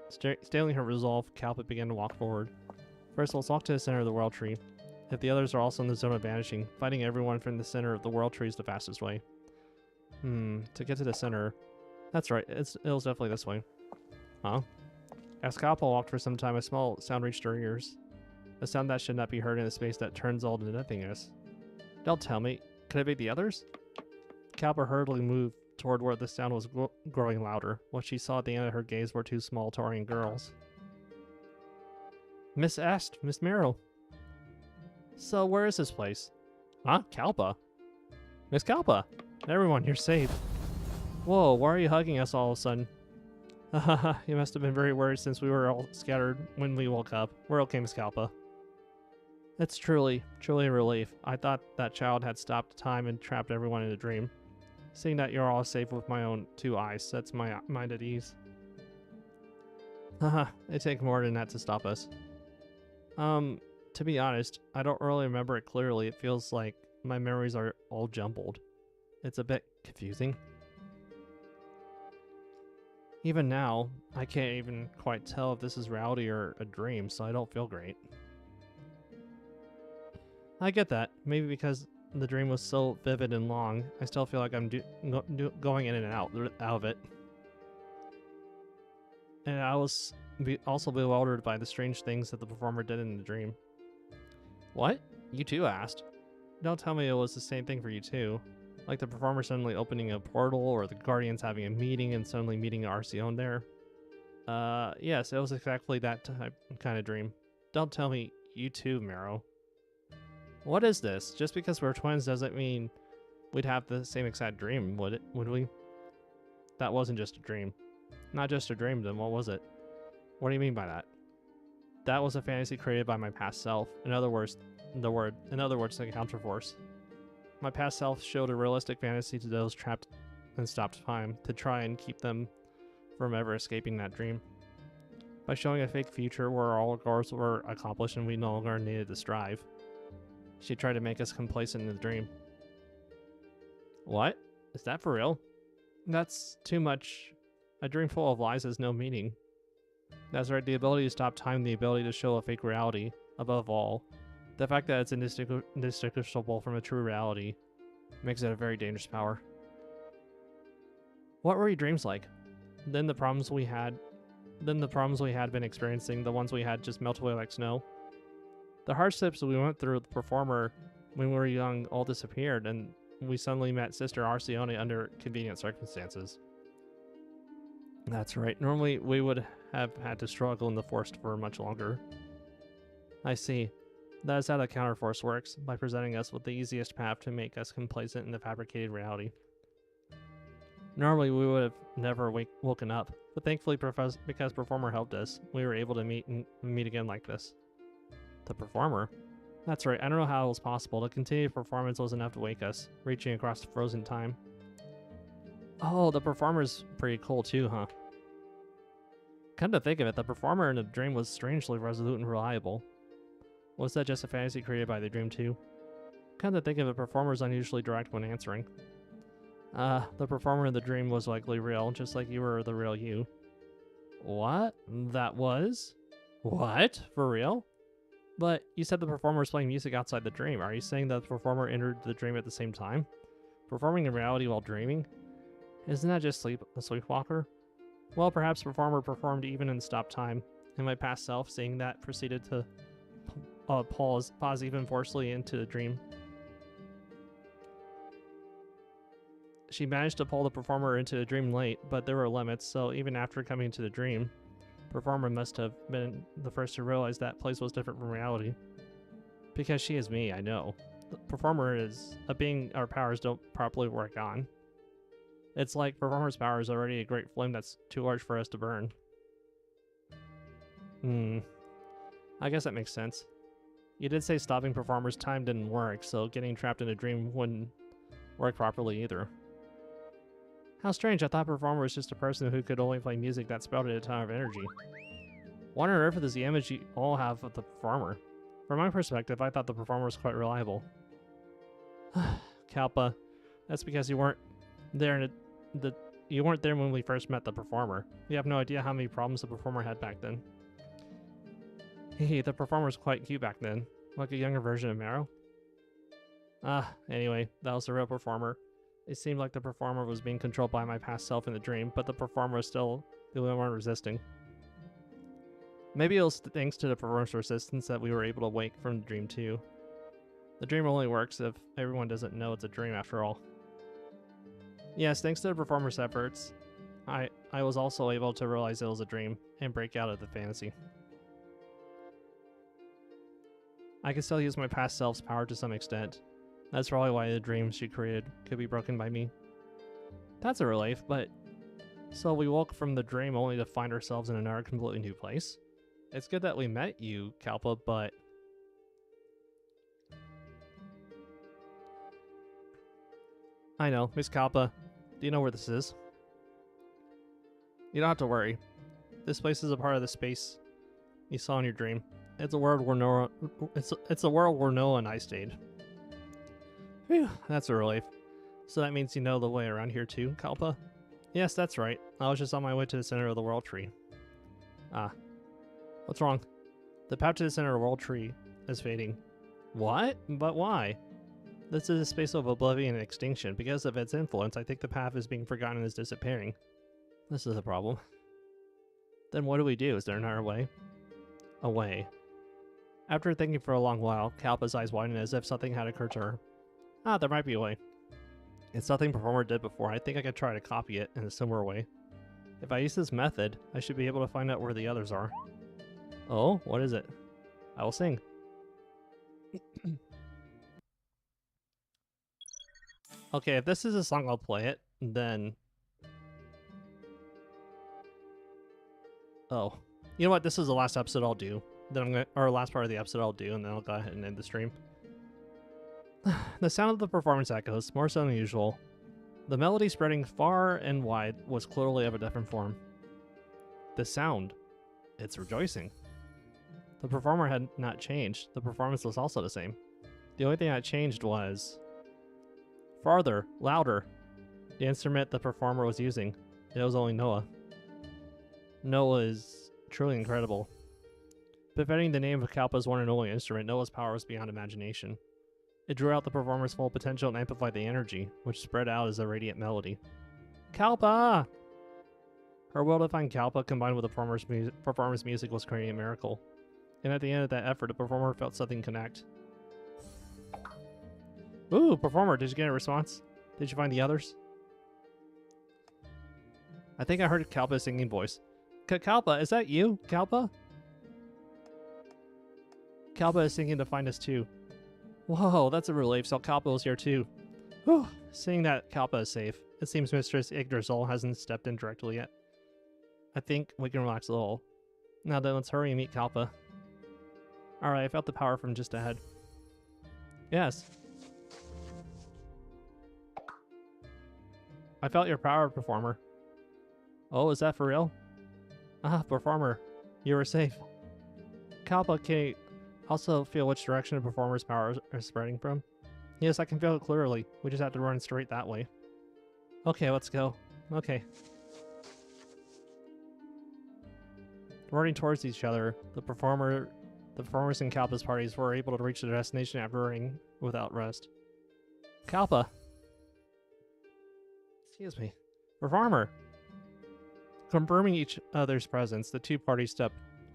Stealing her resolve, Kalpa began to walk forward. First, let's walk to the center of the World Tree. If the others are also in the zone of vanishing, fighting everyone from the center of the World Tree is the fastest way. To get to the center... That's right, it was definitely this way. Huh? As Kalpa walked for some time, a small sound reached her ears. A sound that should not be heard in a space that turns all to nothingness. Don't tell me, could it be the others? Kalpa hurriedly moved toward where the sound was growing louder. What she saw at the end of her gaze were two small towering girls. Miss Est, Miss Meryl. So where is this place? Huh? Kalpa? Miss Kalpa! Everyone, you're safe. Whoa, why are you hugging us all of a sudden? Hahaha, you must have been very worried since we were all scattered when we woke up. We're okay, Miss Kalpa. It's truly a relief. I thought that child had stopped time and trapped everyone in a dream. Seeing that you're all safe with my own two eyes sets my mind at ease. Haha, it takes more than that to stop us. To be honest, I don't really remember it clearly. It feels like my memories are all jumbled. It's a bit confusing. Even now, I can't even quite tell if this is reality or a dream, so I don't feel great. I get that. Maybe because the dream was so vivid and long, I still feel like I'm going in and out of it. And I was also bewildered by the strange things that the performer did in the dream. What? You too asked? Don't tell me it was the same thing for you too. Like the performer suddenly opening a portal, or the Guardians having a meeting and suddenly meeting Arceon there. Yes, it was exactly that kind of dream. Don't tell me you too, Mero. What is this? Just because we're twins doesn't mean we'd have the same exact dream, would we? That wasn't just a dream. Not just a dream, then what was it? What do you mean by that? That was a fantasy created by my past self. In other words, the Counterforce. My past self showed a realistic fantasy to those trapped in stopped time to try and keep them from ever escaping that dream. By showing a fake future where all our goals were accomplished and we no longer needed to strive, she tried to make us complacent in the dream. What? Is that for real? That's too much. A dream full of lies has no meaning. That's right, the ability to stop time, the ability to show a fake reality, above all. The fact that it's indistinguishable from a true reality makes it a very dangerous power. What were your dreams like? Then the problems we had been experiencing, the ones we had just melt away like snow. The hardships we went through with the performer when we were young all disappeared, and we suddenly met Sister Arceone under convenient circumstances. That's right. Normally, we would have had to struggle in the forest for much longer. I see. That is how the Counterforce works, by presenting us with the easiest path to make us complacent in the fabricated reality. Normally, we would have never woken up, but thankfully, because Performer helped us, we were able to meet again like this. The Performer? That's right, I don't know how it was possible. The continued performance was enough to wake us, reaching across the frozen time. Oh, the Performer's pretty cool too, huh? Come to think of it, the Performer in the dream was strangely resolute and reliable. Was that just a fantasy created by the dream too? Come to think of it, Performer's unusually direct when answering. The Performer in the dream was likely real, just like you were the real you. What? That was? What? For real? But you said the Performer was playing music outside the dream. Are you saying that the Performer entered the dream at the same time? Performing in reality while dreaming? Isn't that just a sleepwalker? Well, perhaps Performer performed even in stop time, and my past self, seeing that, proceeded to pause even forcefully into the dream. She managed to pull the Performer into the dream late, but there were limits, so even after coming into the dream, Performer must have been the first to realize that place was different from reality. Because she is me, I know. The Performer is a being our powers don't properly work on. It's like Performer's power is already a great flame that's too large for us to burn. I guess that makes sense. You did say stopping Performer's time didn't work, so getting trapped in a dream wouldn't work properly either. How strange, I thought Performer was just a person who could only play music that spouted a ton of energy. What on earth is the image you all have of the Performer? From my perspective, I thought the Performer was quite reliable. Kalpa, that's because you weren't there when we first met the Performer. You have no idea how many problems the Performer had back then. Hehe, the Performer was quite cute back then, like a younger version of Mero. Anyway, that was the real Performer. It seemed like the Performer was being controlled by my past self in the dream, but the Performer was still the only one resisting. Maybe it was thanks to the Performer's resistance that we were able to wake from the dream too. The dream only works if everyone doesn't know it's a dream after all. Yes, thanks to the Performer's efforts, I was also able to realize it was a dream and break out of the fantasy. I can still use my past self's power to some extent. That's probably why the dreams she created could be broken by me. That's a relief, but... So we woke from the dream only to find ourselves in another completely new place? It's good that we met you, Kalpa, but... I know, Miss Kalpa. Do you know where this is? You don't have to worry. This place is a part of the space you saw in your dream. It's a world where Noah. It's a world where Noah and I stayed. Phew, that's a relief. So that means you know the way around here too, Kalpa? Yes, that's right. I was just on my way to the center of the world tree. Ah. What's wrong? The path to the center of the world tree is fading. What? But why? This is a space of oblivion and extinction. Because of its influence, I think the path is being forgotten and is disappearing. This is a problem. Then what do we do? Is there another way? A way. After thinking for a long while, Kalpa's eyes widened as if something had occurred to her. Ah, there might be a way. It's something Performer did before. I think I could try to copy it in a similar way. If I use this method, I should be able to find out where the others are. Oh, what is it? I will sing. Okay, if this is a song, I'll play it, then... Oh. You know what? This is the last episode I'll do. Then I'm gonna, or last part of the episode I'll do, and then I'll go ahead and end the stream. The sound of the performance echoes, more so than usual. The melody spreading far and wide was clearly of a different form. The sound. It's rejoicing. The performer had not changed. The performance was also the same. The only thing that changed was... farther, louder. The instrument the performer was using. It was only Noah. Noah is truly incredible. Befitting the name of Kalpa's one and only instrument, Noah's power was beyond imagination. It drew out the performer's full potential and amplified the energy, which spread out as a radiant melody. Kalpa! Her will to find Kalpa combined with the performer's music was creating a miracle. And at the end of that effort, the performer felt something connect. Ooh, performer, did you get a response? Did you find the others? I think I heard Kalpa's singing voice. Kalpa, is that you, Kalpa? Kalpa is singing to find us too. Whoa, that's a relief, so Kalpa was here too. Whew, seeing that Kalpa is safe. It seems Mistress Yggdrasil hasn't stepped in directly yet. I think we can relax a little. Now then, let's hurry and meet Kalpa. Alright, I felt the power from just ahead. Yes. I felt your power, performer. Oh, is that for real? Ah, performer. You were safe. Kalpa, can you also feel which direction the performer's power is spreading from? Yes, I can feel it clearly. We just have to run straight that way. Okay, let's go. Okay. Running towards each other, the performers in Kalpa's parties were able to reach their destination after running without rest. Kalpa! Excuse me. Performer! Confirming each other's presence, the two parties'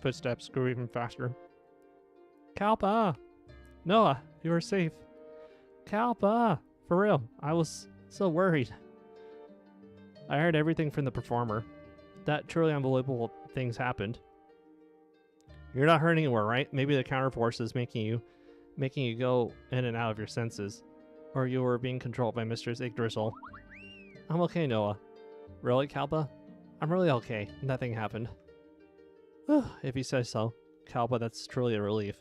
footsteps grew even faster. Kalpa! Noah, you are safe. Kalpa! For real, I was so worried. I heard everything from the performer. That truly unbelievable things happened. You're not hurt anywhere, right? Maybe the counterforce is making you go in and out of your senses. Or you were being controlled by Mistress Yggdrasil. I'm okay, Noah. Really, Kalpa? I'm really okay. Nothing happened. If you say so. Kalpa, that's truly a relief.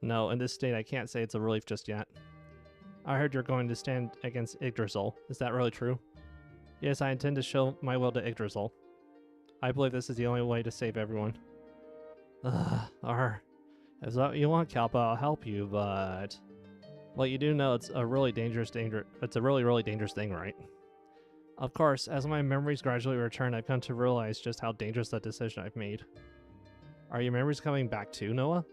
No, in this state I can't say it's a relief just yet. I heard you're going to stand against Yggdrasil. Is that really true? Yes, I intend to show my will to Yggdrasil. I believe this is the only way to save everyone. Is that what you want, Kalpa? I'll help you, but... Well, you do know it's a really dangerous thing, right? Of course, as my memories gradually return, I've come to realize just how dangerous that decision I've made. Are your memories coming back too, Noah?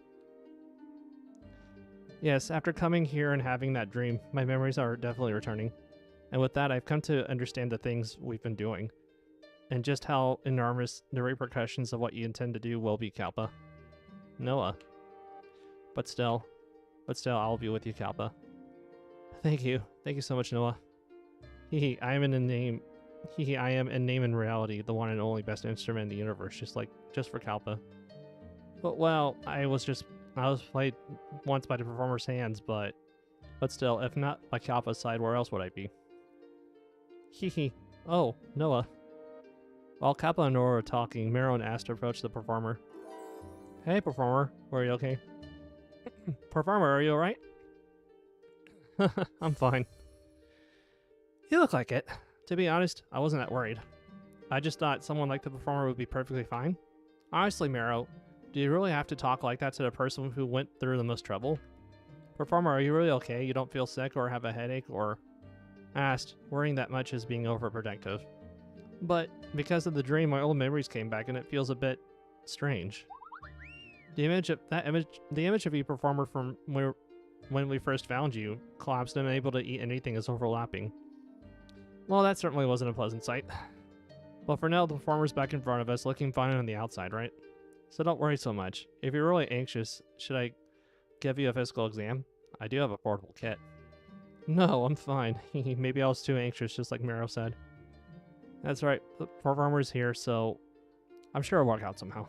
Yes, after coming here and having that dream, my memories are definitely returning. And with that, I've come to understand the things we've been doing. And just how enormous the repercussions of what you intend to do will be, Kalpa. Noah. But still, I'll be with you, Kalpa. Thank you. Thank you so much, Noah. I am in name and reality the one and only best instrument in the universe, just for Kalpa. But well, I was played once by the performer's hands, but still, if not by Kalpa's side, where else would I be? Oh, Noah. While Kalpa and Noah were talking, Meron asked to approach the performer. Hey, performer, are you okay? Performer, are you alright? I'm fine. You look like it. To be honest, I wasn't that worried. I just thought someone like the performer would be perfectly fine. Honestly, Mero, Do you really have to talk like that to the person who went through the most trouble? Performer, are you really okay? You don't feel sick or have a headache or... Asked, worrying that much is being overprotective. But because of the dream, my old memories came back and it feels a bit strange. The image of you, performer, from when we first found you, collapsed and unable to eat anything, is overlapping. Well, that certainly wasn't a pleasant sight. But for now, the performer's back in front of us, looking fine on the outside, right? So don't worry so much. If you're really anxious, should I give you a physical exam? I do have a portable kit. No, I'm fine. Maybe I was too anxious, just like Mero said. That's right, the performer's here, so I'm sure it'll work out somehow.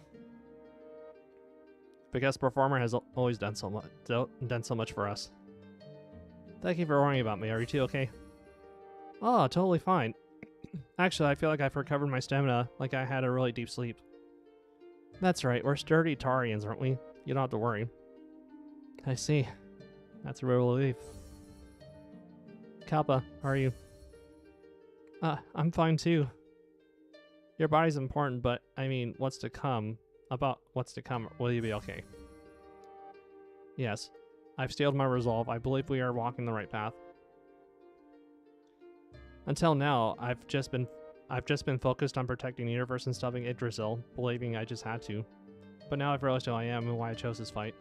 Because performer has always done so much for us. Thank you for worrying about me. Are you two okay? Oh, totally fine. Actually, I feel like I've recovered my stamina, like I had a really deep sleep. That's right, we're sturdy Tarians, aren't we? You don't have to worry. I see. That's a real relief. Kalpa, how are you? I'm fine too. Your body's important, but I mean, what's to come? About what's to come, will you be okay? Yes. I've steeled my resolve. I believe we are walking the right path. Until now, I've just been focused on protecting the universe and stopping Yggdrasil, believing I just had to. But now I've realized who I am and why I chose this fight.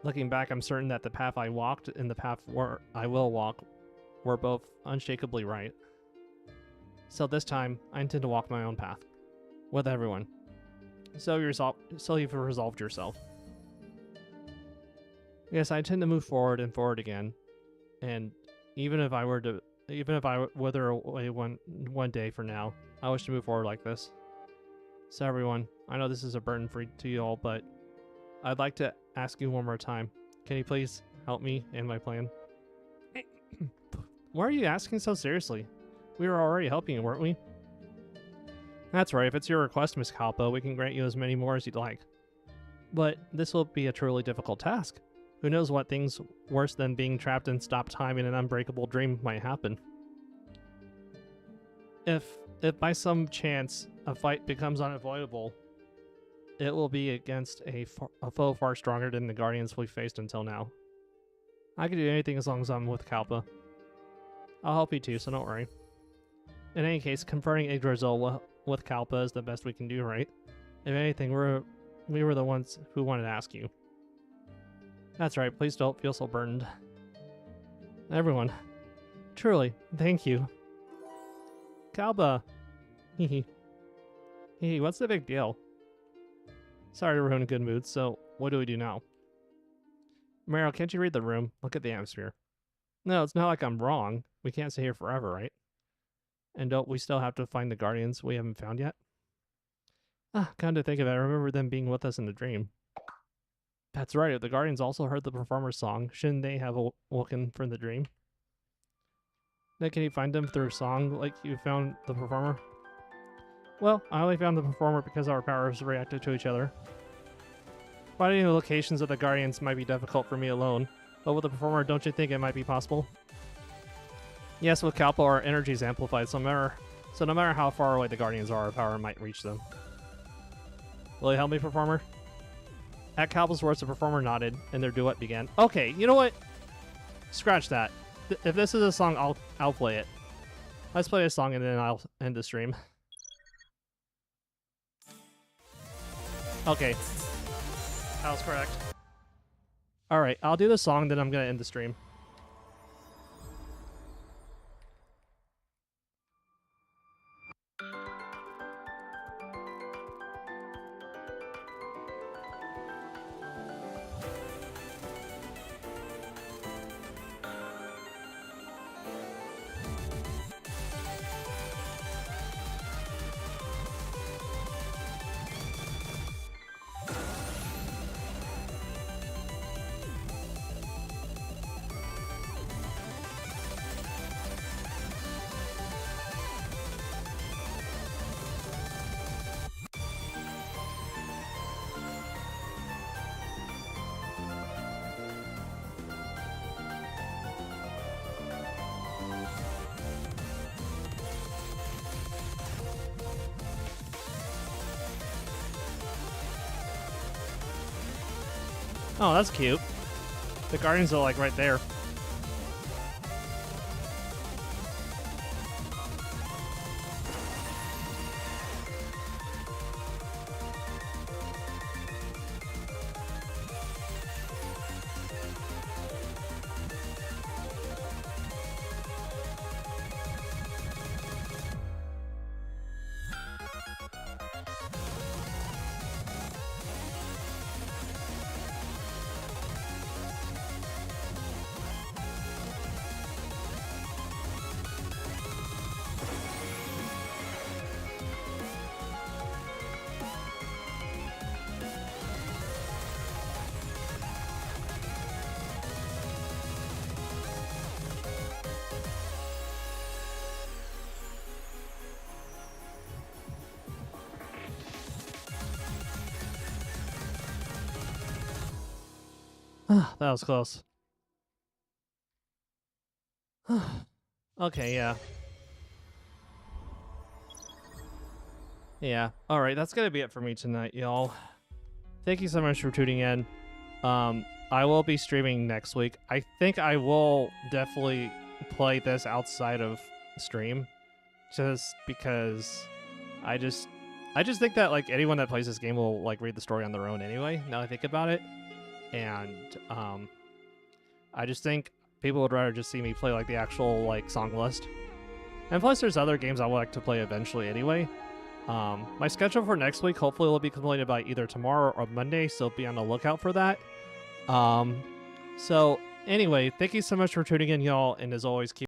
Looking back, I'm certain that the path I walked and the path where I will walk were both unshakably right. So this time, I intend to walk my own path. With everyone. So you've resolved yourself. Yes, I intend to move forward and forward again. And even if I wither away one day for now, I wish to move forward like this. So everyone, I know this is a burden to you all, but I'd like to ask you one more time. Can you please help me in my plan? Why are you asking so seriously? We were already helping you, weren't we? That's right, if it's your request, Miss Kalpa, we can grant you as many more as you'd like. But this will be a truly difficult task. Who knows what things worse than being trapped in stop time in an unbreakable dream might happen. If by some chance a fight becomes unavoidable, it will be against a foe far stronger than the Guardians we faced until now. I can do anything as long as I'm with Kalpa. I'll help you too, so don't worry. In any case, confronting Yggdrasil with Kalpa is the best we can do, right? If anything, we were the ones who wanted to ask you. That's right, please don't feel so burdened. Everyone, truly, thank you. Kalpa! Hehe. Hehe, what's the big deal? Sorry to ruin a good mood, so what do we do now? Meryl, can't you read the room? Look at the atmosphere. No, it's not like I'm wrong. We can't stay here forever, right? And don't we still have to find the Guardians we haven't found yet? Come to think of it, I remember them being with us in the dream. That's right, if the Guardians also heard the performer's song, shouldn't they have awoken from the dream? Then can you find them through song like you found the performer? Well, I only found the performer because our powers reacted to each other. Finding the locations of the Guardians might be difficult for me alone, but with the performer, don't you think it might be possible? Yes, with Kalpa, our energy is amplified, so no matter how far away the Guardians are, our power might reach them. Will you help me, performer? At Kalpa's words, the performer nodded, and their duet began. Okay, you know what? Scratch that. If this is a song, I'll play it. Let's play a song, and then I'll end the stream. Okay. That was correct. Alright, I'll do the song, then I'm gonna end the stream. Oh, that's cute. The Guardians are like right there. That was close. Okay, yeah. Yeah. All right, that's going to be it for me tonight, y'all. Thank you so much for tuning in. I will be streaming next week. I think I will definitely play this outside of stream just because I just think that like anyone that plays this game will like read the story on their own anyway, now I think about it. And I just think people would rather just see me play like the actual like song list. And plus there's other games I would like to play eventually anyway. My schedule for next week hopefully will be completed by either tomorrow or Monday, so be on the lookout for that. So anyway, thank you so much for tuning in, y'all, and as always, keep